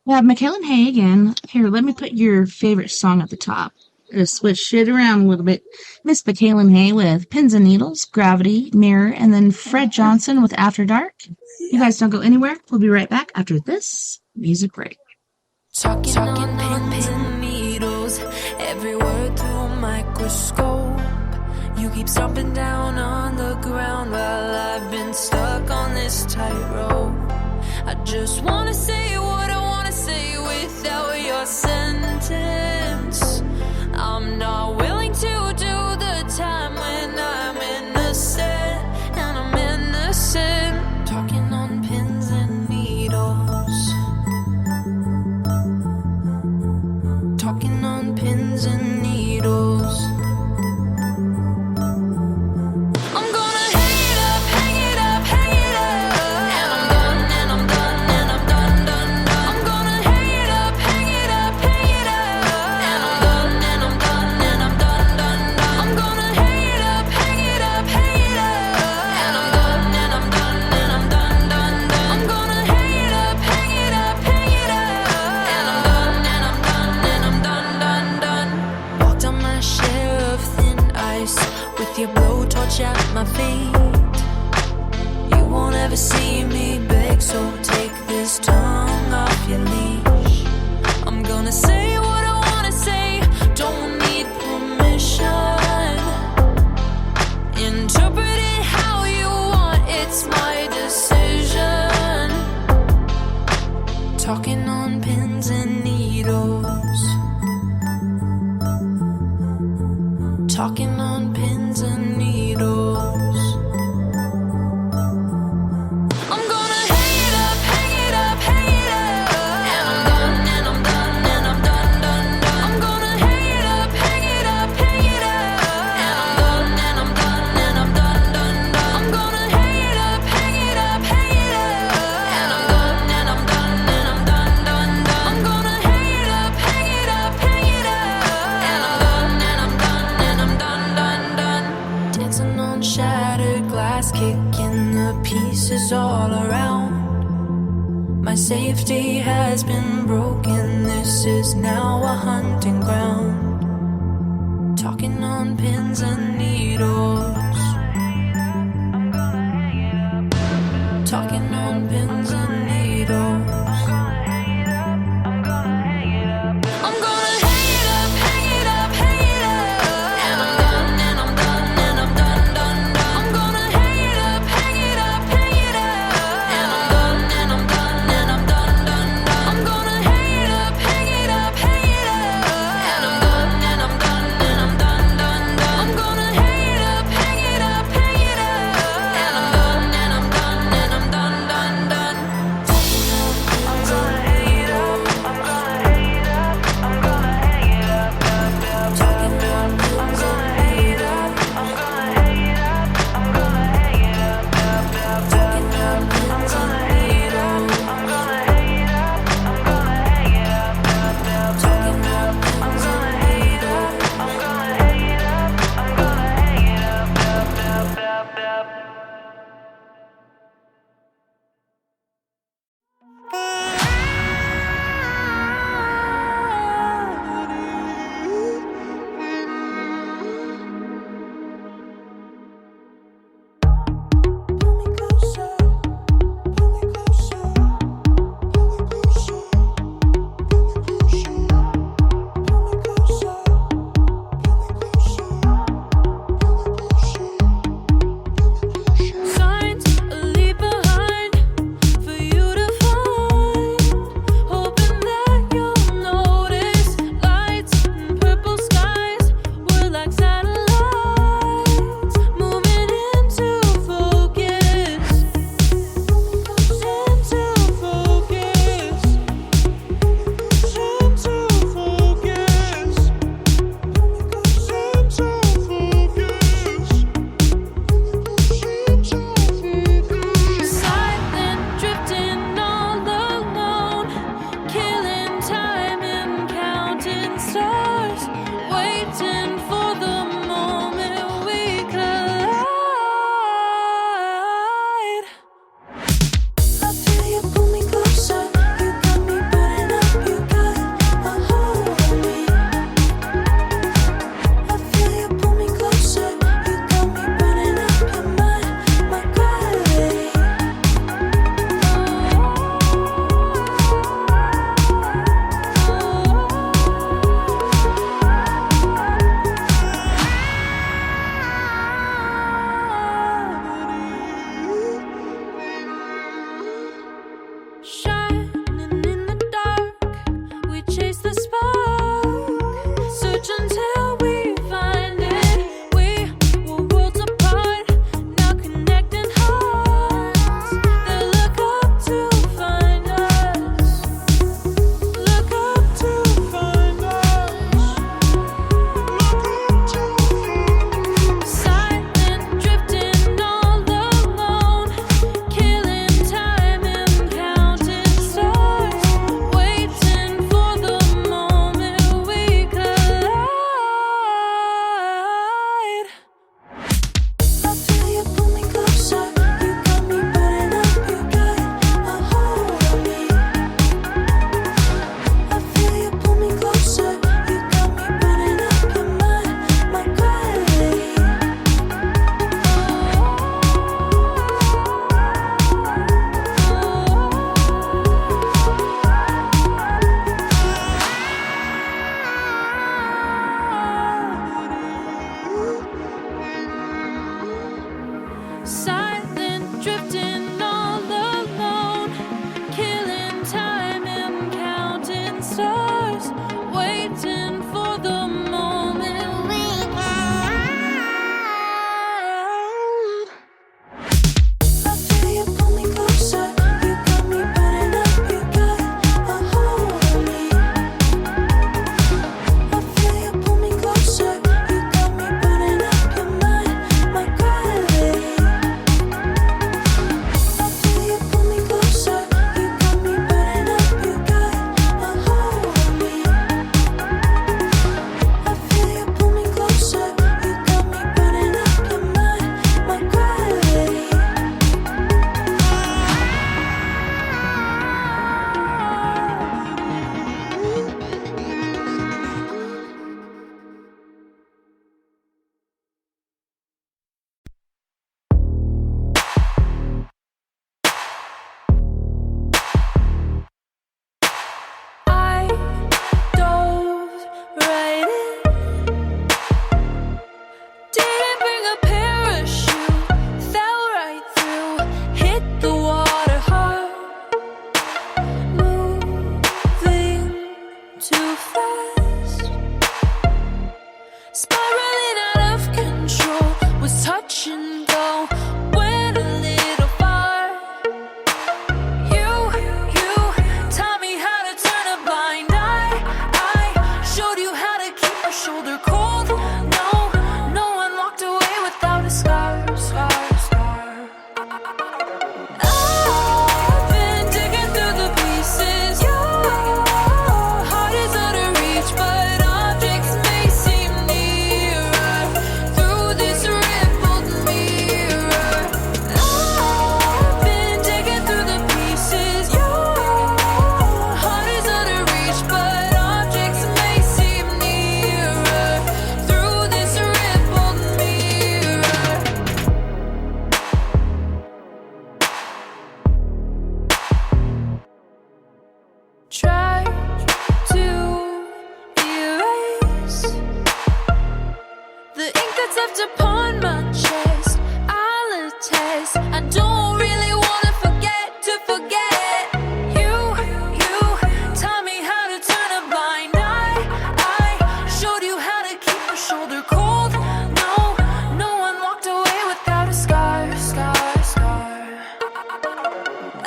We have Michaela Hay again. Here, let me put your favorite song at the top. Just switch shit around a little bit. Miss Michaela Hay with Pins and Needles, Gravity, Mirror, and then Fred Johnson with After Dark. You guys don't go anywhere. We'll be right back after this music break. Talking on pins and needles, every word through a microscope. You keep stomping down on the ground while I've been stuck on this tightrope. I just wanna say what I wanna say without your sentence. I'm not willing to do the time when I'm innocent, and I'm innocent. Talking on pins and needles. Talking on pins and needles. I'm gonna hang it up, hang it up, hang it up. And I'm done, and I'm done, and I'm done my feet. You won't ever see me beg, so take this tongue off your leash. I'm gonna say what I wanna say, don't need permission. Interpret it how you want, it's my decision. Talking on pins and needles. Talking on pins and needles. I'm gonna hang it up, hang it up, hang it up. And I'm done, and I'm done, and I'm done, done, done. I'm gonna hang it up, hang it up, hang it up. And I'm done, and I'm done, and I'm done, done, done. I'm gonna hang it up, hang it up, hang it up. And I'm done, and I'm done, and I'm done, done, done. I'm gonna hang it up, hang it up, hang it up. And I'm done, and I'm done, and I'm done, done, done. Dancing on shattered glass, kicking the pieces all around. My safety has been broken, this is now a hunting ground. Talking on pins and needles. Talking on pins and needles. I'm gonna hang it up, hang it up, hang it up. And I'm done, and I'm done, and I'm done, done, done. I'm gonna hang it up, hang it up, hang it up. And I'm done, and I'm done, and I'm done, done, done. I'm gonna hang it up, hang it up, hang it up. And I'm done, and I'm done, and I'm done, done, done. I'm gonna hang it up, hang it up, hang it up. And I'm done, and I'm done, and I'm done, done, done. try to erase the ink that's left upon my chest. I'll attest, I don't really wanna forget to forget you. Taught me how to turn a blind eye. I showed you how to keep your shoulder cold. No one walked away without a scar.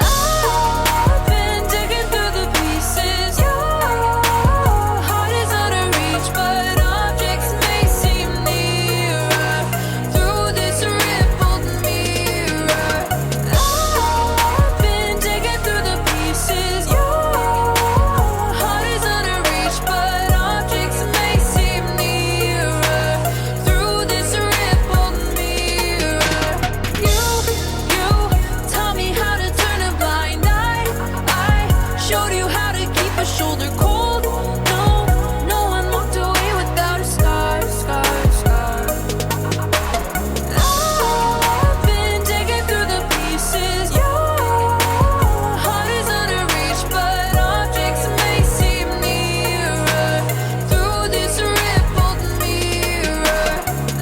I've been digging through the pieces. Your heart is out of reach, but objects may seem nearer through this rippled mirror. I've been digging through the pieces. Your heart is out of reach, but objects may seem nearer through this rippled mirror. You taught me how to turn a blind eye. I showed you how to keep a shoulder cold. No one walked away without a scar. I've been digging through the pieces. Your heart is out of reach, but objects may seem nearer through this rippled mirror.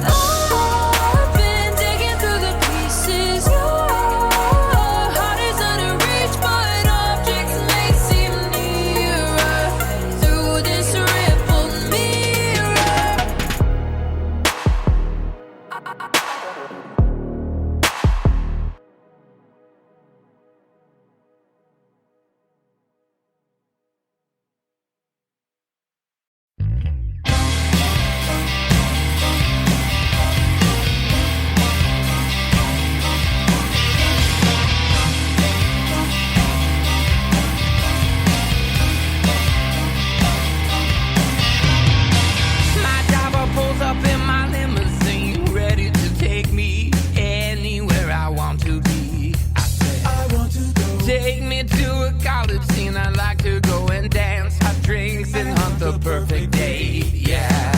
I've been digging through the pieces. Your heart is out of reach, but objects may seem nearer through this rippled mirror. My driver pulls up in my limousine, ready to take me anywhere I want to be. I said, I want to go. Take me to a college scene. I'd like to go and dance, have drinks, and hunt the perfect date. Yeah.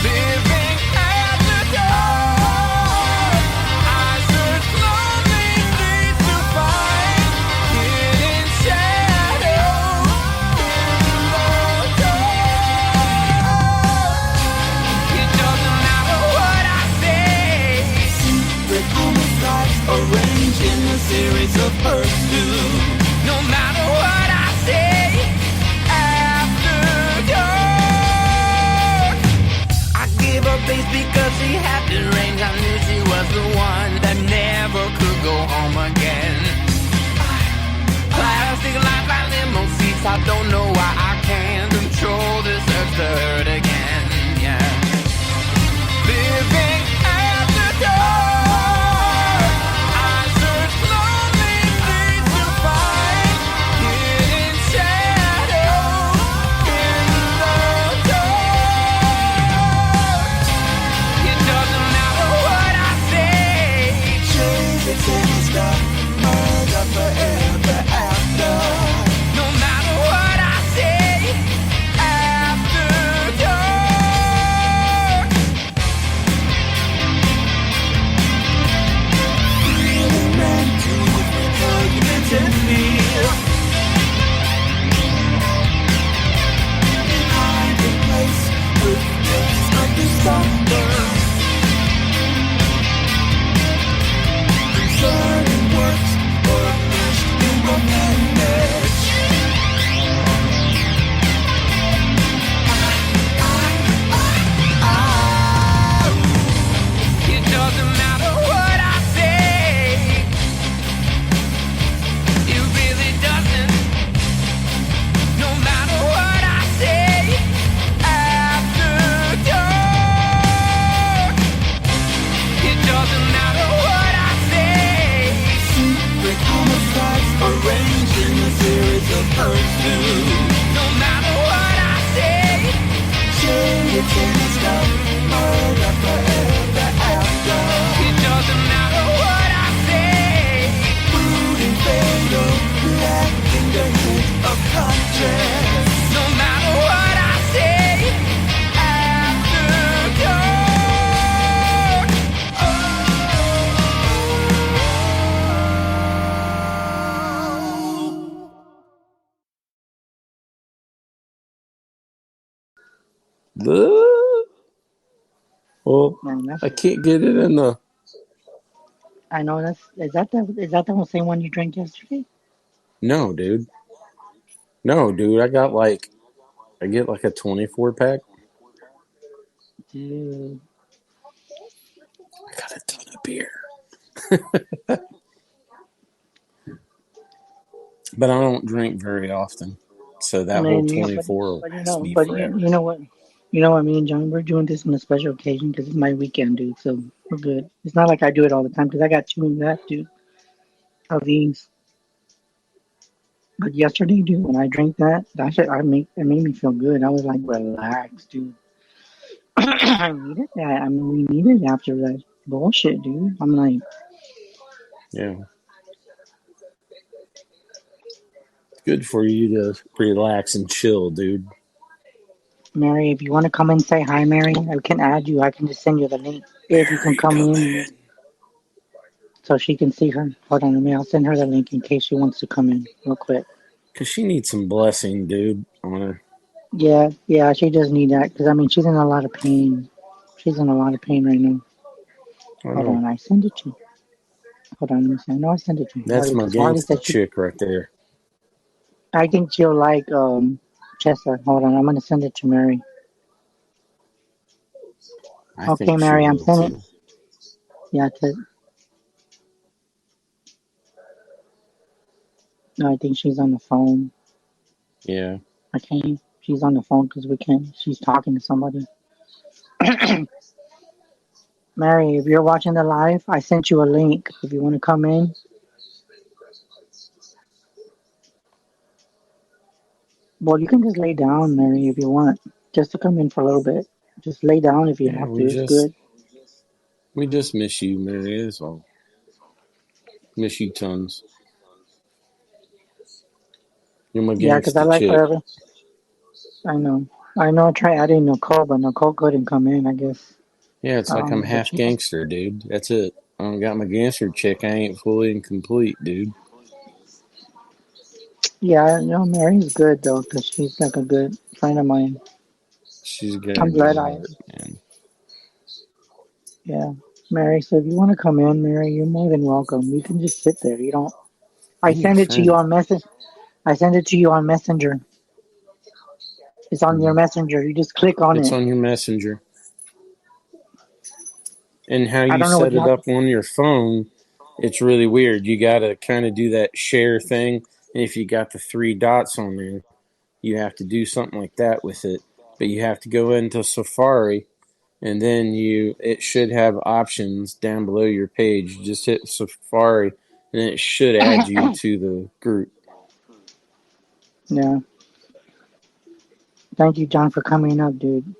Living at the dark, I search lonely streets to find hidden shadows in the dark. It doesn't matter what I say. Secret homicides arranged in a series of pursuits. No matter what I say, after dark. Well, Man, I can't get it in the. I know is that the same one you drank yesterday? No, dude. No, dude. I get like a 24 pack. Dude. I got a ton of beer. But I don't drink very often. So that whole Man, 24 will last me forever. you know what? You know what, me and John, we're doing this on a special occasion because it's my weekend, dude. So we're good. It's not like I do it all the time because I got 2 left, dude, of these. But yesterday, dude, when I drank that shit, it made me feel good. I was like relaxed, dude. I needed that. I mean, we needed it after that bullshit, dude. I'm like, Yeah. It's good for you to relax and chill, dude. Mary, if you want to come and say hi, Mary, I can add you. I can just send you the link. If you can Mary, come come in in. so she can see her. Hold on a minute. I'll send her the link in case she wants to come in real quick. Because she needs some blessing, dude, on her. Yeah, she does need that because, I mean, she's in a lot of pain. She's in a lot of pain right now. I Hold know. on, I send it to you. Hold on, let me see. I know I sent it to That's Harley my because Harley gangster said she. chick right there. I think she'll like Chessa. Hold on, I'm gonna send it to Mary. I Okay, think she Mary, I'm will sending. too. Yeah, no, I think she's on the phone. Yeah. I can't. She's on the phone because we can't. She's talking to somebody. Mary, if you're watching the live, I sent you a link. If you want to come in, well, you can just lay down, Mary, if you want, just to come in for a little bit. Just lay down if you Yeah, have to. It's good. we just miss you, Mary. That's all. Miss you tons. You're my Yeah, because I gangster like chick. whatever. I know. I know. I tried adding Nicole, but Nicole couldn't come in. I guess. Yeah, it's like I'm But half she. gangster, dude. That's it. I don't got my gangster chick. I ain't fully and complete, dude. Yeah, I know Mary's good though, because she's like a good friend of mine. She's got a I'm good glad heart, man. yeah, Mary. So if you want to come in, Mary, you're more than welcome. You can just sit there. You don't. I I need a send it to you friend. on message. I send it to you on Messenger. It's on your Messenger. You just click on It's it. on your messenger. And how I you don't know what set you it have. up on your phone, it's really weird. You got to kind of do that share thing. And if you got the 3 dots on there, you have to do something like that with it. But you have to go into Safari, and then it should have options down below your page. You just hit Safari, and it should add you to the group. Yeah. Thank you, John, for coming up, dude.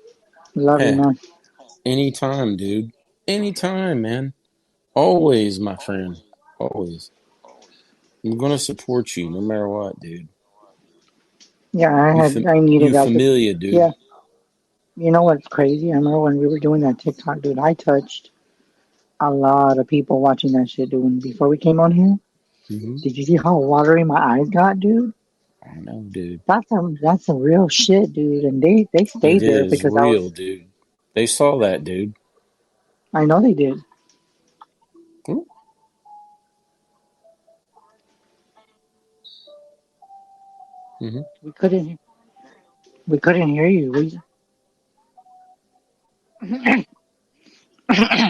Love you, Hey, man. anytime, dude. Anytime, man. Always, my friend. Always. I'm gonna support you no matter what, dude. Yeah, I You needed that. familia, dude. Yeah. You know what's crazy? I remember when we were doing that TikTok, dude. I touched a lot of people watching that shit, dude. Before we came on here, Mm-hmm. did you see how watery my eyes got, dude? I know, dude. That's some real shit, dude. And they It stayed there is because real, dude. They saw that, dude. I know they did. Mm-hmm. We couldn't hear you.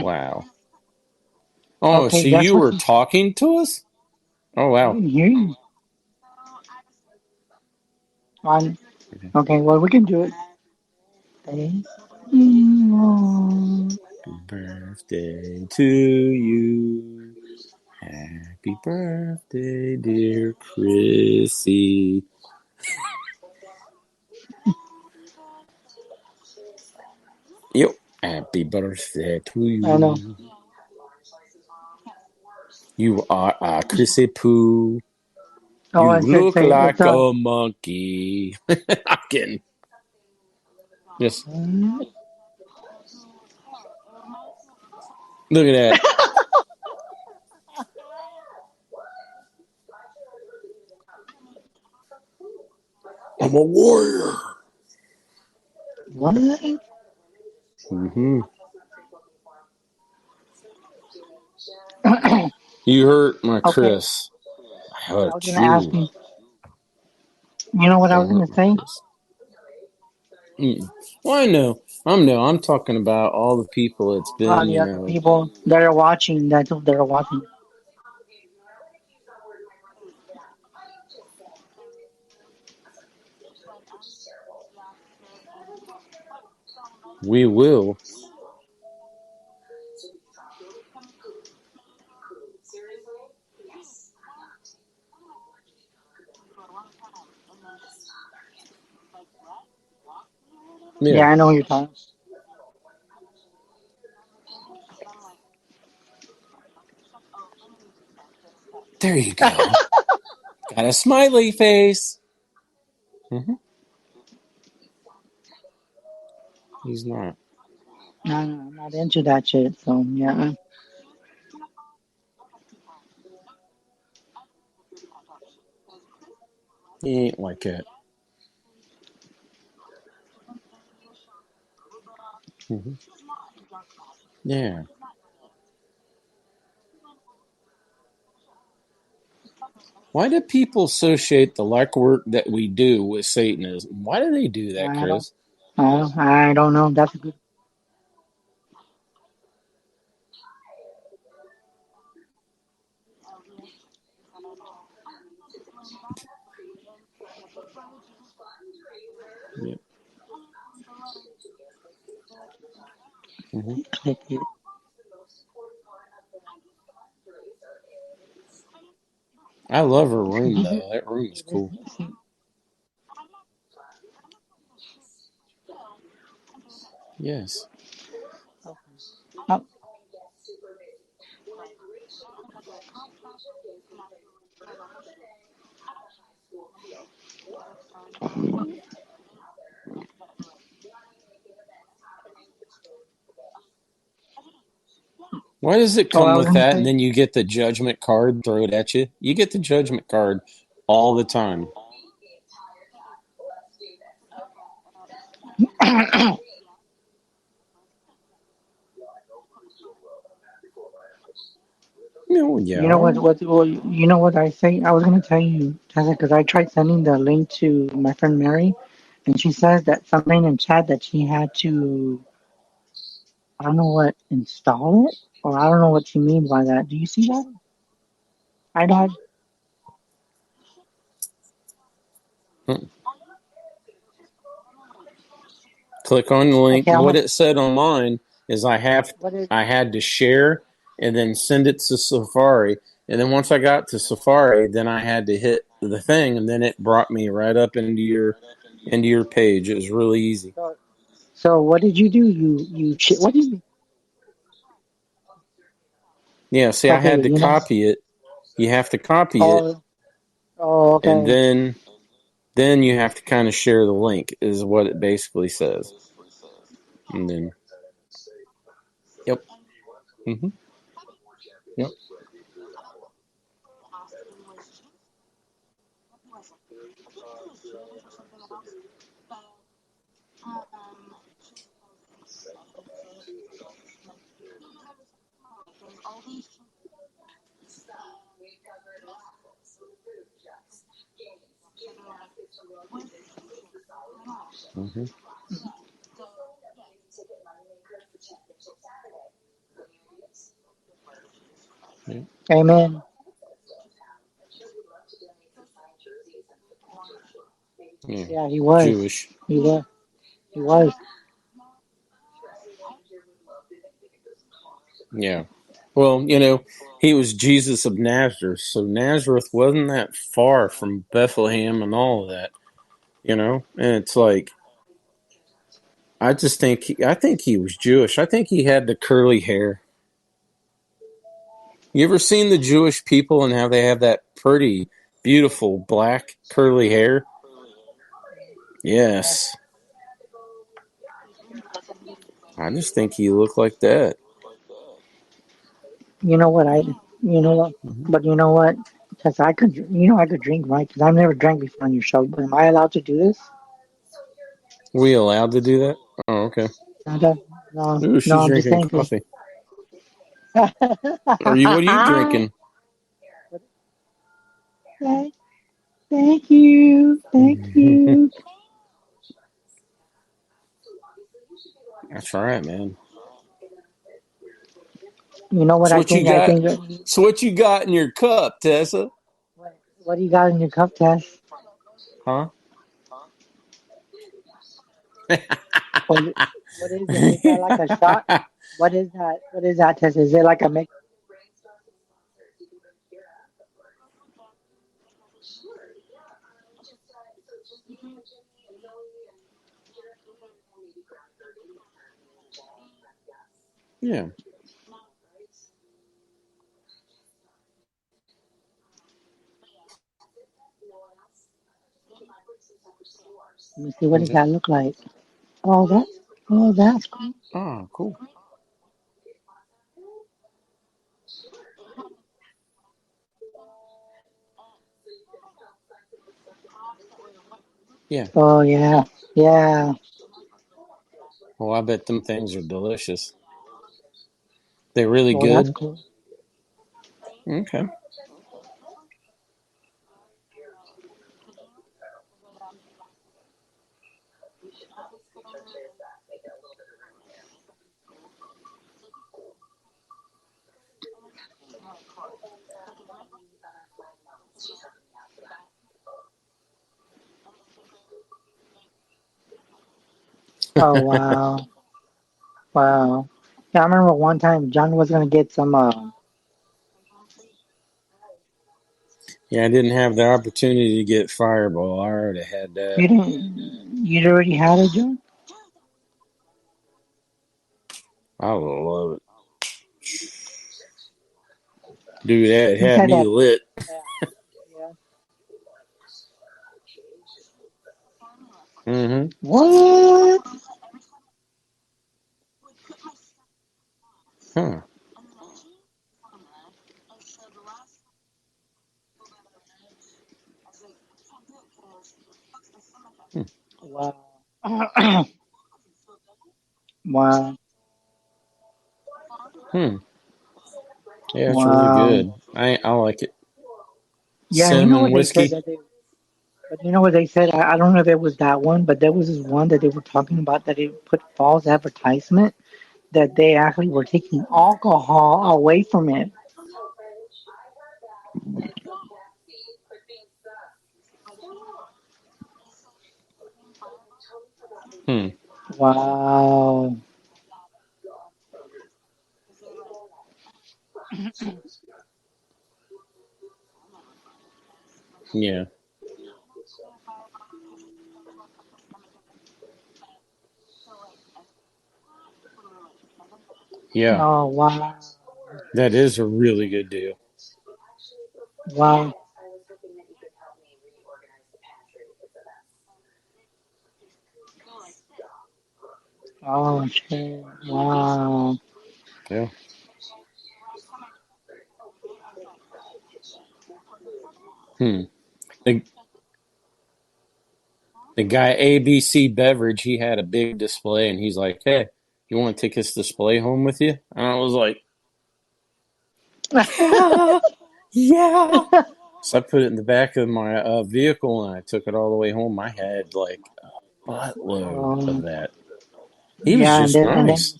Wow. Oh, Okay, so guess you what? were talking to us? Oh, I wow. didn't hear you. On Okay. Okay, well we can do it. Hey. Happy birthday to you. Happy birthday, dear Chrissy. Yep. Happy birthday to I know. you. You are a Chrissy Poo. Oh, You I said look say it's like a monkey. I'm kidding. Just look at that. I'm a warrior. What? Mm-hmm. You hurt my Okay, Chris. I I was hurt gonna ask you. you. You know what I was Don't gonna hurt my say? Chris. Well, I know. I'm talking about all the people it's All been, the other people that are watching, that are watching. we will. Yeah, Yeah. I know what you're talking. There you go. Got a smiley face. Mm-hmm. He's not. No, no, I'm not into that shit. So yeah. He ain't like that. Mm-hmm. Yeah. Why do people associate the like work that we do with Satanism? Why do they do that, I don't. Chris? I don't know. That's a good. Yep. Mm-hmm. Click it. I love her room though. That room is cool. Yes. Oh, Why does it oh, come I was with gonna that and say. then you get the judgment card thrown at you? You get the judgment card all the time. No, You know yeah. what? Well, you know what I say? I was gonna tell you, because I tried sending the link to my friend Mary, and she says that something in chat that she had to, I don't know what, install it, or I don't know what she means by that. Do you see that? I don't. Mm. Click on the link. Okay, I'm What gonna. it said online is What is? I had to share and then send it to Safari. And then once I got to Safari, then I had to hit the thing and then it brought me right up into your page. It was really easy. So what did you do? What did you? Yeah, see I Okay, had to you know. copy it. You have to copy it Oh, oh, and okay. then you have to kind of share the link is what it basically says. And then yep. Mhm. Yep. Mhm. Yep. Amen. Yeah. Yeah, he was. Jewish. He was. He was. Yeah. Well, he was Jesus of Nazareth, so Nazareth wasn't that far from Bethlehem and all of that, And it's like I think he was Jewish. I think he had the curly hair. You ever seen the Jewish people and how they have that pretty, beautiful black curly hair? Yes. I just think he looked like that. You know what? You know what? Hmm. But you know what? Because I could, I could drink, right? Because I've never drank before on your show. But am I allowed to do this? We allowed to do that? Oh, okay. No, Ooh, she's I'm just drinking saying. coffee. What are you drinking? Thank you. That's right, man. You know what So I what you think? I got? think. So what you got in your cup, Tessa? What do you got in your cup, Tess? Huh? What is it? Is that like a shot? What is that? What is that, Tess? Is it like a mix? Yeah. Let me see. What does Okay. that look like? Oh, that's cool. Oh, cool. Yeah. Oh yeah, yeah. Well, I bet them things are delicious. They're really Oh, that's good. cool. Okay. Oh wow, wow. Yeah, I remember one time John was gonna get some. Yeah, I didn't have the opportunity to get Fireball. I already had that. You didn't. You'd already had it, John. I love it. Dude, that He had said me that. lit. Yeah, yeah. Mm-hmm. What? Huh. Hmm. Wow. Wow. Hmm. Yeah, it's really Wow. good. I like it. Yeah, you know Cinnamon what they said whiskey. that they. But you know what they said? I don't know if it was that one, but there was this one that they were talking about that they put false advertisement that they actually were taking alcohol away from it. Hmm. Wow. Yeah. Yeah. Oh wow. That is a really good deal. Wow. Oh shit. Wow. Yeah. Hmm. The, the guy ABC Beverage, he had a big display and he's like, "Hey, you want to take this display home with you?" And I was like, "Yeah. Yeah." So I put it in the back of my vehicle and I took it all the way home. I had like a buttload of um, that. He was yeah, just nice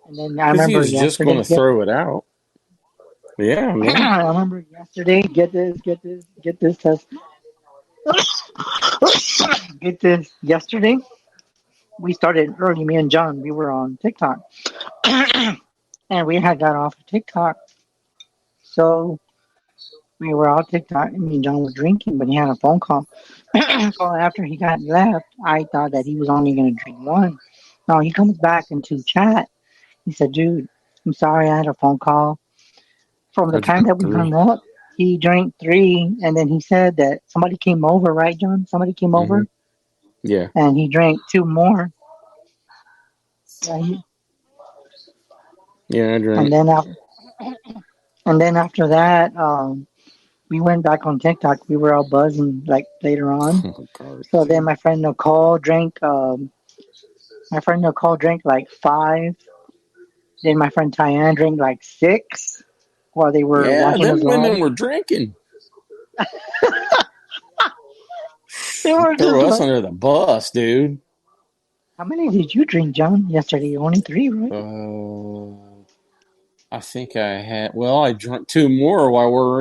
and then I because he remember was just going yesterday. to throw it out. Yeah, man. I remember yesterday. Get this test. Get this. Yesterday we started early. Me and John. We were on TikTok, and we had got off of TikTok. So we were all TikTok. Me and John were drinking, but he had a phone call. So after he got left, I thought that he was only going to drink one. No, he comes back into chat. He said, "Dude, I'm sorry, I had a phone call." From the I time drank that we hung three. up, he drank three, and then he said that somebody came over, right, John? Somebody came Mm-hmm. over, Yeah. and he drank two more. Yeah, Yeah, I and drank. then after, and then after that, we went back on TikTok. We were all buzzing like later on. Oh, God. So then my friend Nicole drank My friend Nicole drank like 5. Then my friend Tyann drank like 6 while they were Yeah, watching us them women live. were drinking. They were just Throw us like, under the bus, dude. how many did you drink, John, yesterday? Only 3, right? I think I had. Well, I drank 2 more while while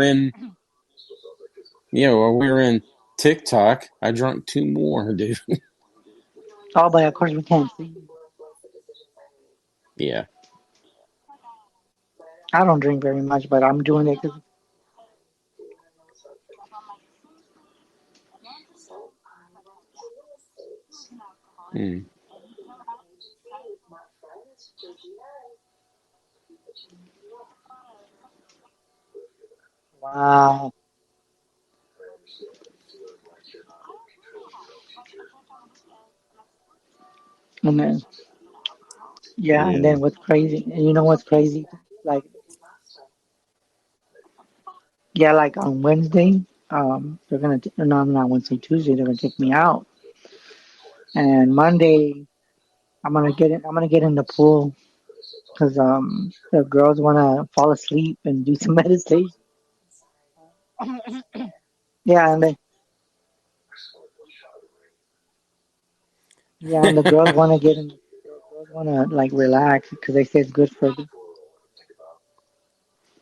we were in TikTok. I drank 2 more, dude. Oh, but of course we can't see. Yeah. I don't drink very much, but I'm doing it because, Mm. wow. And then, yeah, and Yeah. then what's crazy, and you know what's crazy? Like, yeah, like on Wednesday, they're gonna, no, not Wednesday, Tuesday, they're gonna take me out. And Monday, I'm gonna get in the pool because, the girls wanna fall asleep and do some meditation. Yeah, and the girls wanna get in, the girls wanna like relax because they say it's good for the,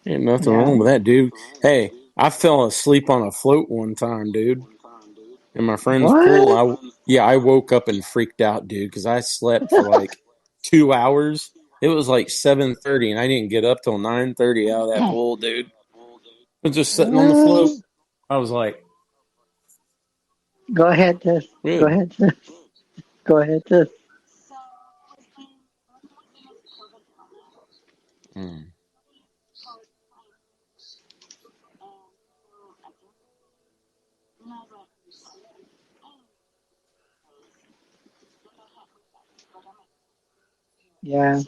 Ain't nothing yeah. wrong with that, dude. Hey, I fell asleep on a float one time, dude. In my friend's pool. What? I woke up and freaked out, dude, because I slept for like 2 hours. It was like 7:30, and I didn't get up till 9:30 out of that pool, dude. I was just sitting on the float. What? I was like, Go ahead, Tess. Go good. ahead, Tess. Go ahead, Tess. Mm. Yeah,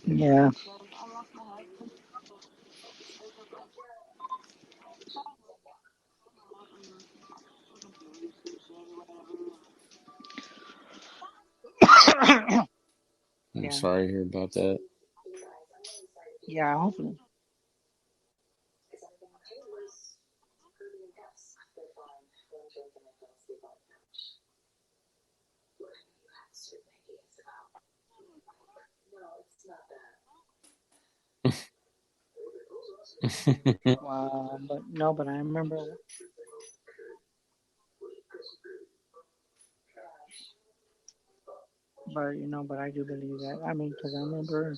yeah, I'm yeah, sorry to hear about that. yeah. Hopefully, but no, but I remember, but I do believe that. I mean, because I remember,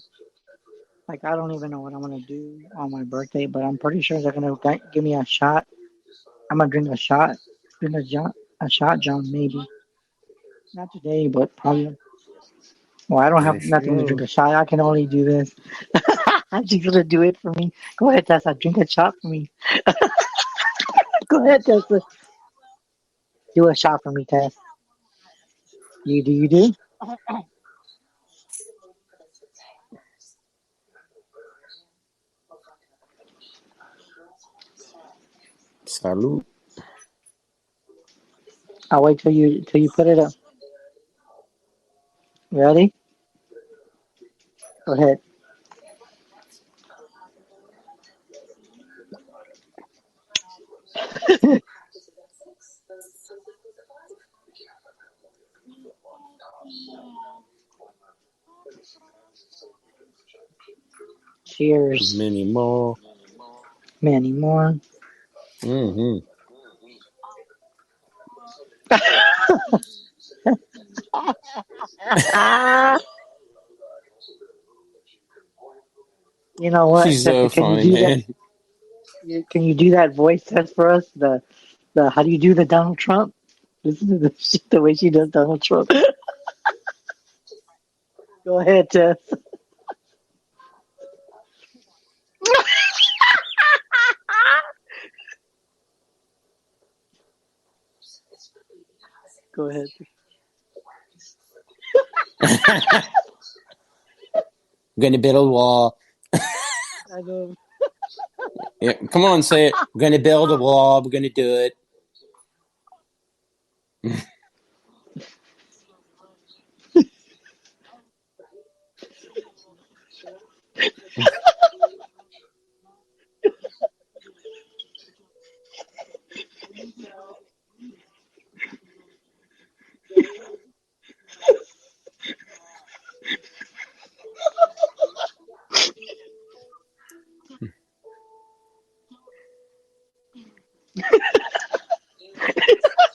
like, I don't even know what I'm gonna do on my birthday, but I'm pretty sure they're gonna give me a shot. I'm gonna a shot, John. Maybe not today, but probably. Well, I don't There have she nothing to drink goes. a shot. I can only do this. She's gonna do it for me. Go ahead, Tessa. Drink a shot for me. Go ahead, Tessa. Do a shot for me, Tess. You do? Salute. I'll wait till you put it up. Ready? Go ahead. Cheers. Many more. Many more. Mm-hmm. You know what, She's so Tessa? Can you funny, do that? man. Can you do that voice test for us? The how do you do the Donald Trump? Listen to the way she does Donald Trump. Go ahead, Tess. Go ahead. I'm going to build a wall. I know. Yeah, come on, say it. We're going to build a wall. We're going to do it.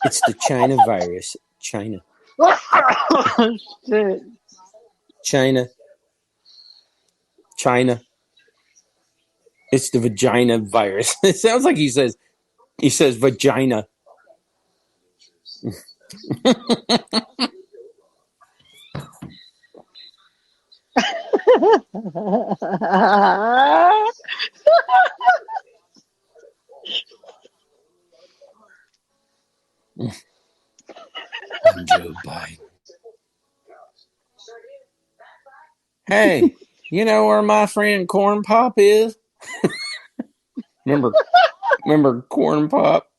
It's the China virus. China. Shit. China. It's the vagina virus. It sounds like he says vagina. Joe Biden. Hey, you know where my friend Corn Pop is? Remember Corn Pop?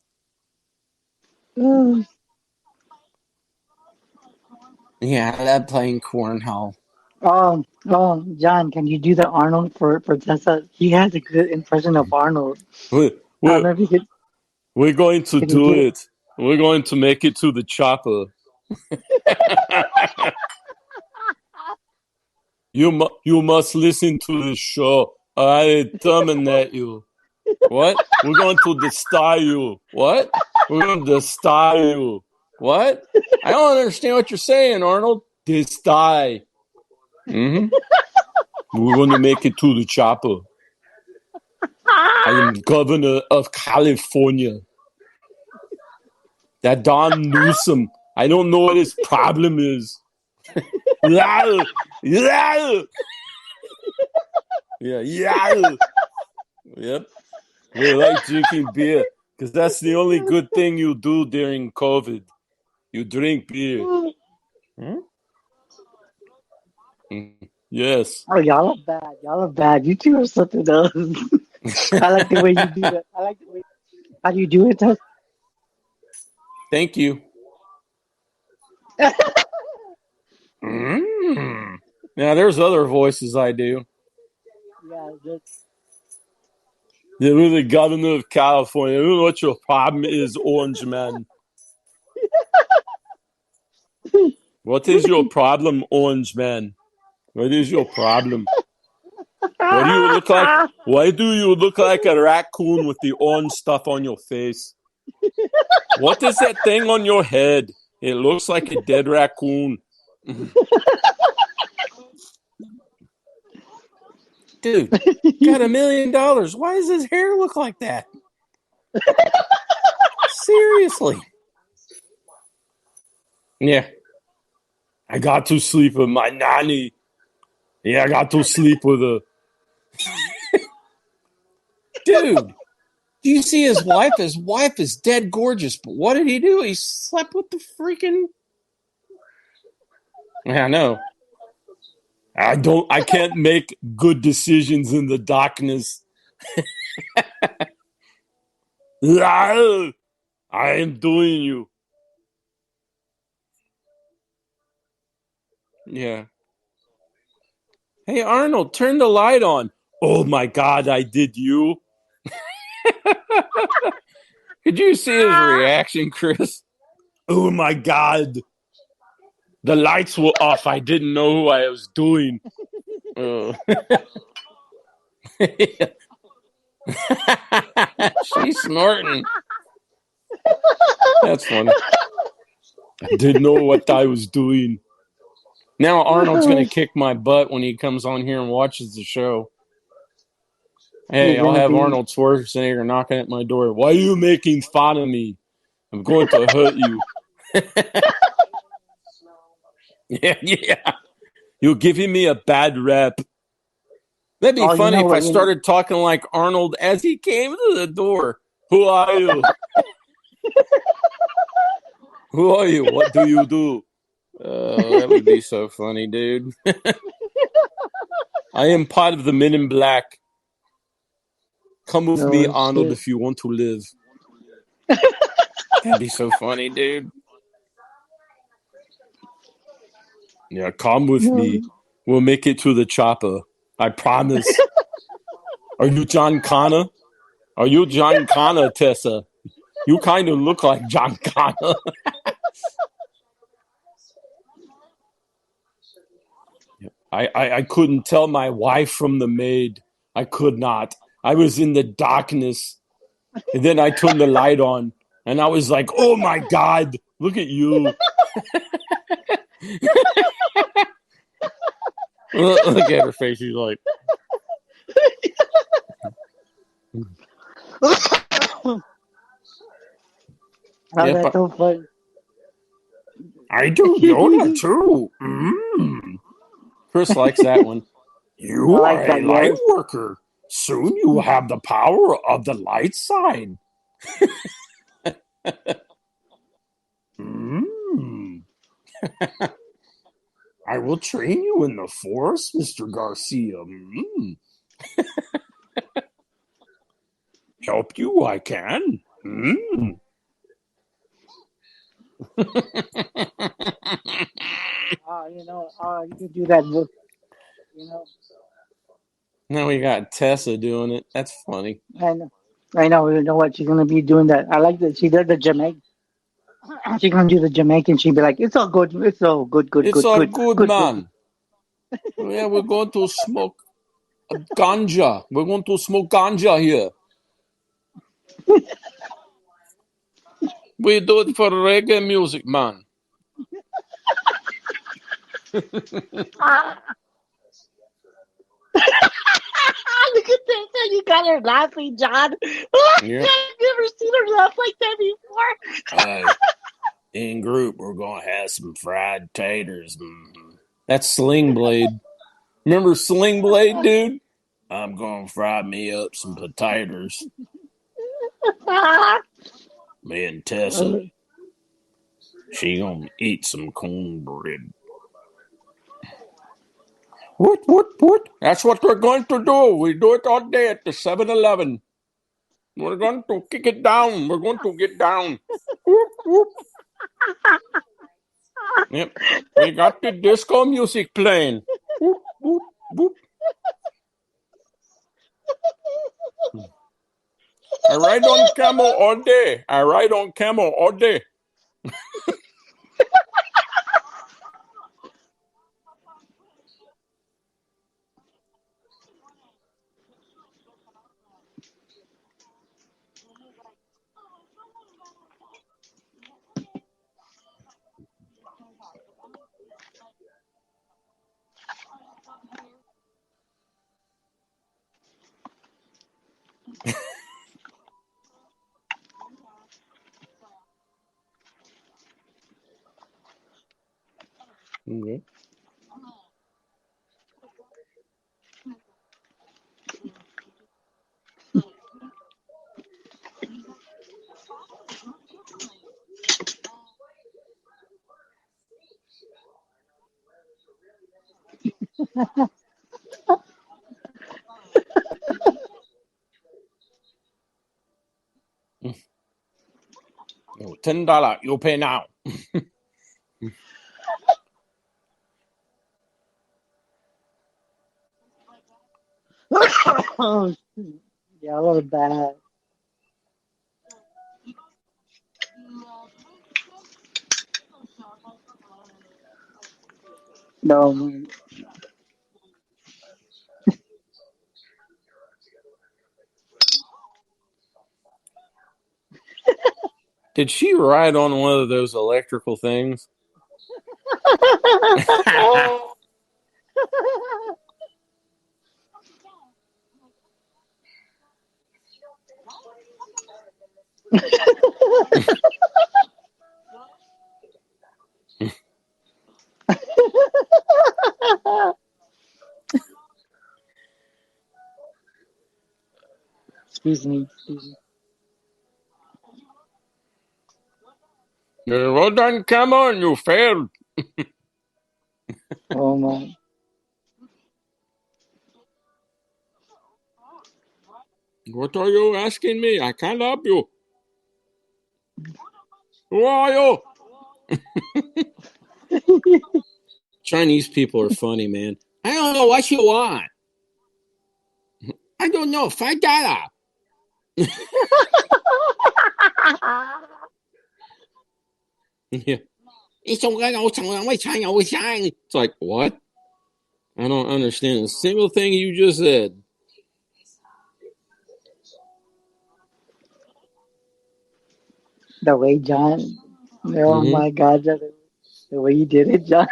Yeah, I love playing cornhole. John, can you do the Arnold for Tessa? He has a good impression of Arnold. I don't know if you could. We're going to do it. We're going to make it to the chopper. You must listen to the show. I terminate you. What? We're going to destroy you. What? We're going to destroy you. What? I don't understand what you're saying, Arnold. Destroy. We're going to make it to the chopper. I am governor of California. That Don Newsom. I don't know what his problem is. Yeah. Yep. We like drinking beer because that's the only good thing you do during COVID. You drink beer. Yes. Oh, y'all are bad. You two are something else. I like the way you do that. How do you do it, Tess? Thank you. Now, there's other voices I do. Yeah, that's... Yeah, we're the governor of California. I don't know what your problem is, Orange Man. What is your problem, Orange Man? What is your problem? What do you look like? Why do you look like a raccoon with the orange stuff on your face? What is that thing on your head? It looks like a dead raccoon. Dude, got $1 million. Why does his hair look like that? Seriously. Yeah. I got to sleep with my nanny. Yeah, I got to sleep with her. Dude, do you see his wife? His wife is dead gorgeous, but what did he do? He slept with the freaking... Yeah, I know. I can't make good decisions in the darkness. I am doing you. Yeah. Hey, Arnold, turn the light on. Oh my God, I did you. Could you see his reaction, Chris? Oh my God. The lights were off. I didn't know who I was doing. She's snorting. That's funny. I didn't know what I was doing. Now Arnold's going to kick my butt when he comes on here and watches the show. Hey, I'll have Arnold Schwarzenegger knocking at my door. Why are you making fun of me? I'm going to hurt you. Yeah. You're giving me a bad rep. That'd be funny if I started talking like Arnold as he came to the door. Who are you? Who are you? What do you do? That would be so funny, dude. I am part of the Men in Black. Come with me, Oh, Arnold, shit. if you want to live. That'd be so funny, dude. Yeah, come with me. We'll make it to the chopper. I promise. Are you John Connor? Are you John Connor, Tessa? You kind of look like John Connor. I couldn't tell my wife from the maid. I could not. I was in the darkness. And then I turned the light on. And I was like, oh my God, look at you. Look at her face. She's like, Oh, yeah, that's so funny. I do Yoda too. Chris likes that one. You I are like a that, light yes. worker. Soon you will have the power of the light side. I will train you in the force, Mr. Garcia. Help you, I can. You could do that book, you know. Now we got Tessa doing it. That's funny. I know, you know what, she's gonna be doing that. I like that she did the Jamaican. She's gonna do the Jamaican, she'd be like, it's all good, it's all good, It's all good, man. Yeah, we're going to smoke ganja. We're going to smoke ganja here. We do it for reggae music, man. Look at this, and you got her laughing, John. Yep. I've never seen her laugh like that before. In group, we're going to have some fried taters. That's Sling Blade. Remember Sling Blade, dude? I'm going to fry me up some potatoes. Me and Tessa, she going to eat some cornbread. What? That's what we're going to do. We do it all day at the 7-Eleven. We're going to kick it down. We're going to get down. Whoop. Yep. We got the disco music playing. Whoop. I ride on camel all day. Okay. $10. You pay now. Yeah, a little bad. No, man. Did she ride on one of those electrical things? Excuse me. Well done, come on, you failed. Oh my. What are you asking me? I can't help you. Who are you? Chinese people are funny, man. I don't know what you want. I don't know. Find that out. Yeah. It's like, what? I don't understand a single thing you just said. The way John. Oh my God, the way you did it, John.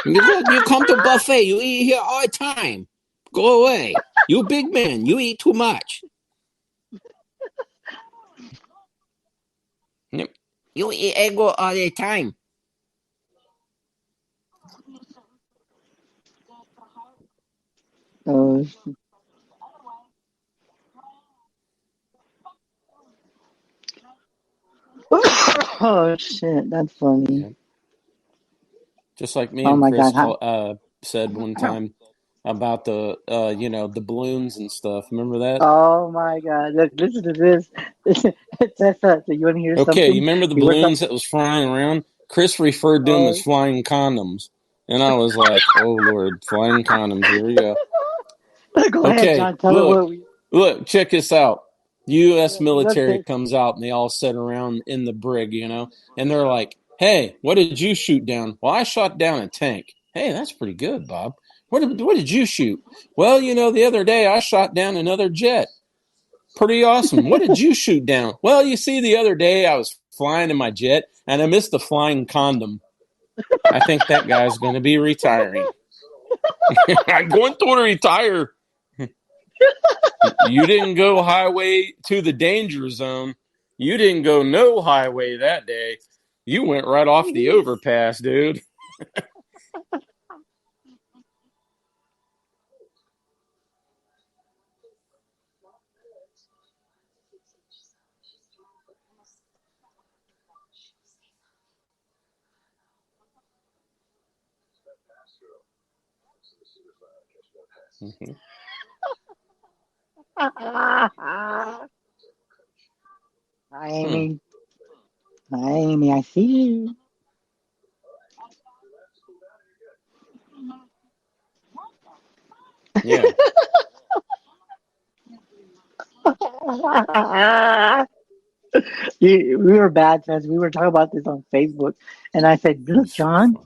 Look, you come to buffet. You eat here all the time. Go away. You big man. You eat too much. Yep. You eat ego all the time. Oh, oh shit, that's funny. Yeah. Just like me Oh and my Chris God. said one time about the the balloons and stuff. Remember that? Oh my God. Look, listen to this. Tessa, so you want to hear Okay, you something? remember the We were balloons that was flying around? Chris referred to them as oh, flying condoms. And I was like, oh Lord, flying condoms, here we go. go ahead, Okay, John. Tell her what we. look, check this out. The U.S. Let's military say. comes out and they all sit around in the brig, and they're like, hey, what did you shoot down? Well, I shot down a tank. Hey, that's pretty good, Bob. What did you shoot? Well, the other day I shot down another jet. Pretty awesome. What did you shoot down? Well, you see, the other day I was flying in my jet and I missed the flying condom. I think that guy's going to be retiring. I'm going to retire. You didn't go highway to the danger zone. You didn't go no highway that day. You went right off the overpass, dude. Mm-hmm. Hi, Amy. Hi, Amy. I see you. Yeah. We were bad friends. We were talking about this on Facebook, and I said, "Look, John,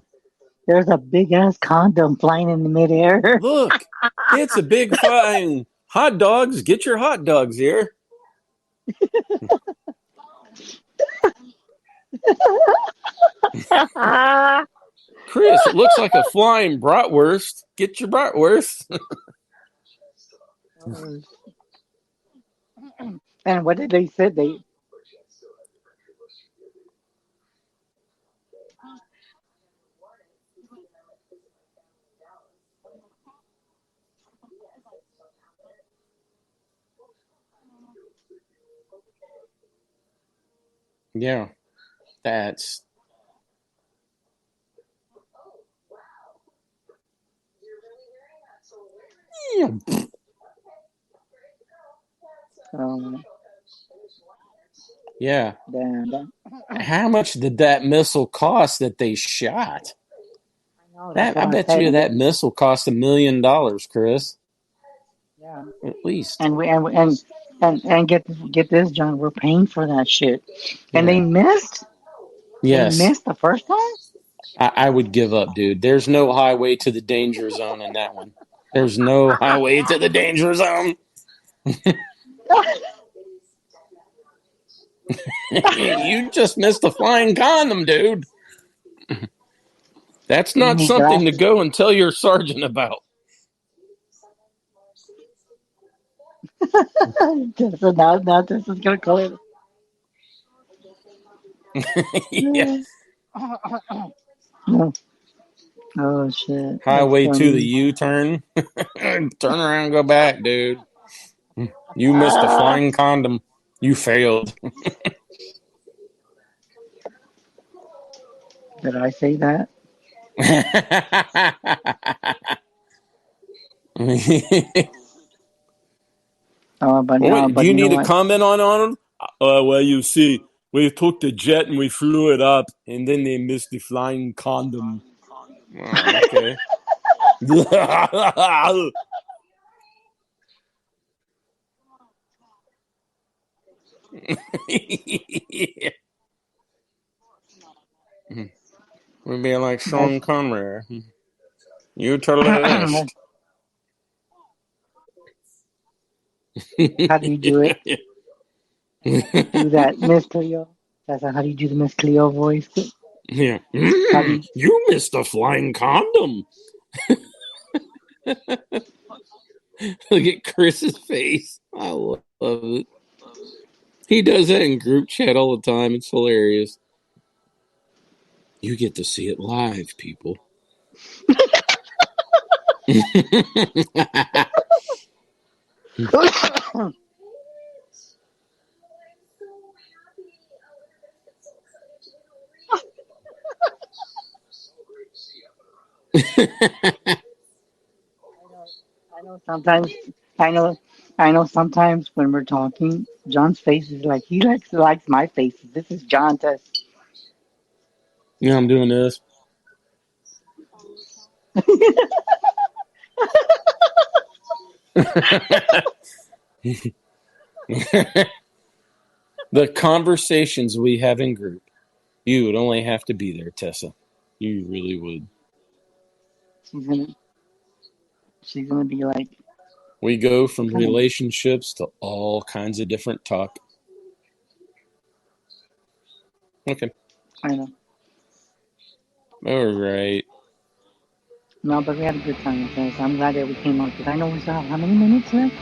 there's a big ass condom flying in the midair." Look, it's a big flying hot dogs. Get your hot dogs here. Chris, it looks like a flying bratwurst. Get your bratwurst. And what did they say? Yeah, that's Um, yeah. damn. How much did that missile cost that they shot? I know that's That what I I'm bet you saying. that missile cost $1 million, Chris. Yeah, At least. and and get this, John. We're paying for that shit, and they Yeah. missed. They Yes. missed the first time. I would give up, dude. There's no highway to the danger zone in that one. There's no highway to the danger zone. You just missed the flying condom, dude. That's not something to go and tell your sergeant about. So now this is gonna call it. Yeah. Oh shit! That's Highway to the funny. U-turn. Turn around and go back, dude. You missed the flying condom. You failed. Did I say that? But Do you you know need to what? comment on it? Well, you see, we took the jet and we flew it up, and then they missed the flying condom. Oh, okay. We're being like Sean Connery. You tell us. How do you do it? Do that, Miss Cleo. That's how do you do the Miss Cleo voice? Yeah. How do You missed a flying condom. Look at Chris's face. I love it. He does that in group chat all the time. It's hilarious. You get to see it live, people. I know sometimes I know I know sometimes when we're talking, John's face is like he likes my face. This is John Tess. Yeah, I'm doing this. The conversations we have in group. You would only have to be there, Tessa. You really would. She's gonna be like, We go from kind of, relationships to all kinds of different talk. Okay. I know. All right. No, but we had a good time, Tess. I'm glad that we came out because I know we still have how many minutes left?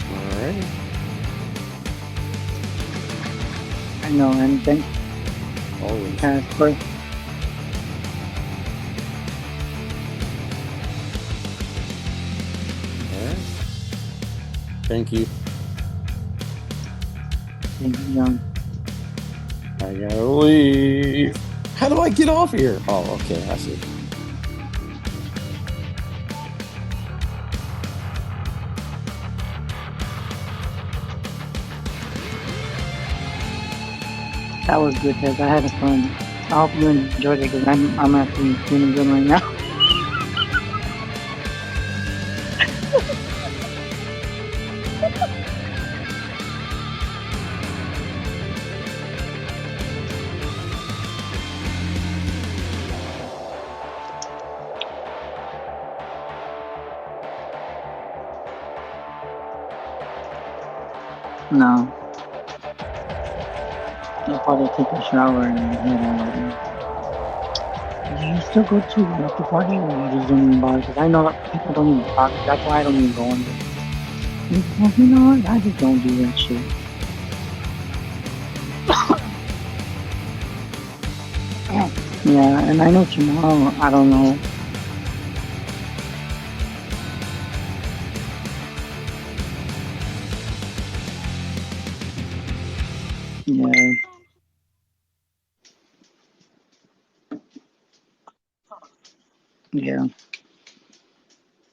All right. I know, and thanks Always. for All right. Thank you. thank you, John. I gotta leave. How do I get off here? Oh, okay. I see. That was good, Tess. I had fun. I hope you enjoyed it because I'm actually feeling good right now. No. I'll probably take a shower and head out. Do you still go to the after party or you just don't even bother? Because I know that people don't even talk. That's why I don't even go in there. Well, you know what? I just don't do that shit. Yeah, and I know tomorrow, I don't know. Yeah. Yeah.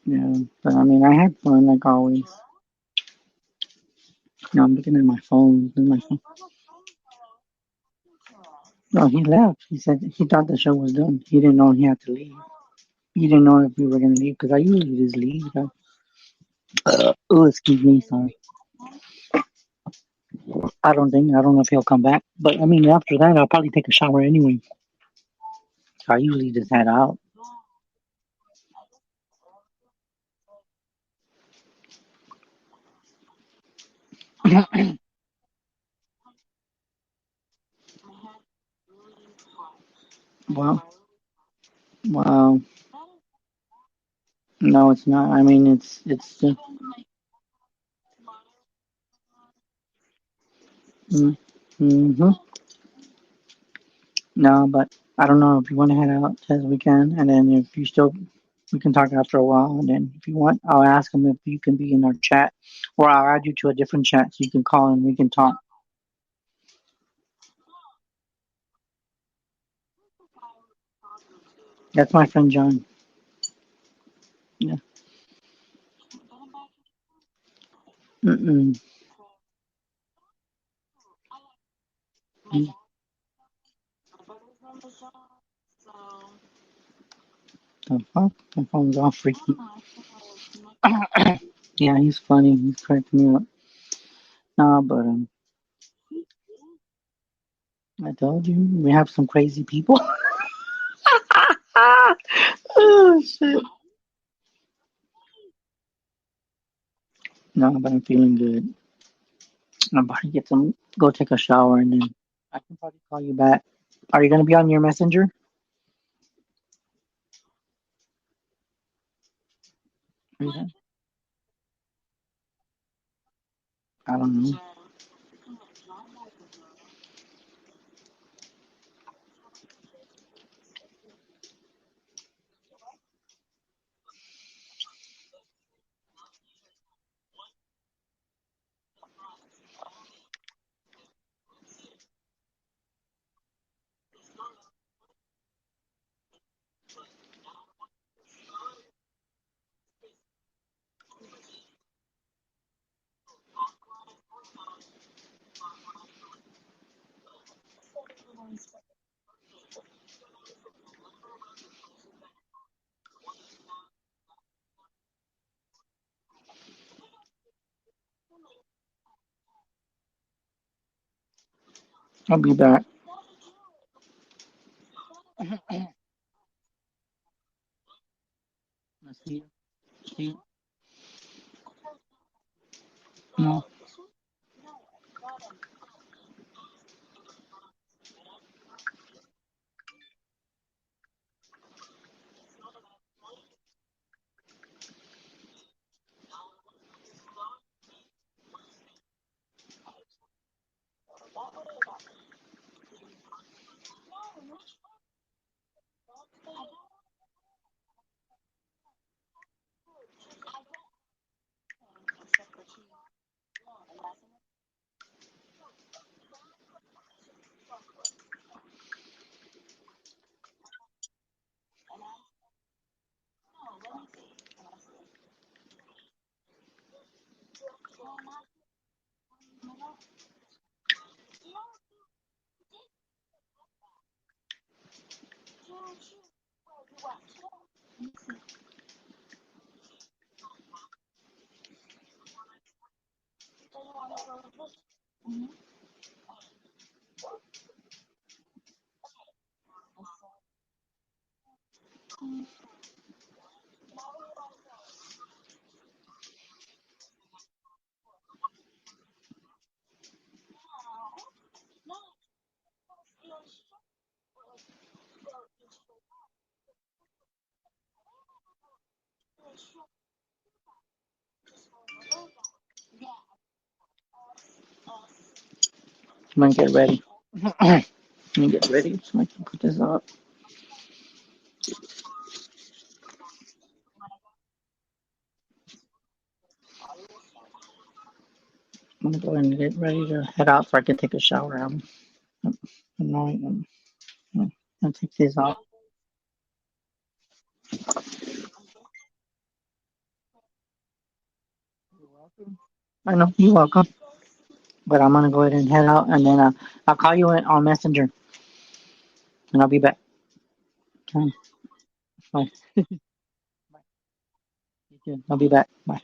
Yeah. But I mean, I had fun like always. No, I'm looking at my phone. No, he left. He said he thought the show was done. He didn't know he had to leave. He didn't know if we were going to leave because I usually just leave. Oh, excuse me. Sorry. I don't know if he'll come back. But I mean, after that, I'll probably take a shower anyway. So I usually just head out. Well, well, no, it's not. I mean, it's Mm-hmm. No, but I don't know if you want to head out, Tez, we can, and then if you still, we can talk after a while, and then if you want, I'll ask him if you can be in our chat, or I'll add you to a different chat so you can call and we can talk. That's my friend John. Yeah. Mm-mm. The fuck? My phone's all freaky. Yeah, he's funny. He's cracking me up. Nah, but I told you we have some crazy people. Oh shit. No, but I'm feeling good. I'm about to get some. Go take a shower, and then I can probably call you back. Are you gonna be on your messenger? Are you gonna- I don't know. I'll be back. Let's see. See. No. I'm gonna get ready. Let me get ready so I can put this up. I'm gonna go and get ready to head out so I can take a shower. I'm annoying. I'm gonna take this off. I know you're welcome, but I'm gonna go ahead and head out, and then I'll call you on Messenger, and I'll be back. Okay. Bye. Bye. You too. I'll be back. Bye.